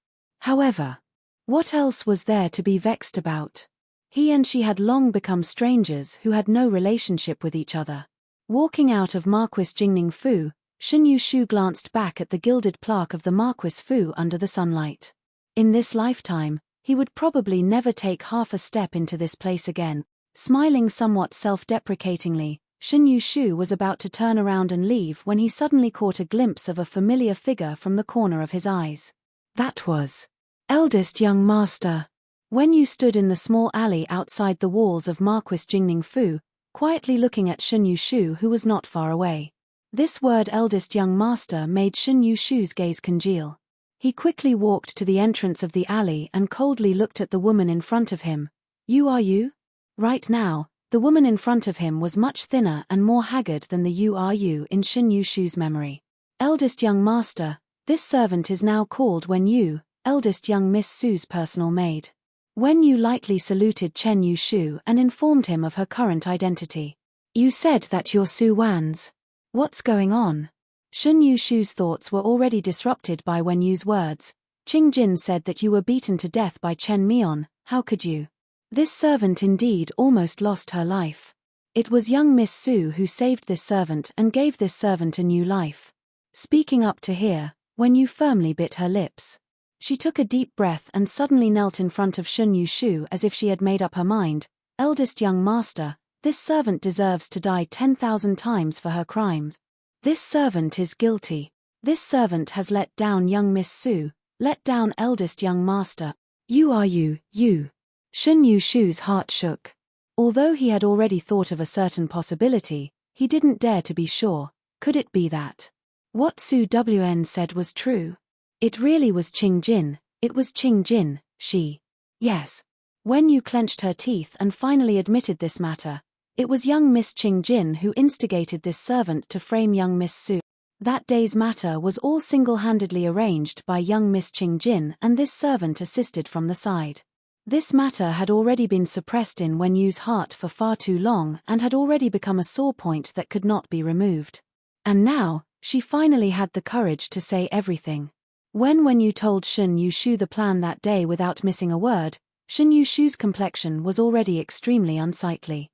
However, what else was there to be vexed about? He and she had long become strangers who had no relationship with each other. Walking out of Marquis Jingning Fu, Shun Yushu glanced back at the gilded plaque of the Marquis Fu under the sunlight. In this lifetime, he would probably never take half a step into this place again. Smiling somewhat self-deprecatingly, Shun Yushu was about to turn around and leave when he suddenly caught a glimpse of a familiar figure from the corner of his eyes. That was eldest young master. When you stood in the small alley outside the walls of Marquis Jingning Fu, quietly looking at Shun Yushu who was not far away. This word eldest young master made Shun Yushu's gaze congeal. He quickly walked to the entrance of the alley and coldly looked at the woman in front of him. You are you? Right now, the woman in front of him was much thinner and more haggard than the you are you in Shun Yushu's memory. Eldest young master, this servant is now called Wen Yu, eldest young Miss Su's personal maid. Wen Yu lightly saluted Chen Yushu and informed him of her current identity. You said that you're Su Wan's. What's going on? Shun Yushu's thoughts were already disrupted by Wen Yu's words. Qingjin said that you were beaten to death by Chen Mion, how could you? This servant indeed almost lost her life. It was young Miss Su who saved this servant and gave this servant a new life. Speaking up to hear, Wen Yu firmly bit her lips. She took a deep breath and suddenly knelt in front of Shun Yushu as if she had made up her mind. Eldest young master, this servant deserves to die 10,000 times for her crimes. This servant is guilty. This servant has let down young Miss Su, let down eldest young master. You are you. Shun Yushu's heart shook. Although he had already thought of a certain possibility, he didn't dare to be sure. Could it be that what Su Wan said was true? It really was Qingjin. It was Qingjin, she. Yes. Wen Yu clenched her teeth and finally admitted this matter. It was young Miss Qingjin who instigated this servant to frame young Miss Su. That day's matter was all single-handedly arranged by young Miss Qingjin and this servant assisted from the side. This matter had already been suppressed in Wen Yu's heart for far too long and had already become a sore point that could not be removed. And now, she finally had the courage to say everything. When Wen Yu told Shun Yushu the plan that day without missing a word, Shun Yushu's complexion was already extremely unsightly.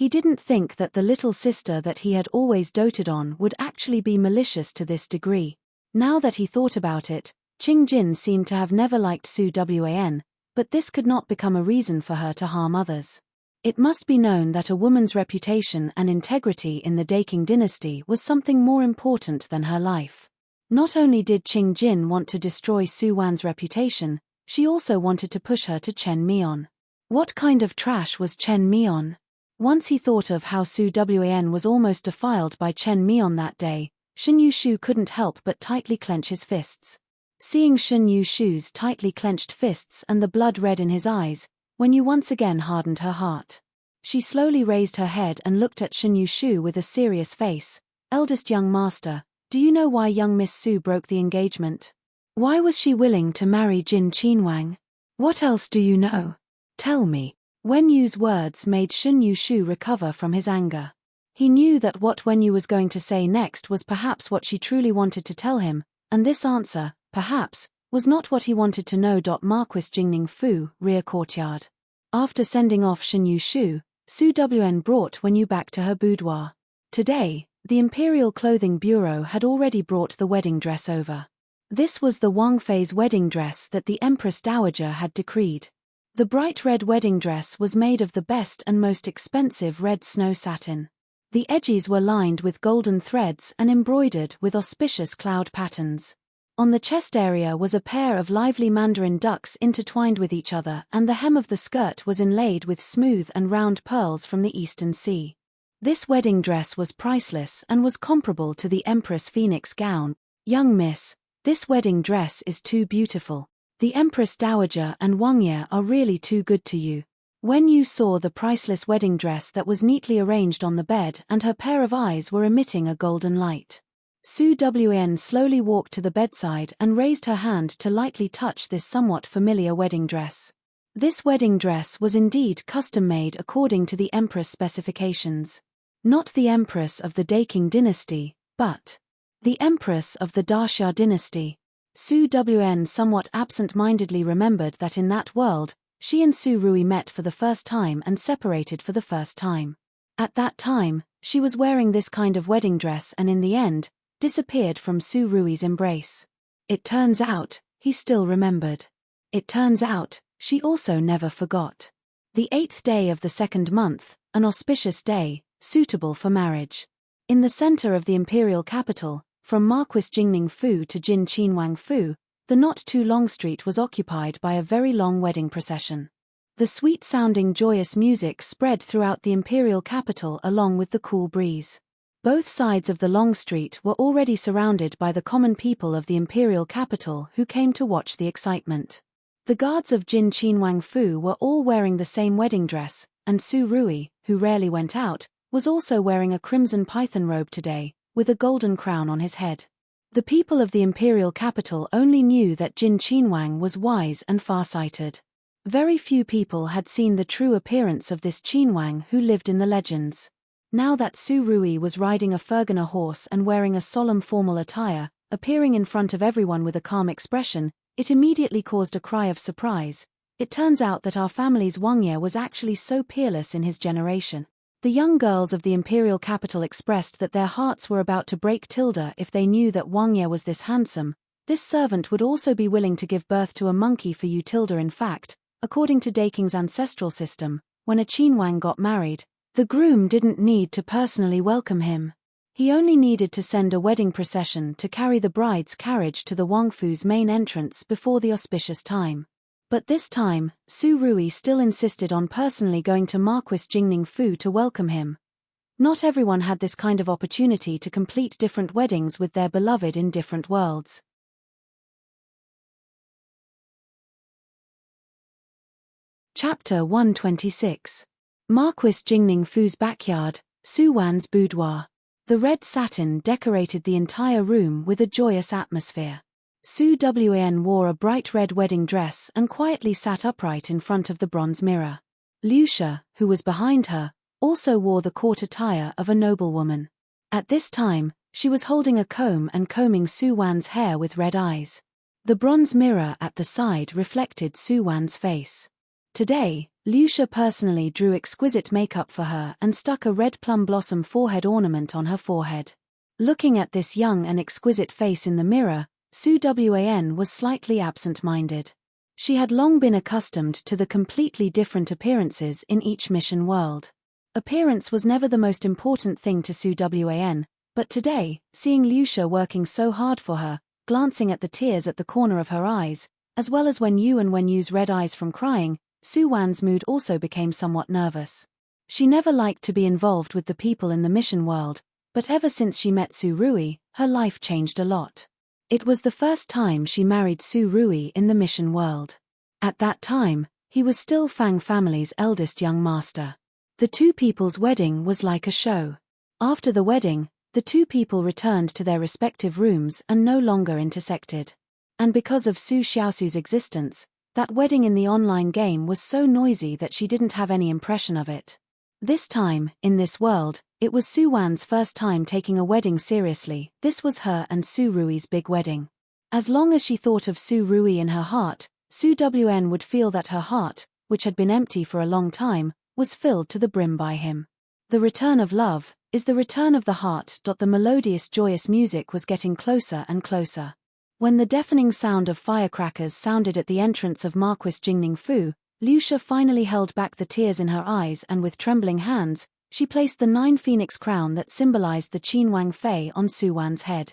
He didn't think that the little sister that he had always doted on would actually be malicious to this degree. Now that he thought about it, Qingjin seemed to have never liked Su Wan. But this could not become a reason for her to harm others. It must be known that a woman's reputation and integrity in the Daking dynasty was something more important than her life. Not only did Qing Jin want to destroy Su Wan's reputation, she also wanted to push her to Chen Mian. What kind of trash was Chen Mian? Once he thought of how Su Wan was almost defiled by Chen Mian that day, Shen Yushu couldn't help but tightly clench his fists. Seeing Shen Yushu's tightly clenched fists and the blood red in his eyes, Wen Yu once again hardened her heart. She slowly raised her head and looked at Shen Yushu with a serious face. Eldest young master, do you know why young Miss Su broke the engagement? Why was she willing to marry Jin Qinwang? What else do you know? Tell me. Wen Yu's words made Shen Yushu recover from his anger. He knew that what Wen Yu was going to say next was perhaps what she truly wanted to tell him, and this answer, perhaps, was not what he wanted to know. Marquis Jingning Fu, rear courtyard. After sending off Shen Yushu, Su Wan brought Wen Yu back to her boudoir. Today, the Imperial Clothing Bureau had already brought the wedding dress over. This was the Wang Fei's wedding dress that the Empress Dowager had decreed. The bright red wedding dress was made of the best and most expensive red snow satin. The edges were lined with golden threads and embroidered with auspicious cloud patterns. On the chest area was a pair of lively mandarin ducks intertwined with each other, and the hem of the skirt was inlaid with smooth and round pearls from the Eastern Sea. This wedding dress was priceless and was comparable to the Empress Phoenix gown. Young miss, this wedding dress is too beautiful. The Empress Dowager and Wang Ye are really too good to you. Wen Yu saw the priceless wedding dress that was neatly arranged on the bed, and her pair of eyes were emitting a golden light. Su Wan slowly walked to the bedside and raised her hand to lightly touch this somewhat familiar wedding dress. This wedding dress was indeed custom-made according to the Empress specifications. Not the Empress of the Daking dynasty, but the Empress of the Daxia dynasty. Su Wan somewhat absent-mindedly remembered that in that world, she and Su Rui met for the first time and separated for the first time. At that time, she was wearing this kind of wedding dress and in the end, disappeared from Su Rui's embrace. It turns out, he still remembered. It turns out, she also never forgot. The 8th day of the 2nd month, an auspicious day, suitable for marriage. In the center of the imperial capital, from Marquis Jingning Fu to Jin Qinwang Fu, the not-too-long street was occupied by a very long wedding procession. The sweet-sounding joyous music spread throughout the imperial capital along with the cool breeze. Both sides of the long street were already surrounded by the common people of the imperial capital who came to watch the excitement. The guards of Jin Qinwang Fu were all wearing the same wedding dress, and Su Rui, who rarely went out, was also wearing a crimson python robe today, with a golden crown on his head. The people of the imperial capital only knew that Jin Qinwang was wise and far-sighted. Very few people had seen the true appearance of this Qinwang who lived in the legends. Now that Su Rui was riding a Fergana horse and wearing a solemn formal attire, appearing in front of everyone with a calm expression, it immediately caused a cry of surprise. It turns out that our family's Wang Ye was actually so peerless in his generation. The young girls of the imperial capital expressed that their hearts were about to break if they knew that Wang Ye was this handsome. This servant would also be willing to give birth to a monkey for you. In fact, according to Daking's ancestral system, when a Qinwang got married, the groom didn't need to personally welcome him. He only needed to send a wedding procession to carry the bride's carriage to the Wangfu's main entrance before the auspicious time. But this time, Su Rui still insisted on personally going to Marquis Jingning Fu to welcome him. Not everyone had this kind of opportunity to complete different weddings with their beloved in different worlds. Chapter 126. Marquis Jingning Fu's backyard, Su Wan's boudoir. The red satin decorated the entire room with a joyous atmosphere. Su Wan wore a bright red wedding dress and quietly sat upright in front of the bronze mirror. Lucia, who was behind her, also wore the court attire of a noblewoman. At this time, she was holding a comb and combing Su Wan's hair with red eyes. The bronze mirror at the side reflected Su Wan's face. Today, Lucia personally drew exquisite makeup for her and stuck a red plum blossom forehead ornament on her forehead. Looking at this young and exquisite face in the mirror, Su Wan was slightly absent-minded. She had long been accustomed to the completely different appearances in each mission world. Appearance was never the most important thing to Su Wan, but today, seeing Lucia working so hard for her, glancing at the tears at the corner of her eyes, as well as Wen Yu's red eyes from crying, Su Wan's mood also became somewhat nervous. She never liked to be involved with the people in the mission world, but ever since she met Su Rui, her life changed a lot. It was the first time she married Su Rui in the mission world. At that time, he was still Fang family's eldest young master. The two people's wedding was like a show. After the wedding, the two people returned to their respective rooms and no longer intersected. And because of Su Xiaosu's existence, that wedding in the online game was so noisy that she didn't have any impression of it. This time, in this world, it was Su Wan's first time taking a wedding seriously. This was her and Su Rui's big wedding. As long as she thought of Su Rui in her heart, Su Wan would feel that her heart, which had been empty for a long time, was filled to the brim by him. The return of love is the return of the heart. The melodious, joyous music was getting closer and closer. When the deafening sound of firecrackers sounded at the entrance of Marquis Jingning Fu, Lucia finally held back the tears in her eyes and with trembling hands, she placed the 9 phoenix crown that symbolized the Qin Wang Fei on Su Wan's head.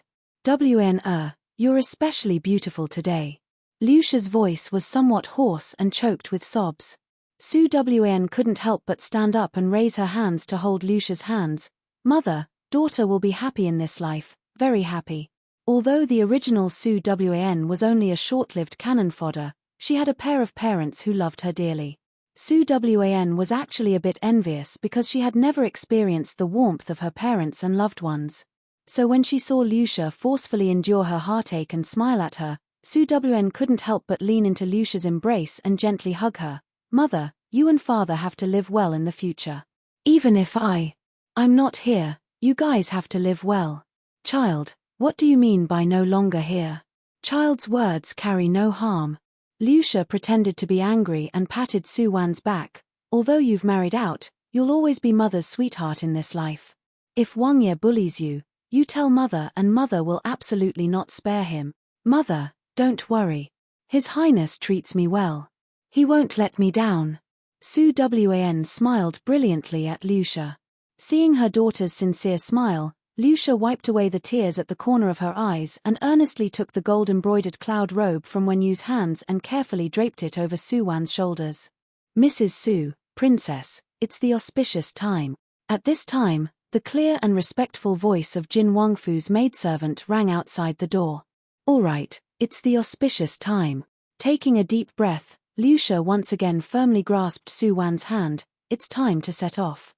You're especially beautiful today. Lucia's voice was somewhat hoarse and choked with sobs. Su Wan couldn't help but stand up and raise her hands to hold Lucia's hands. Mother, daughter will be happy in this life, very happy. Although the original Su Wan was only a short-lived cannon fodder, she had a pair of parents who loved her dearly. Su Wan was actually a bit envious because she had never experienced the warmth of her parents and loved ones. So when she saw Lucia forcefully endure her heartache and smile at her, Su Wan couldn't help but lean into Lucia's embrace and gently hug her. Mother, you and father have to live well in the future. Even if I'm not here, you guys have to live well. Child, what do you mean by no longer here? Child's words carry no harm. Lucia pretended to be angry and patted Su Wan's back. Although you've married out, you'll always be mother's sweetheart in this life. If Wang Ye bullies you, you tell mother and mother will absolutely not spare him. Mother, don't worry. His Highness treats me well. He won't let me down. Su Wan smiled brilliantly at Lucia. Seeing her daughter's sincere smile, Lucia wiped away the tears at the corner of her eyes and earnestly took the gold-embroidered cloud robe from Wen Yu's hands and carefully draped it over Su Wan's shoulders. Mrs. Su, Princess, it's the auspicious time. At this time, the clear and respectful voice of Jin Wangfu's maidservant rang outside the door. All right, it's the auspicious time. Taking a deep breath, Lucia once again firmly grasped Su Wan's hand. It's time to set off.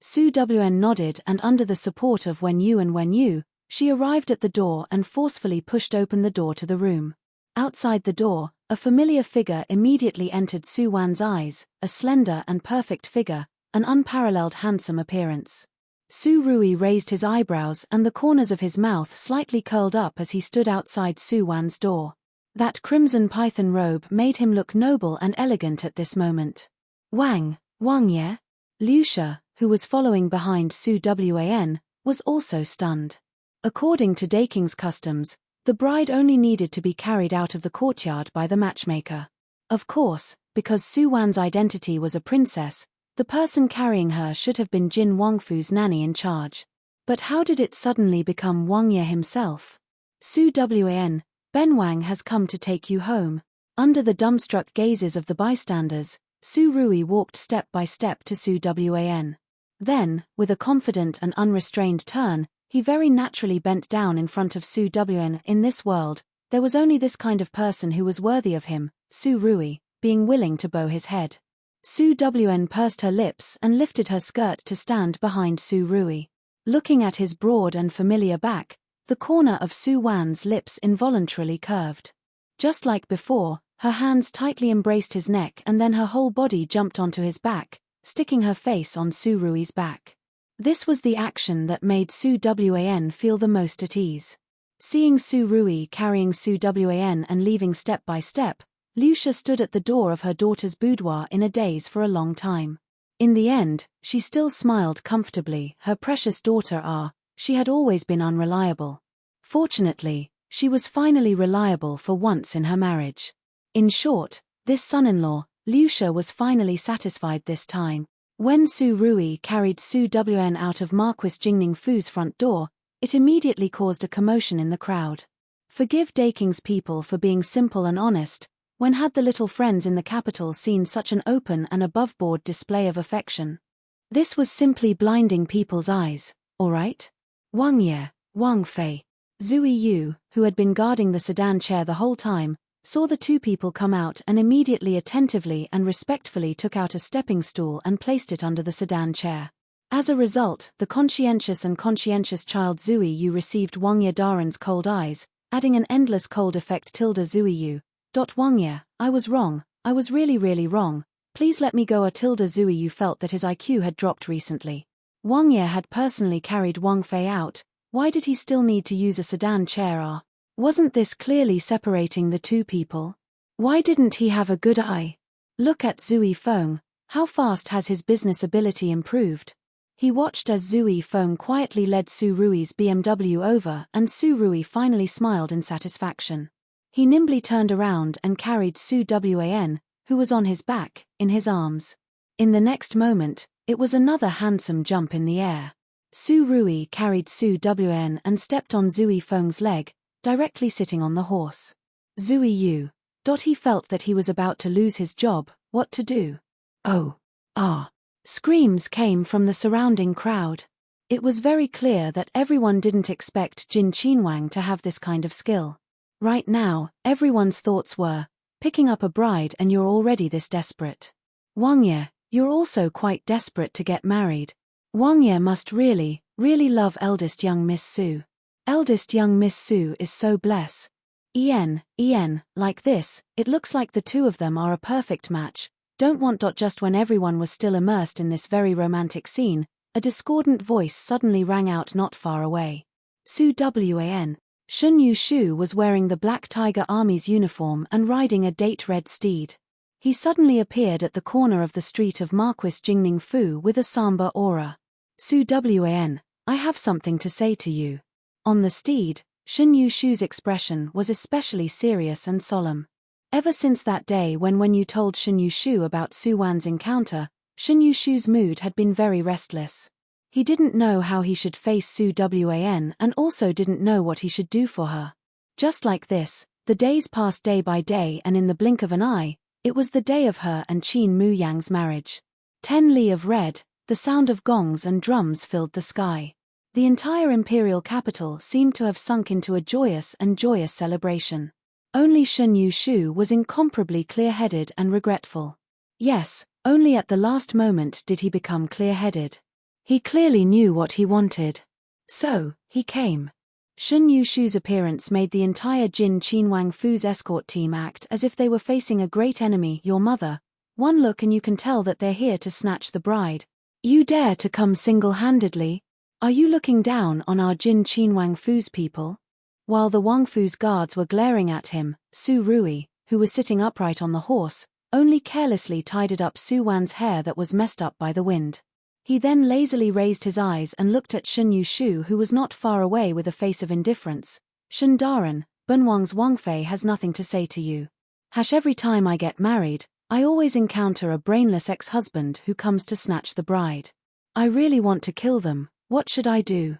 Su Wan nodded and under the support of Wen Yu, she arrived at the door and forcefully pushed open the door to the room. Outside the door, a familiar figure immediately entered Su Wan's eyes, a slender and perfect figure, an unparalleled handsome appearance. Su Rui raised his eyebrows and the corners of his mouth slightly curled up as he stood outside Su Wan's door. That crimson python robe made him look noble and elegant at this moment. Wang Ye? Lucia, who was following behind Su Wan, was also stunned. According to Daking's customs, the bride only needed to be carried out of the courtyard by the matchmaker. Of course, because Su Wan's identity was a princess, the person carrying her should have been Jin Wangfu's nanny in charge. But how did it suddenly become Wang Ye himself? Su Wan, Ben Wang has come to take you home. Under the dumbstruck gazes of the bystanders, Su Rui walked step by step to Su Wan. Then, with a confident and unrestrained turn, he very naturally bent down in front of Su Wan. In this world, there was only this kind of person who was worthy of him, Su Rui, being willing to bow his head. Su Wan pursed her lips and lifted her skirt to stand behind Su Rui. Looking at his broad and familiar back, the corner of Su Wan's lips involuntarily curved. Just like before, her hands tightly embraced his neck and then her whole body jumped onto his back, sticking her face on Su Rui's back. This was the action that made Su Wan feel the most at ease. Seeing Su Rui carrying Su Wan and leaving step by step, Lucia stood at the door of her daughter's boudoir in a daze for a long time. In the end, she still smiled comfortably. Her precious daughter she had always been unreliable. Fortunately, she was finally reliable for once in her marriage. In short, this son-in-law, Liu She, was finally satisfied this time. When Su Rui carried Su Wn out of Marquis Jingning Fu's front door, it immediately caused a commotion in the crowd. Forgive Daking's people for being simple and honest. When had the little friends in the capital seen such an open and above-board display of affection? This was simply blinding people's eyes, all right? Wang Ye, Wang Fei, Zui Yu, who had been guarding the sedan chair the whole time, saw the two people come out and immediately attentively and respectfully took out a stepping stool and placed it under the sedan chair. As a result, the conscientious child Zui Yu received Wang Ye Daren's cold eyes, adding an endless cold effect. Zui Yu. Wang Ye, I was wrong, I was really wrong, please let me go. Zui Yu felt that his IQ had dropped recently. Wang Ye had personally carried Wang Fei out, why did he still need to use a sedan chair? Wasn't this clearly separating the two people? Why didn't he have a good eye? Look at Zui Feng, how fast has his business ability improved? He watched as Zui Feng quietly led Su Rui's BMW over and Su Rui finally smiled in satisfaction. He nimbly turned around and carried Su Wan, who was on his back, in his arms. In the next moment, it was another handsome jump in the air. Su Rui carried Su Wan and stepped on Zui Feng's leg, directly sitting on the horse. Zui Yu. He felt that he was about to lose his job. What to do? Oh. Ah. Screams came from the surrounding crowd. It was very clear that everyone didn't expect Jin Qinwang to have this kind of skill. Right now, everyone's thoughts were, picking up a bride and you're already this desperate. Wang Ye, you're also quite desperate to get married. Wang Ye must really love eldest young Miss Su. Eldest young Miss Su is so blessed. Like this, it looks like the two of them are a perfect match. Don't want. Just when everyone was still immersed in this very romantic scene, a discordant voice suddenly rang out not far away. Su Wan. Shun Yushu was wearing the Black Tiger Army's uniform and riding a date red steed. He suddenly appeared at the corner of the street of Marquis Jingning Fu with a somber aura. Su Wan, I have something to say to you. On the steed, Shun Yushu's expression was especially serious and solemn. Ever since that day when you told Shun Yushu about Su Wan's encounter, Shun Yushu's mood had been very restless. He didn't know how he should face Su Wan and also didn't know what he should do for her. Just like this, the days passed day by day and in the blink of an eye, it was the day of her and Qin Mu Yang's marriage. 10 li of red, the sound of gongs and drums filled the sky. The entire imperial capital seemed to have sunk into a joyous celebration. Only Shun Yushu was incomparably clear-headed and regretful. Yes, only at the last moment did he become clear-headed. He clearly knew what he wanted. So, he came. Shun Yushu's appearance made the entire Jin Qinwang Fu's escort team act as if they were facing a great enemy. Your mother. One look and you can tell that they're here to snatch the bride. You dare to come single-handedly? Are you looking down on our Jin Qinwang Fu's people? While the Wang Fu's guards were glaring at him, Su Rui, who was sitting upright on the horse, only carelessly tidied up Su Wan's hair that was messed up by the wind. He then lazily raised his eyes and looked at Shun Yushu, who was not far away, with a face of indifference. Shun Daren, Bunwang's Wang Fei has nothing to say to you. Every time I get married, I always encounter a brainless ex-husband who comes to snatch the bride. I really want to kill them, what should I do?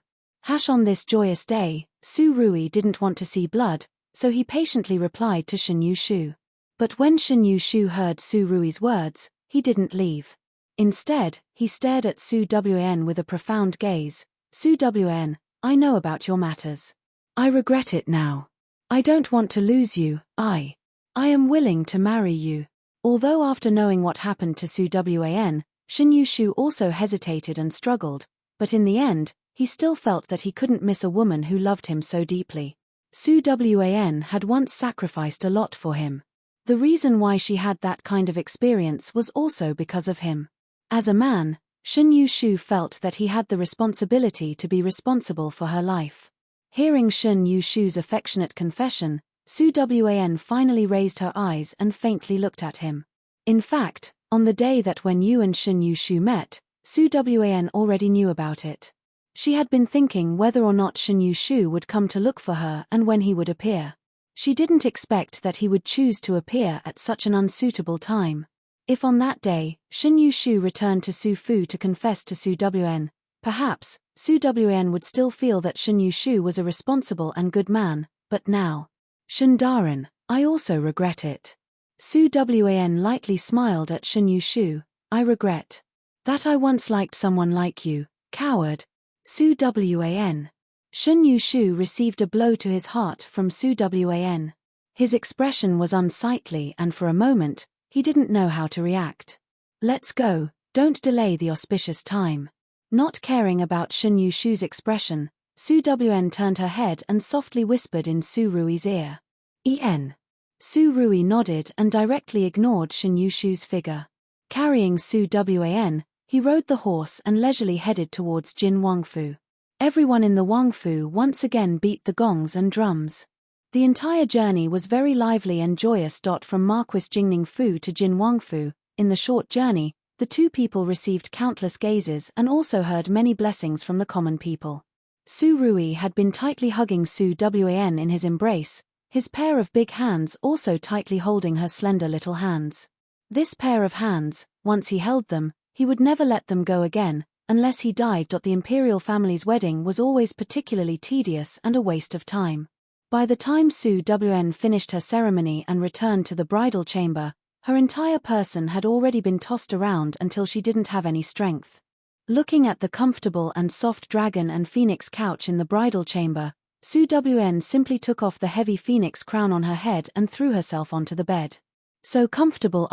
On this joyous day, Su Rui didn't want to see blood, so he patiently replied to Shun Yushu. But when Shun Yushu heard Su Rui's words, he didn't leave. Instead, he stared at Su Wan with a profound gaze. Su Wan, I know about your matters. I regret it now. I don't want to lose you, I am willing to marry you. Although after knowing what happened to Su Wan, Shun Yushu also hesitated and struggled, but in the end, he still felt that he couldn't miss a woman who loved him so deeply. Su Wan had once sacrificed a lot for him. The reason why she had that kind of experience was also because of him. As a man, Shun Yushu felt that he had the responsibility to be responsible for her life. Hearing Shun Yushu's affectionate confession, Su Wan finally raised her eyes and faintly looked at him. In fact, on the day that when you and Shun Yushu met, Su Wan already knew about it. She had been thinking whether or not Shun Yushu would come to look for her and when he would appear. She didn't expect that he would choose to appear at such an unsuitable time. If on that day, Shin Yushu returned to Su Fu to confess to Su Wn, perhaps, Su Wn would still feel that Shin Yushu was a responsible and good man, but now. Shindarin, I also regret it. Su Wan lightly smiled at Shin Yushu. I regret that I once liked someone like you, coward. Su Wan. Shin Yushu received a blow to his heart from Su Wan. His expression was unsightly and for a moment, he didn't know how to react. Let's go, don't delay the auspicious time. Not caring about Shin Yushu's expression, Su Wan turned her head and softly whispered in Su Rui's ear. En. Su Rui nodded and directly ignored Shin Yushu's figure. Carrying Su Wan, he rode the horse and leisurely headed towards Jin Wangfu. Everyone in the Wangfu once again beat the gongs and drums. The entire journey was very lively and joyous. From Marquis Jingning Fu to Jin Wangfu, in the short journey, the two people received countless gazes and also heard many blessings from the common people. Su Rui had been tightly hugging Su Wan in his embrace, his pair of big hands also tightly holding her slender little hands. This pair of hands, once he held them, he would never let them go again, unless he died. The imperial family's wedding was always particularly tedious and a waste of time. By the time Su Wan finished her ceremony and returned to the bridal chamber, her entire person had already been tossed around until she didn't have any strength. Looking at the comfortable and soft dragon and phoenix couch in the bridal chamber, Su Wan simply took off the heavy phoenix crown on her head and threw herself onto the bed. So comfortable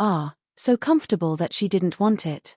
that she didn't want it.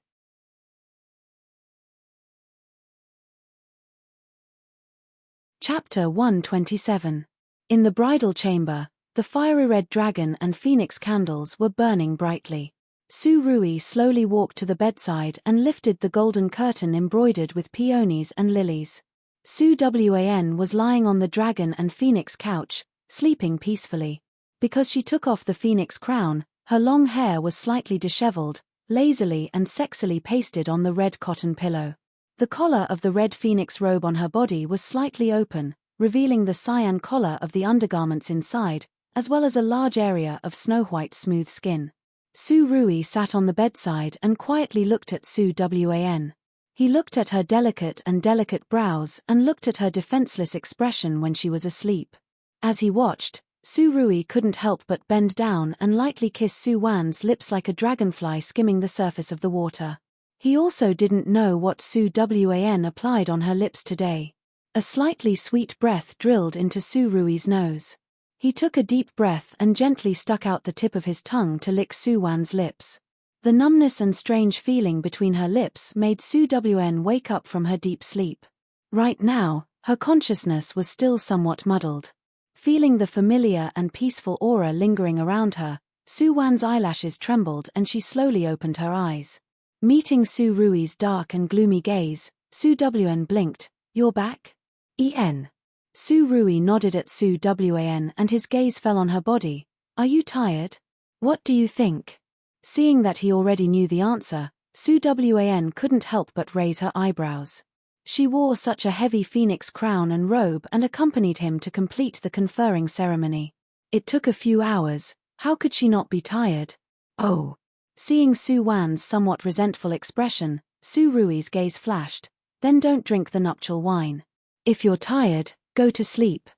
Chapter 127. In the bridal chamber, the fiery red dragon and phoenix candles were burning brightly. Su Rui slowly walked to the bedside and lifted the golden curtain embroidered with peonies and lilies. Su Wan was lying on the dragon and phoenix couch, sleeping peacefully. Because she took off the phoenix crown, her long hair was slightly disheveled, lazily and sexily pasted on the red cotton pillow. The collar of the red phoenix robe on her body was slightly open, revealing the cyan collar of the undergarments inside, as well as a large area of snow-white smooth skin. Su Rui sat on the bedside and quietly looked at Su Wan. He looked at her delicate brows and looked at her defenseless expression when she was asleep. As he watched, Su Rui couldn't help but bend down and lightly kiss Su Wan's lips like a dragonfly skimming the surface of the water. He also didn't know what Su Wan applied on her lips today. A slightly sweet breath drilled into Su Rui's nose. He took a deep breath and gently stuck out the tip of his tongue to lick Su Wan's lips. The numbness and strange feeling between her lips made Su Wan wake up from her deep sleep. Right now, her consciousness was still somewhat muddled. Feeling the familiar and peaceful aura lingering around her, Su Wan's eyelashes trembled and she slowly opened her eyes. Meeting Su Rui's dark and gloomy gaze, Su Wan blinked. You're back? En. Su Rui nodded at Su Wan and his gaze fell on her body. Are you tired? What do you think? Seeing that he already knew the answer, Su Wan couldn't help but raise her eyebrows. She wore such a heavy phoenix crown and robe and accompanied him to complete the conferring ceremony. It took a few hours, how could she not be tired? Oh. Seeing Su Wan's somewhat resentful expression, Su Rui's gaze flashed. Then don't drink the nuptial wine. If you're tired, go to sleep.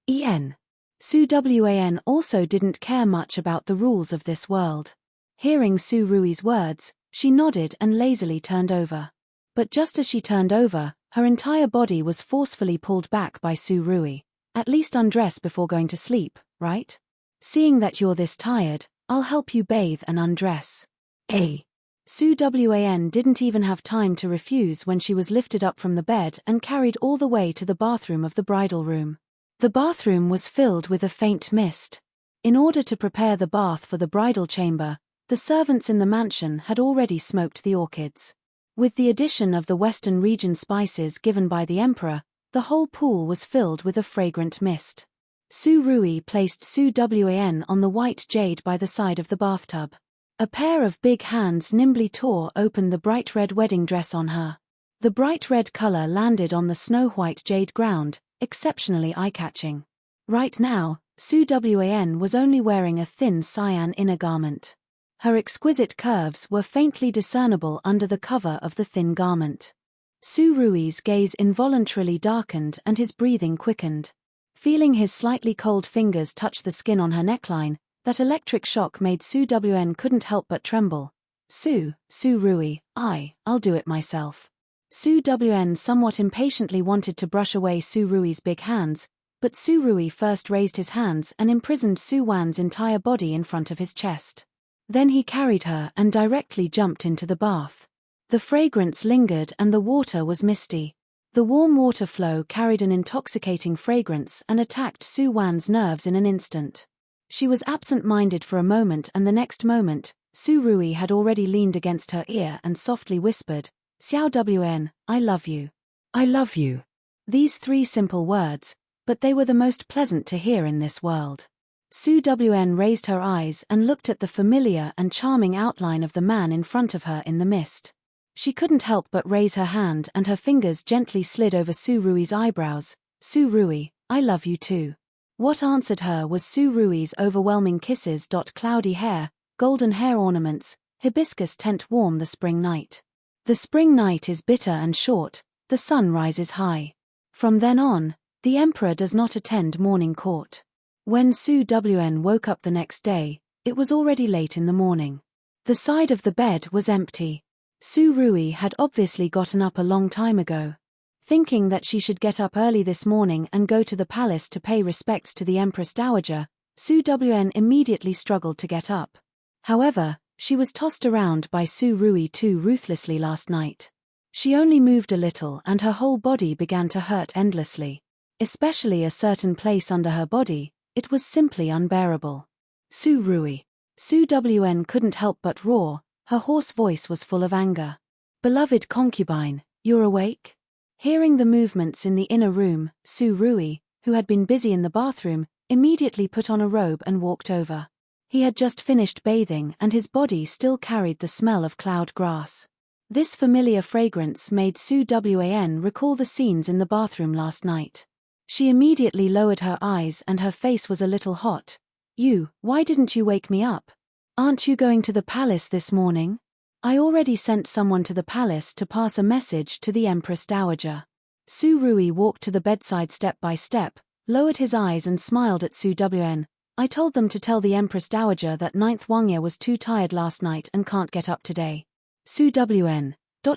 En. Su Wan also didn't care much about the rules of this world. Hearing Su Rui's words, she nodded and lazily turned over. But just as she turned over, her entire body was forcefully pulled back by Su Rui. At least undress before going to sleep, right? Seeing that you're this tired, I'll help you bathe and undress. Su Wan didn't even have time to refuse when she was lifted up from the bed and carried all the way to the bathroom of the bridal room. The bathroom was filled with a faint mist. In order to prepare the bath for the bridal chamber, the servants in the mansion had already smoked the orchids. With the addition of the Western region spices given by the emperor, the whole pool was filled with a fragrant mist. Su Rui placed Su Wan on the white jade by the side of the bathtub. A pair of big hands nimbly tore open the bright red wedding dress on her. The bright red color landed on the snow-white jade ground, exceptionally eye-catching. Right now, Su Wan was only wearing a thin cyan inner garment. Her exquisite curves were faintly discernible under the cover of the thin garment. Su Rui's gaze involuntarily darkened and his breathing quickened. Feeling his slightly cold fingers touch the skin on her neckline, that electric shock made Su Wan couldn't help but tremble. Su Rui, I'll do it myself. Su Wan somewhat impatiently wanted to brush away Su Rui's big hands, but Su Rui first raised his hands and imprisoned Su Wan's entire body in front of his chest. Then he carried her and directly jumped into the bath. The fragrance lingered and the water was misty. The warm water flow carried an intoxicating fragrance and attacked Su Wan's nerves in an instant. She was absent-minded for a moment, and the next moment, Su Rui had already leaned against her ear and softly whispered, "Xiao Wan, I love you. I love you." These 3 simple words, but they were the most pleasant to hear in this world. Su Wan raised her eyes and looked at the familiar and charming outline of the man in front of her in the mist. She couldn't help but raise her hand, and her fingers gently slid over Su Rui's eyebrows. "Su Rui, I love you too." What answered her was Su Rui's overwhelming kisses. Cloudy hair, golden hair ornaments, hibiscus tint warm the spring night. The spring night is bitter and short, the sun rises high. From then on, the emperor does not attend morning court. When Su Wan woke up the next day, it was already late in the morning. The side of the bed was empty. Su Rui had obviously gotten up a long time ago. Thinking that she should get up early this morning and go to the palace to pay respects to the Empress Dowager, Su Wan immediately struggled to get up. However, she was tossed around by Su Rui too ruthlessly last night. She only moved a little and her whole body began to hurt endlessly. Especially a certain place under her body, it was simply unbearable. "Su Rui." Su Wan couldn't help but roar, her hoarse voice was full of anger. "Beloved concubine, you're awake?" Hearing the movements in the inner room, Su Rui, who had been busy in the bathroom, immediately put on a robe and walked over. He had just finished bathing and his body still carried the smell of cloud grass. This familiar fragrance made Su Wan recall the scenes in the bathroom last night. She immediately lowered her eyes and her face was a little hot. Why didn't you wake me up? Aren't you going to the palace this morning?" "I already sent someone to the palace to pass a message to the Empress Dowager." Su Rui walked to the bedside step by step, lowered his eyes and smiled at Su Wan. "I told them to tell the Empress Dowager that 9th Wangya was too tired last night and can't get up today." "Su Wan,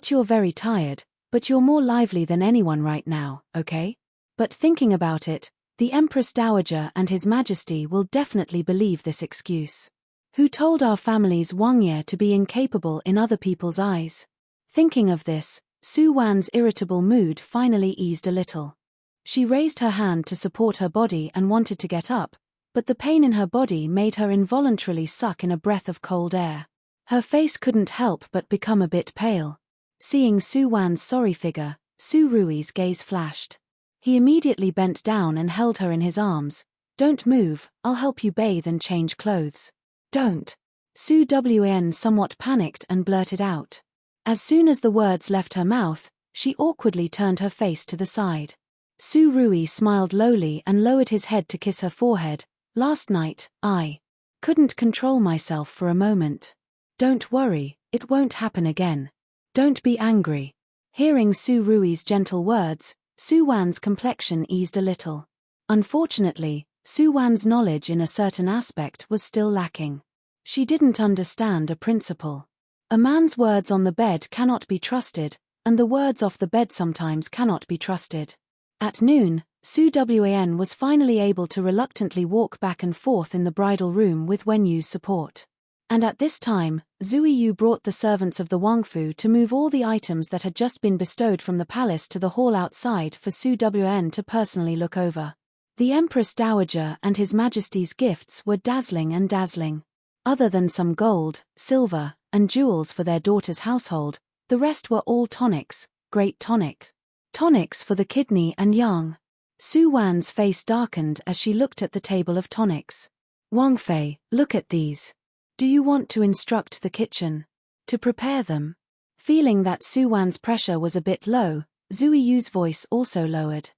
you're very tired, but you're more lively than anyone right now, okay? But thinking about it, the Empress Dowager and His Majesty will definitely believe this excuse. Who told our family's Wangye to be incapable in other people's eyes?" Thinking of this, Su Wan's irritable mood finally eased a little. She raised her hand to support her body and wanted to get up, but the pain in her body made her involuntarily suck in a breath of cold air. Her face couldn't help but become a bit pale. Seeing Su Wan's sorry figure, Su Rui's gaze flashed. He immediately bent down and held her in his arms. "Don't move, I'll help you bathe and change clothes." "Don't." Su Wan somewhat panicked and blurted out. As soon as the words left her mouth, she awkwardly turned her face to the side. Su Rui smiled lowly and lowered his head to kiss her forehead. "Last night, I couldn't control myself for a moment. Don't worry, it won't happen again. Don't be angry." Hearing Su Rui's gentle words, Su Wan's complexion eased a little. Unfortunately, Su Wan's knowledge in a certain aspect was still lacking. She didn't understand a principle. A man's words on the bed cannot be trusted, and the words off the bed sometimes cannot be trusted. At noon, Su Wan was finally able to reluctantly walk back and forth in the bridal room with Wenyu's support. And at this time, Zui Yu brought the servants of the Wangfu to move all the items that had just been bestowed from the palace to the hall outside for Su Wan to personally look over. The Empress Dowager and His Majesty's gifts were dazzling and dazzling. Other than some gold, silver, and jewels for their daughter's household, the rest were all tonics, great tonics. Tonics for the kidney and yang. Su Wan's face darkened as she looked at the table of tonics. "Wang Fei, look at these. Do you want to instruct the kitchen to prepare them?" Feeling that Su Wan's pressure was a bit low, Zui Yu's voice also lowered.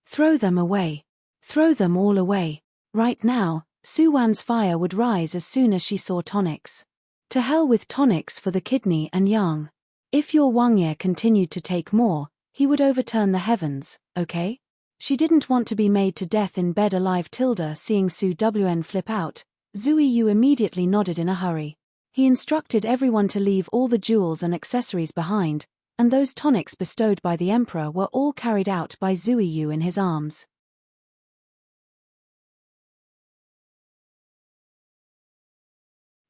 "Throw them away. Throw them all away. Right now, Su Wan's fire would rise as soon as she saw tonics. To hell with tonics for the kidney and yang. If your Wang Ye continued to take more, he would overturn the heavens, okay? She didn't want to be made to death in bed alive. Seeing Su Wn flip out, Zui Yu immediately nodded in a hurry. He instructed everyone to leave all the jewels and accessories behind, and those tonics bestowed by the emperor were all carried out by Zui Yu in his arms.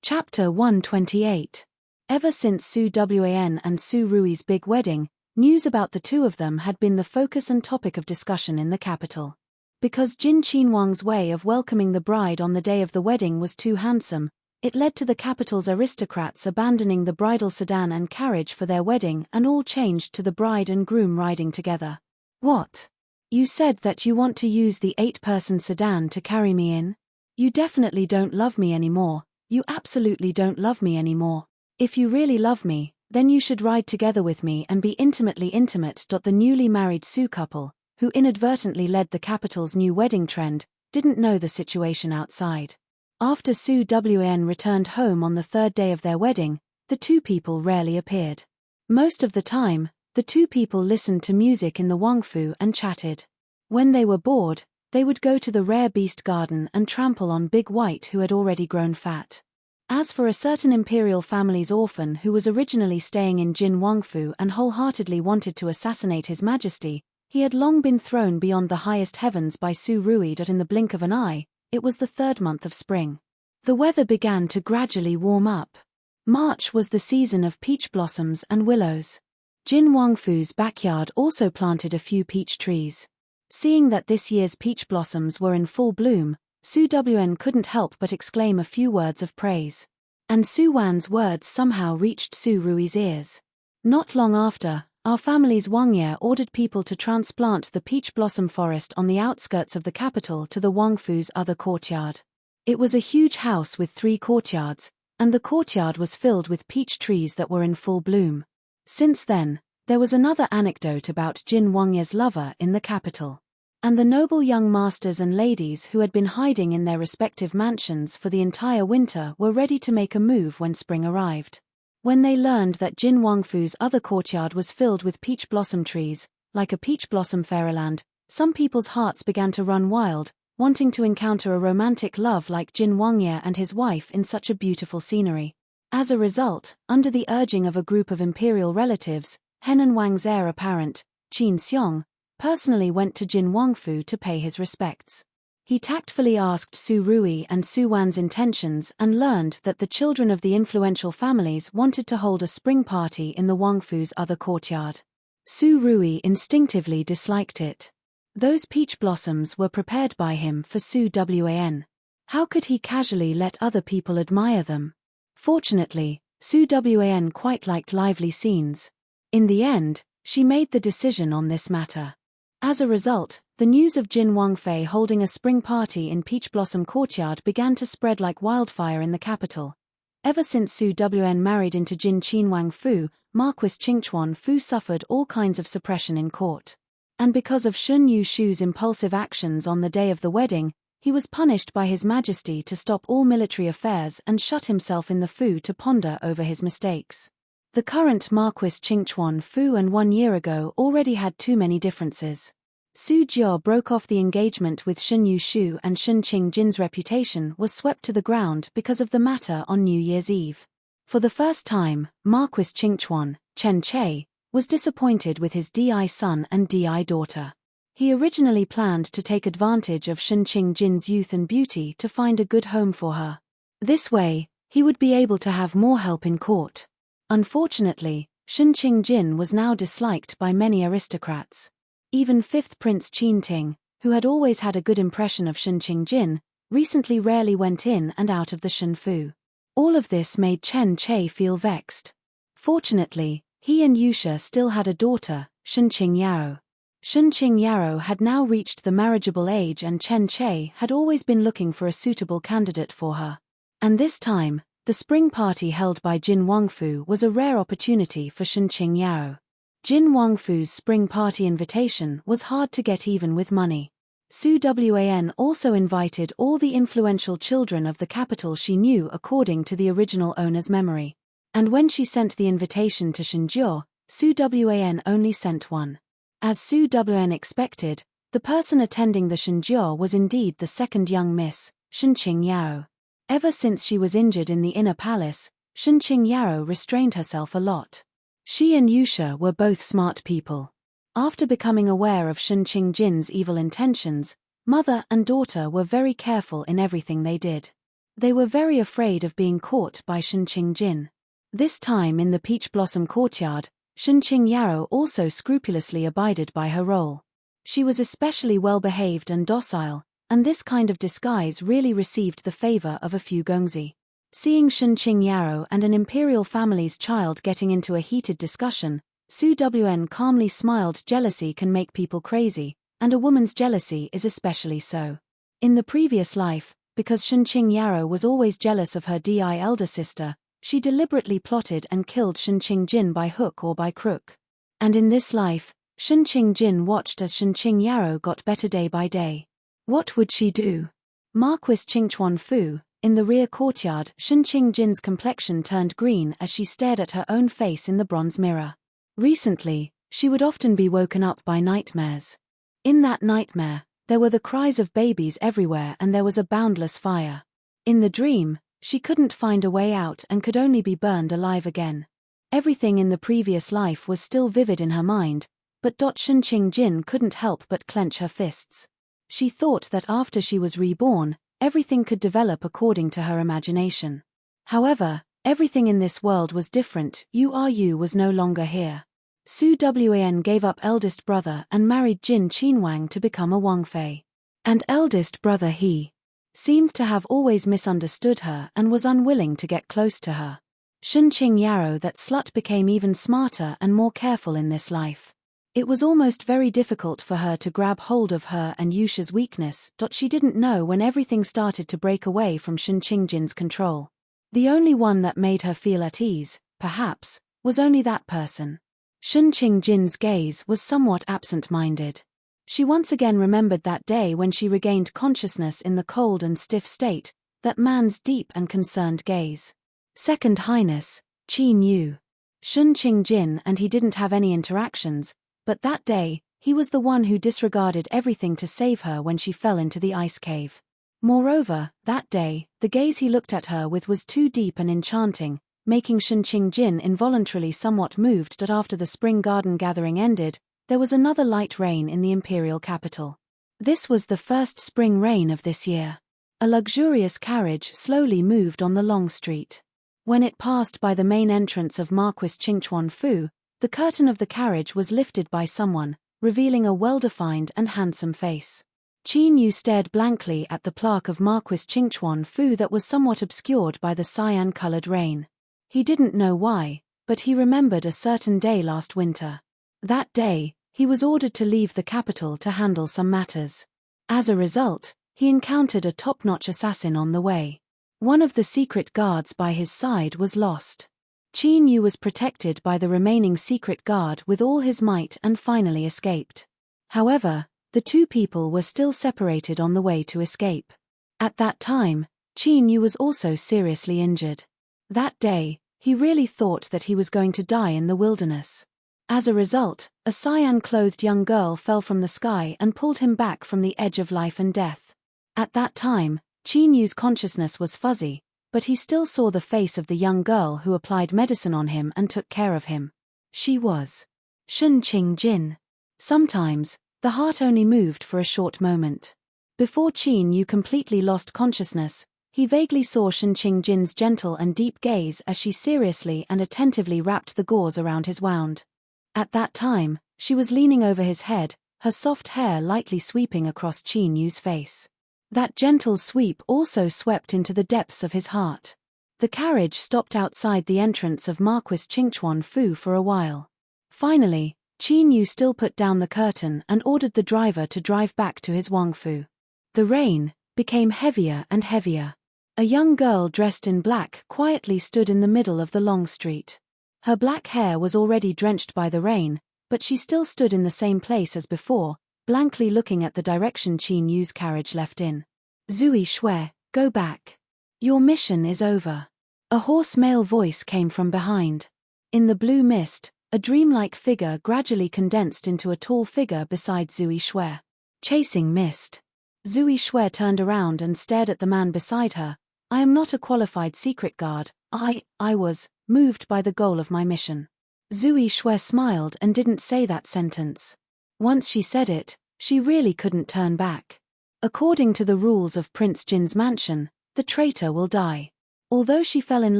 Chapter 128. Ever since Su Wan and Su Rui's big wedding, news about the two of them had been the focus and topic of discussion in the capital. Because Jin Qinhuang's way of welcoming the bride on the day of the wedding was too handsome, it led to the capital's aristocrats abandoning the bridal sedan and carriage for their wedding and all changed to the bride and groom riding together. What? You said that you want to use the 8-person sedan to carry me in? You definitely don't love me anymore. You absolutely don't love me anymore. If you really love me, then you should ride together with me and be intimately intimate. The newly married Su couple, who inadvertently led the capital's new wedding trend, didn't know the situation outside. After Su Wan returned home on the third day of their wedding, the two people rarely appeared. Most of the time, the two people listened to music in the Wangfu and chatted. When they were bored, they would go to the rare beast garden and trample on Big White, who had already grown fat. As for a certain imperial family's orphan who was originally staying in Jin Wangfu and wholeheartedly wanted to assassinate His Majesty, he had long been thrown beyond the highest heavens by Su Rui. In the blink of an eye, it was the 3rd month of spring. The weather began to gradually warm up. March was the season of peach blossoms and willows. Jin Wangfu's backyard also planted a few peach trees. Seeing that this year's peach blossoms were in full bloom, Su Wan couldn't help but exclaim a few words of praise. And Su Wan's words somehow reached Su Rui's ears. Not long after, our family's Wang Ye ordered people to transplant the peach blossom forest on the outskirts of the capital to the Wangfu's other courtyard. It was a huge house with 3 courtyards, and the courtyard was filled with peach trees that were in full bloom. Since then, there was another anecdote about Jin Wang Ye's lover in the capital. And the noble young masters and ladies who had been hiding in their respective mansions for the entire winter were ready to make a move when spring arrived. When they learned that Jin Wangfu's other courtyard was filled with peach blossom trees, like a peach blossom fairyland, some people's hearts began to run wild, wanting to encounter a romantic love like Jin Wang Ye and his wife in such a beautiful scenery. As a result, under the urging of a group of imperial relatives, Henan Wang's heir apparent, Qin Xiong, personally went to Jin Wangfu to pay his respects. He tactfully asked Su Rui and Su Wan's intentions and learned that the children of the influential families wanted to hold a spring party in the Wangfu's other courtyard. Su Rui instinctively disliked it. Those peach blossoms were prepared by him for Su Wan. How could he casually let other people admire them? Fortunately, Su Wan quite liked lively scenes. In the end, she made the decision on this matter. As a result, the news of Jin Wangfei holding a spring party in Peach Blossom Courtyard began to spread like wildfire in the capital. Ever since Su Wan married into Jin Qinhuang Fu, Marquis Qingchuan Fu suffered all kinds of suppression in court. And because of Shun Yushu's impulsive actions on the day of the wedding, he was punished by His Majesty to stop all military affairs and shut himself in the Fu to ponder over his mistakes. The current Marquis Qingchuan Fu and 1 year ago already had too many differences. Su Jiao broke off the engagement with Shun Yushu and Shun Qingjin's reputation was swept to the ground because of the matter on New Year's Eve. For the first time, Marquis Qingchuan, Chen Che, was disappointed with his Di son and Di daughter. He originally planned to take advantage of Shun Qingjin's youth and beauty to find a good home for her. This way, he would be able to have more help in court. Unfortunately, Shun Qingjin was now disliked by many aristocrats. Even 5th Prince Qinting, who had always had a good impression of Shun Qingjin, recently rarely went in and out of the Shun Fu. All of this made Chen Che feel vexed. Fortunately, he and Yusha still had a daughter, Shun Qingyao. Shun Qingyao had now reached the marriageable age and Chen Che had always been looking for a suitable candidate for her. And this time, the spring party held by Jin Wangfu was a rare opportunity for Shun Qingyao. Jin Wangfu's spring party invitation was hard to get even with money. Su Wan also invited all the influential children of the capital she knew according to the original owner's memory. And when she sent the invitation to Shinjiao, Su Wan only sent one. As Su Wan expected, the person attending the Shinjiao was indeed the second young Miss, Shenqing Yao. Ever since she was injured in the inner palace, Shenqing Yao restrained herself a lot. She and Yusha were both smart people. After becoming aware of Shenqing Jin's evil intentions, mother and daughter were very careful in everything they did. They were very afraid of being caught by Shenqing Jin. This time in the Peach Blossom Courtyard, Shenqing Yao also scrupulously abided by her role. She was especially well-behaved and docile, and this kind of disguise really received the favor of a few gongzi. Seeing Shenqing Yao and an imperial family's child getting into a heated discussion, Su Wan calmly smiled. Jealousy can make people crazy, and a woman's jealousy is especially so. In the previous life, because Shenqing Yao was always jealous of her elder sister, she deliberately plotted and killed Shenqing Jin by hook or by crook. And in this life, Shenqing Jin watched as Shenqing Yao got better day by day. What would she do? Marquis Qingchuan Fu. In the rear courtyard, Shenqing Jin's complexion turned green as she stared at her own face in the bronze mirror. Recently, she would often be woken up by nightmares. In that nightmare, there were the cries of babies everywhere and there was a boundless fire. In the dream, she couldn't find a way out and could only be burned alive again. Everything in the previous life was still vivid in her mind, but Shenqing Jin couldn't help but clench her fists. She thought that after she was reborn, everything could develop according to her imagination. However, everything in this world was different. Yu was no longer here. Su Wan gave up eldest brother and married Jin Qinwang to become a Wangfei. And eldest brother he seemed to have always misunderstood her and was unwilling to get close to her. Shenqing Yao, that slut, became even smarter and more careful in this life. It was almost very difficult for her to grab hold of her and Yusha's weakness. She didn't know when everything started to break away from Shenqing Jin's control. The only one that made her feel at ease, perhaps, was only that person. Shenqing Jin's gaze was somewhat absent-minded. She once again remembered that day when she regained consciousness in the cold and stiff state, that man's deep and concerned gaze. Second Highness, Qin Yu. Shenqing Jin and he didn't have any interactions, but that day, he was the one who disregarded everything to save her when she fell into the ice cave. Moreover, that day, the gaze he looked at her with was too deep and enchanting, making Shenqing Jin involuntarily somewhat moved. After the spring garden gathering ended, there was another light rain in the imperial capital. This was the first spring rain of this year. A luxurious carriage slowly moved on the long street. When it passed by the main entrance of Marquis Qingchuan Fu, the curtain of the carriage was lifted by someone, revealing a well-defined and handsome face. Qin Yu stared blankly at the plaque of Marquis Qingchuan Fu that was somewhat obscured by the cyan-colored rain. He didn't know why, but he remembered a certain day last winter. That day, he was ordered to leave the capital to handle some matters. As a result, he encountered a top-notch assassin on the way. One of the secret guards by his side was lost. Qin Yu was protected by the remaining secret guard with all his might and finally escaped. However, the two people were still separated on the way to escape. At that time, Qin Yu was also seriously injured. That day, he really thought that he was going to die in the wilderness. As a result, a cyan-clothed young girl fell from the sky and pulled him back from the edge of life and death. At that time, Qin Yu's consciousness was fuzzy, but he still saw the face of the young girl who applied medicine on him and took care of him. She was Shenqing Jin. Sometimes, the heart only moved for a short moment. Before Qin Yu completely lost consciousness, he vaguely saw Shenqing Jin's gentle and deep gaze as she seriously and attentively wrapped the gauze around his wound. At that time, she was leaning over his head, her soft hair lightly sweeping across Qin Yu's face. That gentle sweep also swept into the depths of his heart. The carriage stopped outside the entrance of Marquis Qingchuan Fu for a while. Finally, Qin Yu still put down the curtain and ordered the driver to drive back to his Wangfu. The rain became heavier and heavier. A young girl dressed in black quietly stood in the middle of the long street. Her black hair was already drenched by the rain, but she still stood in the same place as before, blankly looking at the direction Qin Yu's carriage left in. Zui Shui, go back. Your mission is over. A hoarse male voice came from behind. In the blue mist, a dreamlike figure gradually condensed into a tall figure beside Zui Shui. Chasing mist. Zui Shui turned around and stared at the man beside her. I am not a qualified secret guard, I was moved by the goal of my mission. Zui Shui smiled and didn't say that sentence. Once she said it, she really couldn't turn back. According to the rules of Prince Jin's mansion, the traitor will die. Although she fell in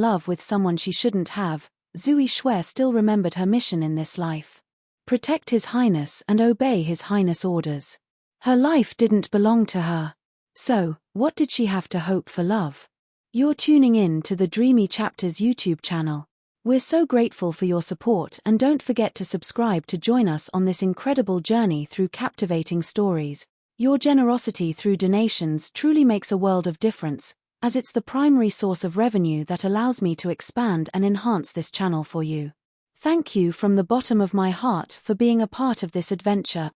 love with someone she shouldn't have, Zui Shui still remembered her mission in this life. Protect His Highness and obey His Highness' orders. Her life didn't belong to her. So, what did she have to hope for love? You're tuning in to the Dreamy Chapters YouTube channel. We're so grateful for your support, and don't forget to subscribe to join us on this incredible journey through captivating stories. Your generosity through donations truly makes a world of difference, as it's the primary source of revenue that allows me to expand and enhance this channel for you. Thank you from the bottom of my heart for being a part of this adventure.